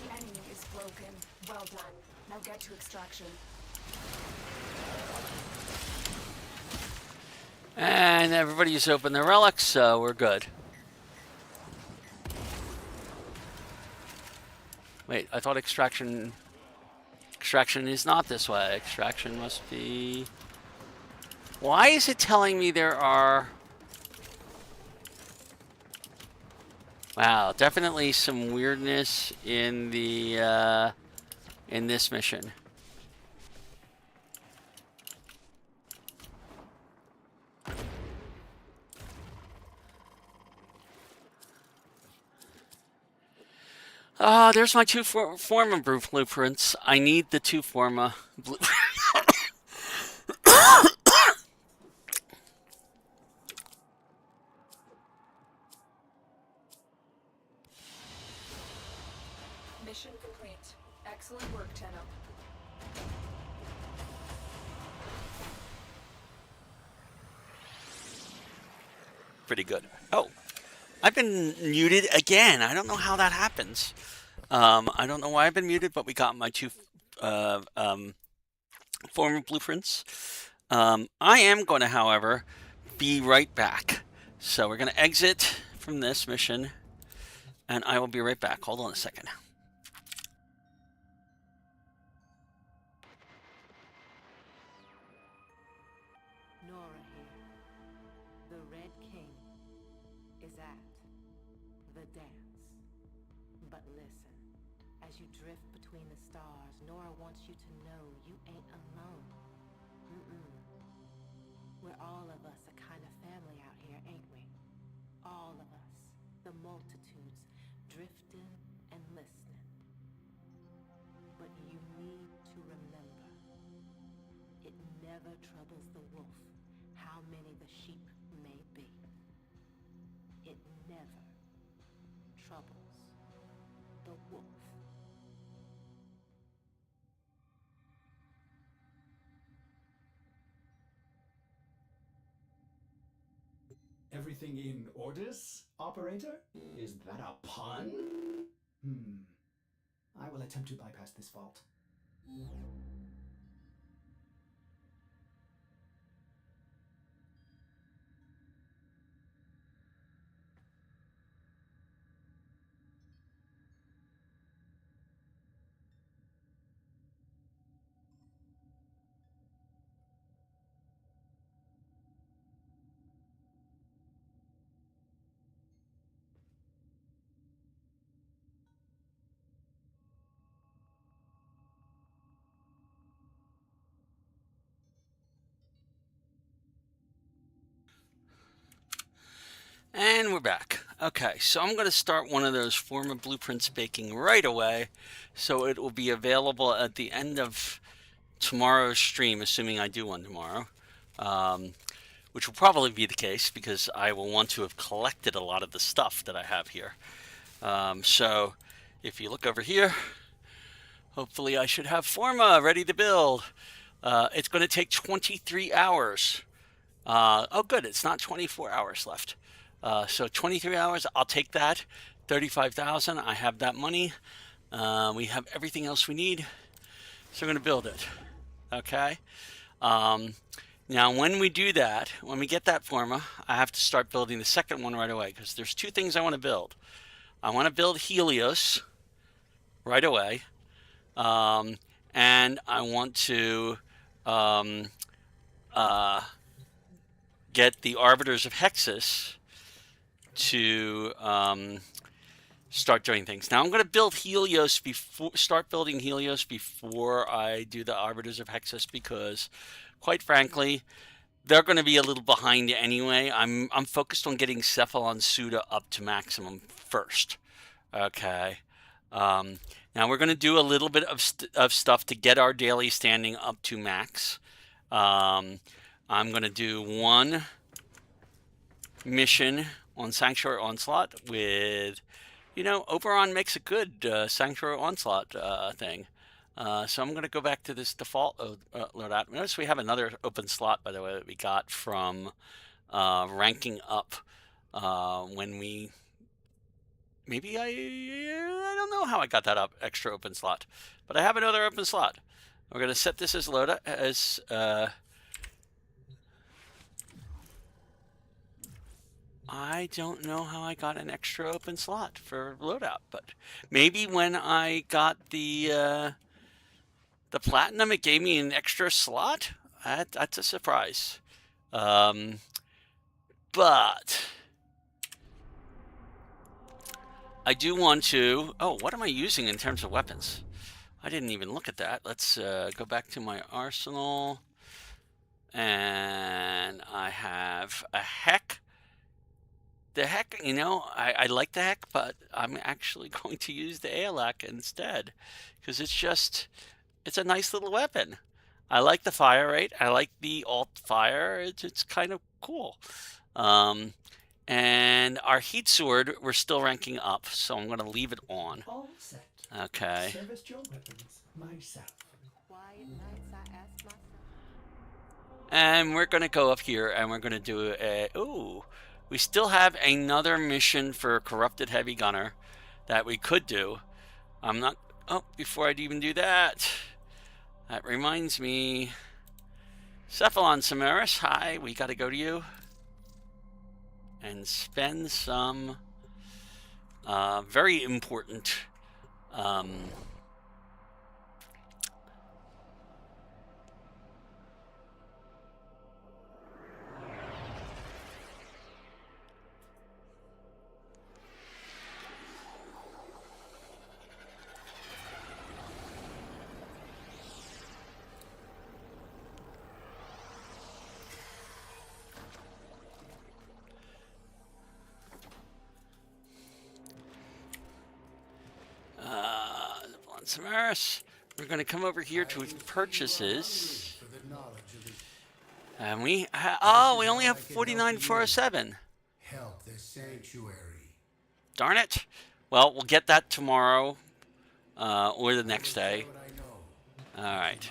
The enemy is broken. Well done. Now get to extraction. And everybody's opened their relics, so we're good. Wait, I thought extraction is not this way. Extraction must be... Why is it telling me there are... Wow, definitely some weirdness in the in this mission. There's my two Forma blueprints. I need the two Forma blueprints. Mission complete. Excellent work, Tenno. Pretty good. Oh, I've been muted again. I don't know how that happens. I don't know why I've been muted, but we got my two Forma blueprints. I am going to, however, be right back. So we're going to exit from this mission, and I will be right back. Hold on a second. Nora here. The Red King is at the dance. But listen, as you drift between the stars, Nora wants you to know you ain't alone. We're all of us a kind of family out here, ain't we? All of us, the multitudes, drifting and listening. But you need to remember, it never troubles the wolf, how many the sheep may be. It never troubles the wolf. Everything in orders, operator? Is that a pun? I will attempt to bypass this fault. And we're back. Okay, so I'm going to start one of those Forma blueprints baking right away, so it will be available at the end of tomorrow's stream, assuming I do one tomorrow, which will probably be the case because I will want to have collected a lot of the stuff that I have here. So if you look over here, hopefully I should have Forma ready to build. It's going to take 23 hours. Oh, good. It's not 24 hours left. So 23 hours, I'll take that. 35,000, I have that money. We have everything else we need. So we're going to build it. Okay. Now, when we do that, when we get that Forma, I have to start building the second one right away because there's two things I want to build. I want to build Helios right away. And I want to get the Arbiters of Hexus to start doing things. Now I'm going to build Helios start building Helios before I do the Arbiters of Hexus because, quite frankly, they're going to be a little behind anyway. I'm focused on getting Cephalon Suda up to maximum first. Okay. Now we're going to do a little bit of stuff to get our daily standing up to max. I'm going to do one mission on Sanctuary Onslaught with, Oberon makes a good Sanctuary Onslaught thing. So I'm going to go back to this default loadout. Notice we have another open slot, by the way, that we got from ranking up when we... Maybe I don't know how I got that extra open slot, but I have another open slot. We're going to set this as loadout, as... I don't know how I got an extra open slot for loadout, but maybe when I got the platinum, it gave me an extra slot. That's a surprise. But I do want to... Oh, what am I using in terms of weapons? I didn't even look at that. Let's go back to my arsenal. And I have a heck. The heck, I like the heck, but I'm actually going to use the Aelak instead because it's a nice little weapon. I like the fire rate. I like the alt fire. It's kind of cool. And our heat sword, we're still ranking up, so I'm going to leave it on. All set. Okay. Service your weapons myself. Quiet nights, I ask myself. And we're going to go up here and we're going to do ooh. We still have another mission for Corrupted Heavy Gunner that we could do. I'm not... Oh, before I'd even do that, that reminds me. Cephalon Samaris, hi, we got to go to you. And spend some very important... Samaris, we're going to come over here to purchases. For the knowledge of the And we only have 49 for a 7. Help the sanctuary. Darn it. Well, we'll get that tomorrow or the next day. All right.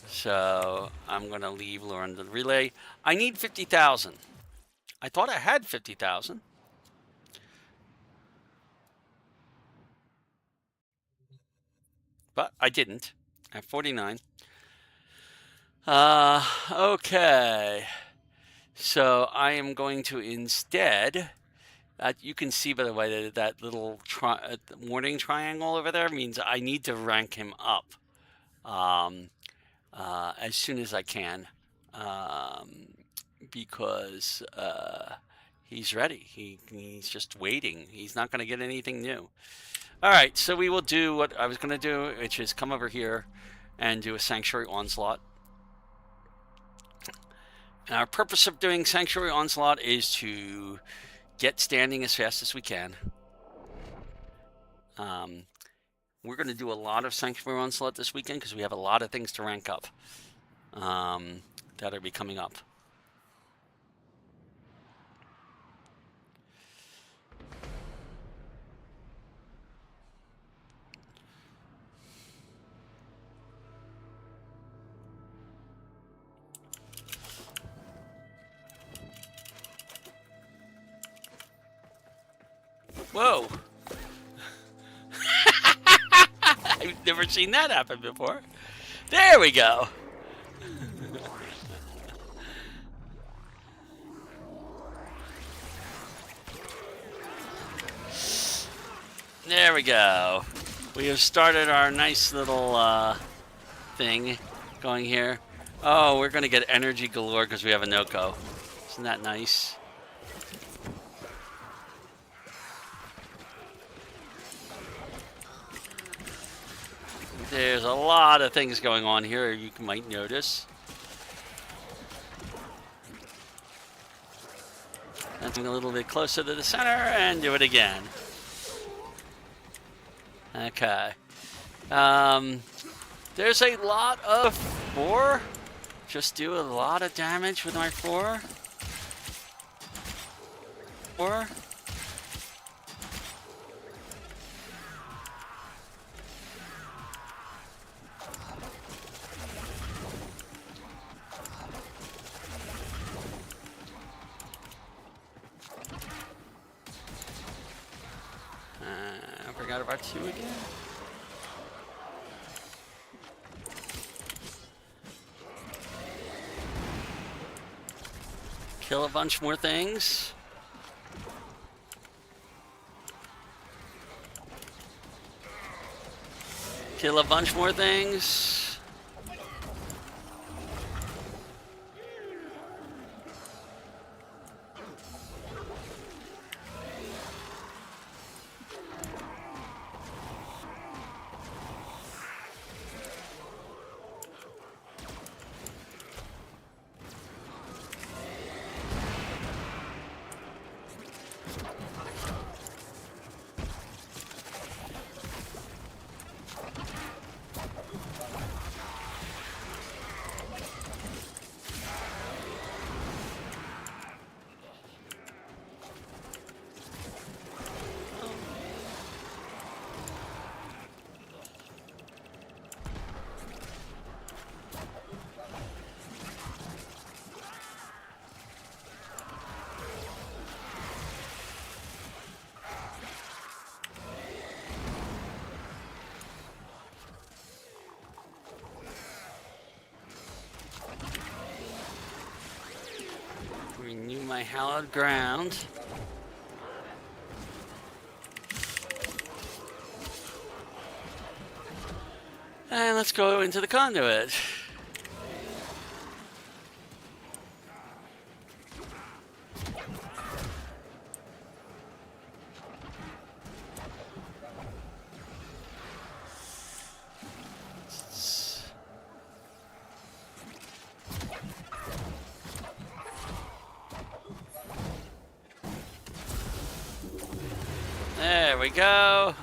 So I'm going to leave Lauren the relay. I need 50,000. I thought I had 50,000. But I didn't. I have 49. Okay. So I am going to instead... you can see, by the way, that little warning triangle over there means I need to rank him up as soon as I can because he's ready. He's just waiting. He's not going to get anything new. All right, so we will do what I was going to do, which is come over here and do a Sanctuary Onslaught. Our purpose of doing Sanctuary Onslaught is to get standing as fast as we can. We're going to do a lot of Sanctuary Onslaught this weekend because we have a lot of things to rank up that are be coming up. Whoa! I've never seen that happen before. There we go. There we go. We have started our nice little thing going here. Oh, we're going to get energy galore because we have a Noko. Isn't that nice? There's a lot of things going on here you might notice. Let's move a little bit closer to the center and do it again. Okay. There's a lot of 4. Just do a lot of damage with my 4. 4. I forgot about 2 again. Kill a bunch more things. Kill a bunch more things. Renew my hallowed ground. And let's go into the conduit. There we go.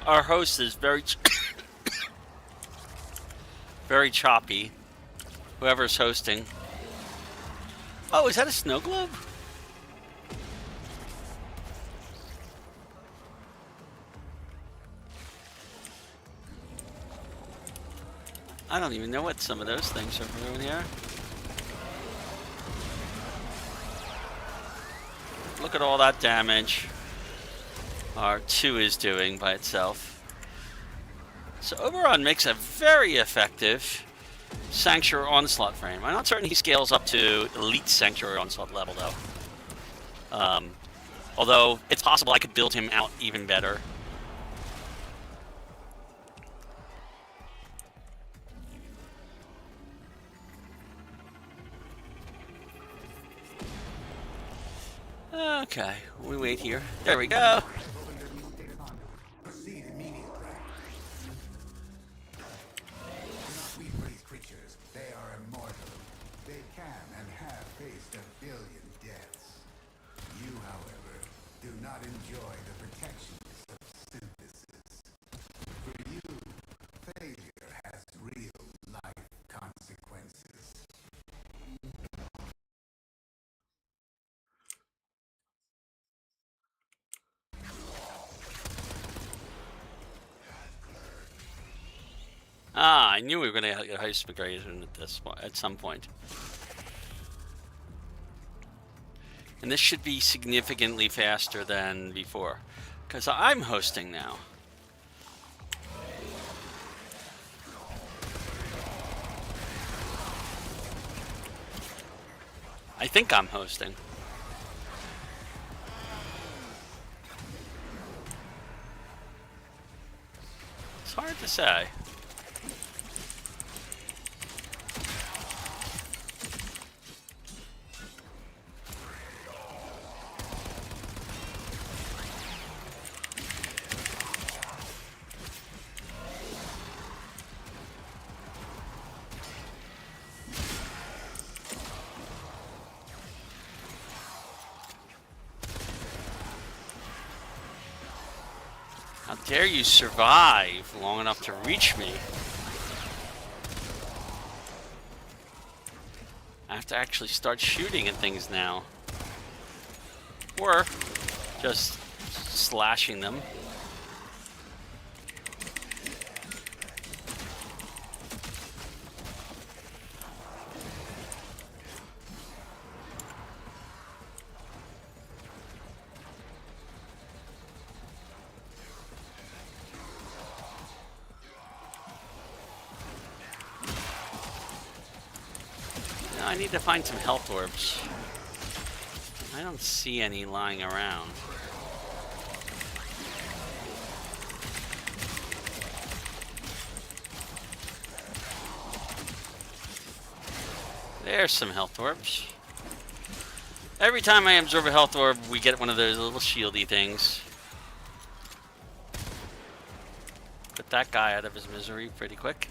our host is very, very choppy. Whoever's hosting. Oh, is that a snow globe? I don't even know what some of those things are doing here. Look at all that damage our 2 is doing by itself. So Oberon makes a very effective Sanctuary Onslaught frame. I'm not certain he scales up to Elite Sanctuary Onslaught level, though. Although, it's possible I could build him out even better. Okay, we wait here. There we go. Proceed immediately. Do not weep for these creatures. They are immortal. They can and have faced 1 billion deaths. You, however, do not enjoy the protections of synthesis. For you, failure has real life consequences. Ah, I knew we were going to get a heist migration at some point. And this should be significantly faster than before, because I'm hosting now. I think I'm hosting. It's hard to say. How dare you survive long enough to reach me? I have to actually start shooting at things now. Or just slashing them. I need to find some health orbs. I don't see any lying around. There's some health orbs. Every time I absorb a health orb, we get one of those little shieldy things. Put that guy out of his misery pretty quick.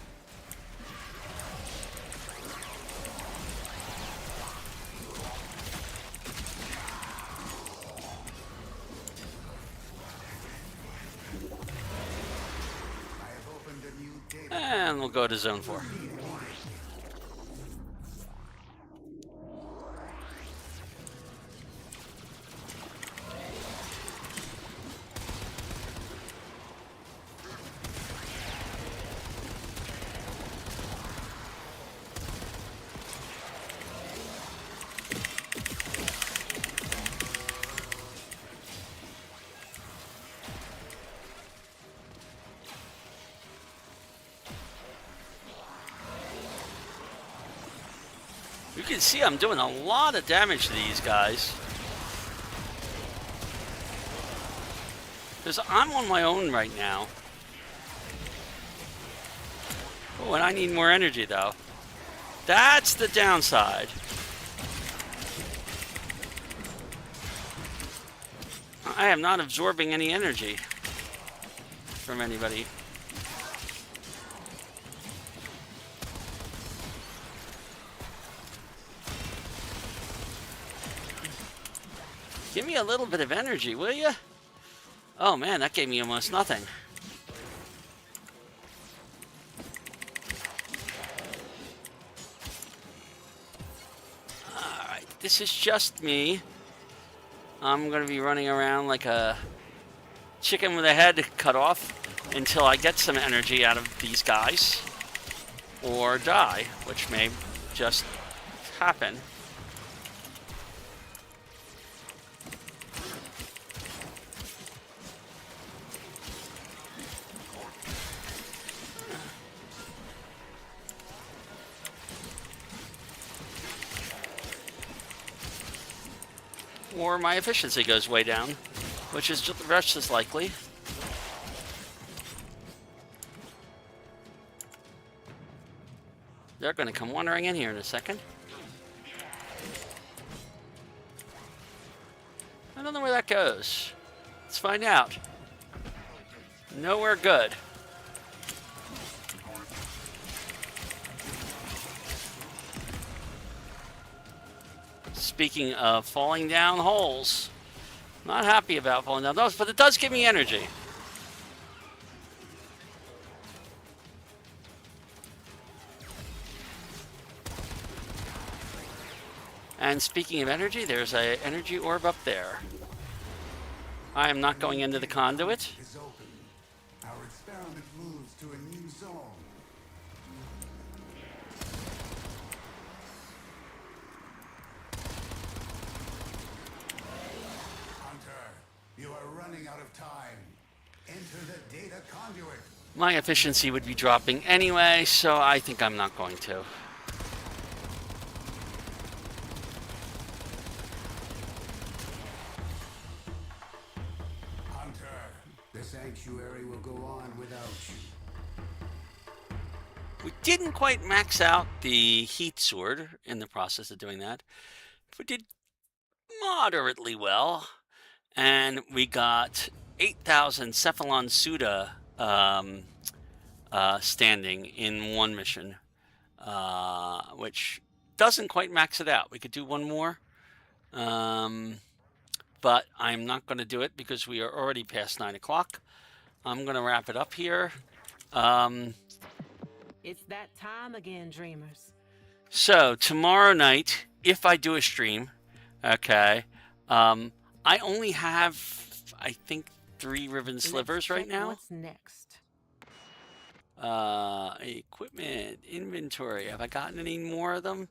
And we'll go to Zone 4. You can see I'm doing a lot of damage to these guys. Because I'm on my own right now. Oh, and I need more energy though. That's the downside. I am not absorbing any energy from anybody. Give me a little bit of energy, will you? Oh man, that gave me almost nothing. this is just me. I'm going to be running around like a chicken with a head cut off until I get some energy out of these guys. Or die, which may just happen. Or my efficiency goes way down, which is just as likely. They're going to come wandering in here in a second. I don't know where that goes. Let's find out. Nowhere good. Speaking of falling down holes, not happy about falling down those, but it does give me energy. And speaking of energy, there's an energy orb up there. I am not going into the conduit. Is open. Our experiment moves to a new zone. Hunter, you are running out of time. Enter the data conduit. My efficiency would be dropping anyway, so I think I'm not going to. The sanctuary will go on without you. We didn't quite max out the heat sword in the process of doing that. We did moderately well. And we got 8,000 Cephalon Suda standing in one mission, which doesn't quite max it out. We could do one more. But I'm not going to do it because we are already past 9 o'clock. I'm going to wrap it up here. It's that time again, dreamers. So tomorrow night, if I do a stream, okay, I only have, I think, 3 ribbon slivers right now. What's next? Equipment, inventory. Have I gotten any more of them?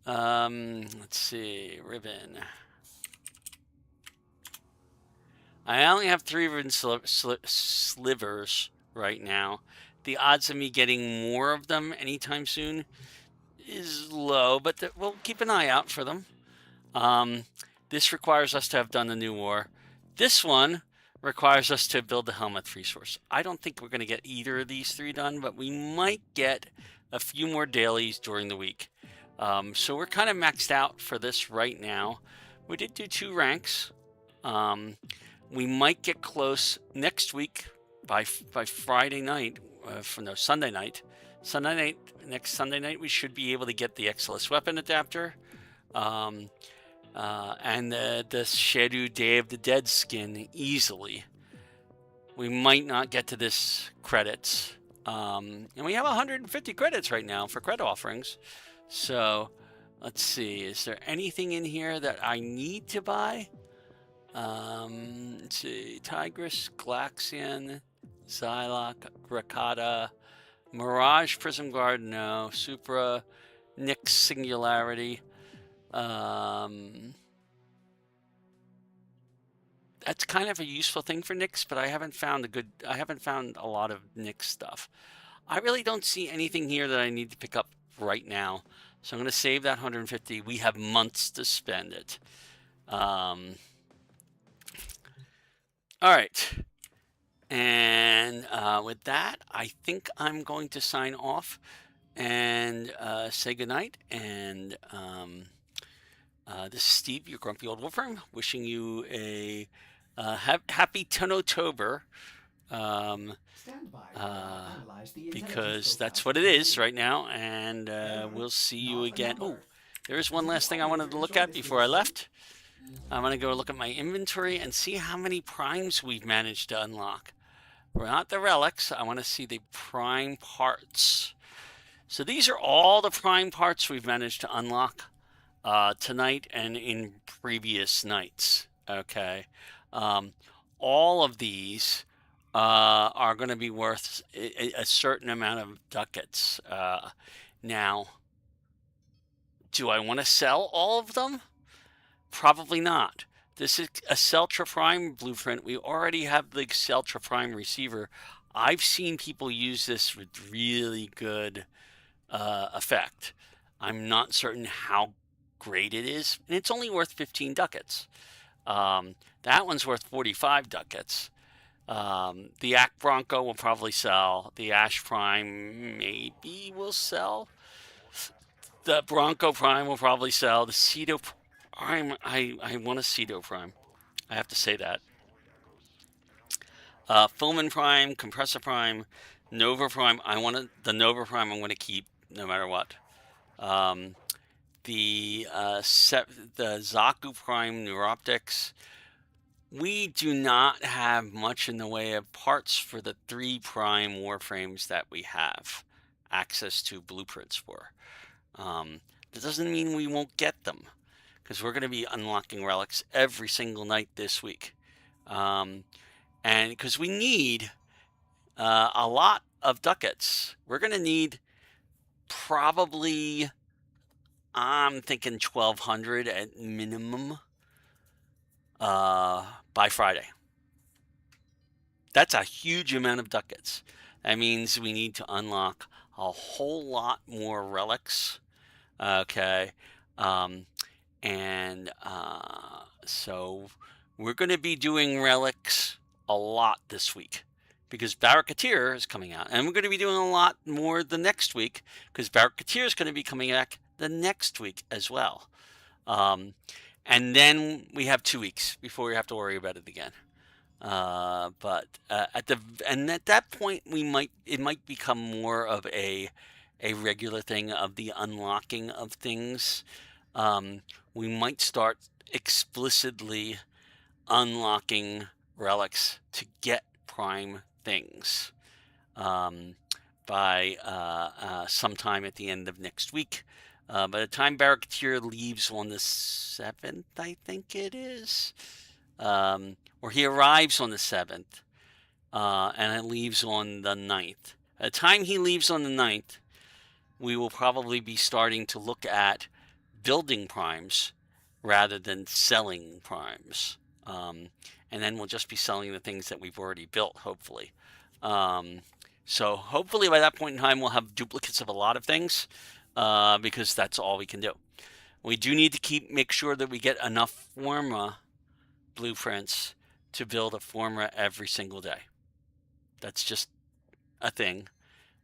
Let's see, ribbon. I only have 3 ribbon slivers right now. The odds of me getting more of them anytime soon is low, but we'll keep an eye out for them. This requires us to have done the new war. This one requires us to build the Helmuth resource. I don't think we're going to get either of these 3 done, but we might get a few more dailies during the week. So we're kind of maxed out for this right now. We did do 2 ranks. We might get close next week by Friday night. Sunday night. Next Sunday night, we should be able to get the Exilus weapon adapter. And the Shadow Day of the Dead skin easily. We might not get to this credits. And we have 150 credits right now for credit offerings. So, let's see. Is there anything in here that I need to buy? Let's see. Tigris, Glaxian, Xyloc, Rakata, Mirage, Prism Guard, no. Supra, Nyx, Singularity. That's kind of a useful thing for Nyx, but I haven't found a lot of Nyx stuff. I really don't see anything here that I need to pick up right now. So I'm going to save that 150. We have months to spend it. All right. And with that, I think I'm going to sign off and say goodnight. And this is Steve, your grumpy old Warframe, wishing you a happy Tonotober. Because that's what it is right now. And we'll see you again. Oh, there's one last thing I wanted to look at before I left. I'm going to go look at my inventory and see how many primes we've managed to unlock. We're not the relics. I want to see the prime parts. So these are all the prime parts we've managed to unlock. tonight and in previous nights. Okay. Um, all of these are going to be worth a certain amount of ducats. Now, do I want to sell all of them? Probably not. This is a Celtra Prime blueprint. We already have the Celtra Prime receiver. I've seen people use this with really good effect. I'm not certain how great it is, and it's only worth 15 ducats. That one's worth 45 ducats. The Ack Bronco will probably sell. The Ash Prime maybe will sell. The Bronco Prime will probably sell. The Cedo Prime, I want a Cedo Prime. I have to say that. Fulmin Prime, Compressor Prime, Nova Prime. The Nova Prime I'm going to keep no matter what. The Zaku Prime Neuroptics. We do not have much in the way of parts for the 3 Prime Warframes that we have access to blueprints for. That doesn't mean we won't get them, because we're going to be unlocking relics every single night this week. And because we need a lot of ducats. We're going to need probably, I'm thinking 1,200 at minimum by Friday. That's a huge amount of ducats. That means we need to unlock a whole lot more relics. Okay. So we're going to be doing relics a lot this week because Barricatier is coming out. And we're going to be doing a lot more the next week because Barricatier is going to be coming back the next week as well. And then we have 2 weeks before we have to worry about it again. But at that point, it might become more of a regular thing of the unlocking of things. We might start explicitly unlocking relics to get prime things by sometime at the end of next week. By the time Barricatier leaves on the 7th, I think it is, or he arrives on the 7th, and it leaves on the 9th. At the time he leaves on the 9th, we will probably be starting to look at building primes rather than selling primes. And then we'll just be selling the things that we've already built, hopefully. So hopefully by that point in time, we'll have duplicates of a lot of things, because that's all we can do. We do need to make sure that we get enough Forma blueprints to build a Forma every single day. That's just a thing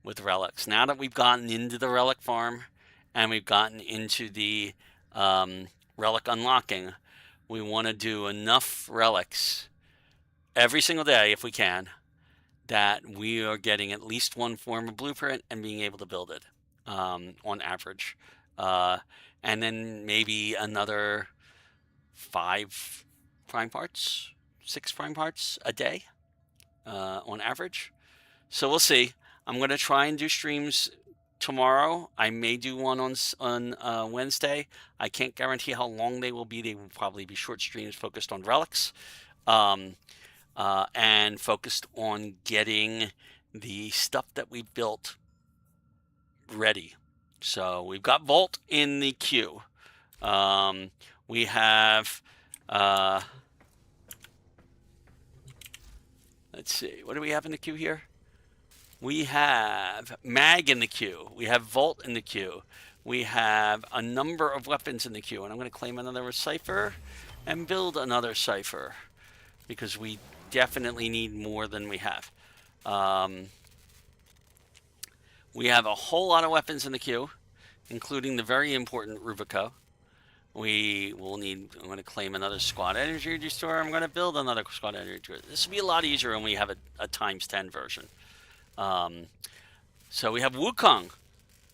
with relics. Now that we've gotten into the relic farm and we've gotten into the relic unlocking, we want to do enough relics every single day if we can that we are getting at least one Forma blueprint and being able to build it on average. And then maybe another 5 prime parts, 6 prime parts a day on average. So we'll see. I'm going to try and do streams tomorrow. I may do one on Wednesday. I can't guarantee how long they will be. They will probably be short streams focused on relics and focused on getting the stuff that we built ready. So we've got Volt in the queue. We have let's see, what do we have in the queue here? We have Mag in the queue. We have Volt in the queue. We have a number of weapons in the queue, and I'm going to claim another Cipher and build another Cipher because we definitely need more than we have. We have a whole lot of weapons in the queue, including the very important Rubico. We will need, I'm going to claim another squad energy restore. I'm going to build another squad energy. This will be a lot easier when we have a times 10 version. So we have Wukong.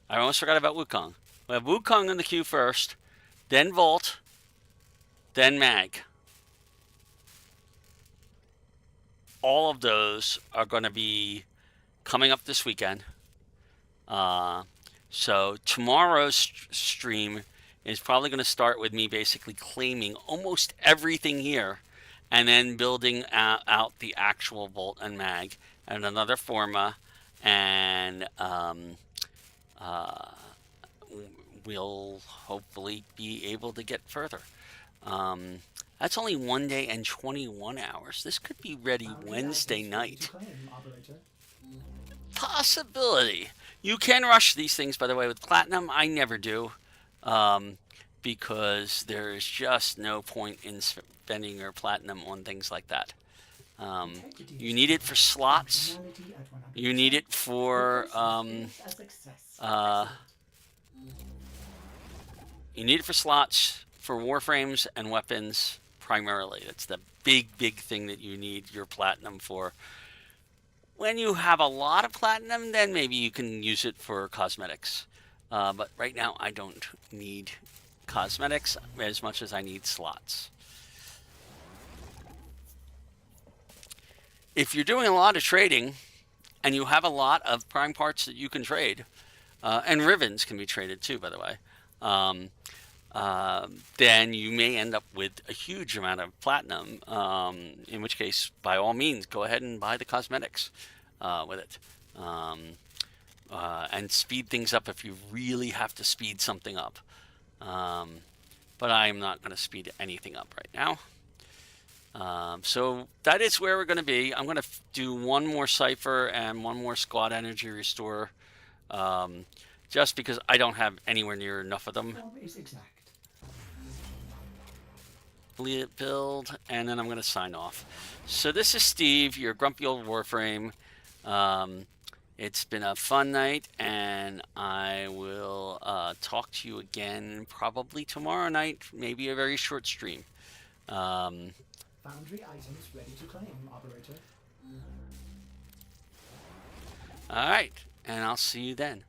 I almost forgot about Wukong. We have Wukong in the queue first, then Volt, then Mag. All of those are going to be coming up this weekend. So tomorrow's stream is probably going to start with me basically claiming almost everything here, and then building out the actual bolt and mag and another forma, and we'll hopefully be able to get further. That's only 1 day and 21 hours. This could be ready Wednesday night. Possibility. You can rush these things, by the way, with platinum. I never do, because there is just no point in spending your platinum on things like that. You need it for slots. You need it for slots for warframes and weapons primarily. That's the big thing that you need your platinum for. When you have a lot of platinum, then maybe you can use it for cosmetics. But right now, I don't need cosmetics as much as I need slots. If you're doing a lot of trading and you have a lot of prime parts that you can trade, and ribbons can be traded too, by the way, then you may end up with a huge amount of platinum, in which case, by all means, go ahead and buy the cosmetics with it. And speed things up if you really have to speed something up. But I'm not going to speed anything up right now. So that is where we're going to be. I'm going to do one more cipher and one more squad energy restore, just because I don't have anywhere near enough of them. Build, and then I'm going to sign off. So this is Steve, your grumpy old Warframe. It's been a fun night, and I will talk to you again probably tomorrow night, maybe a very short stream. Foundry items ready to claim, operator. All right, and I'll see you then.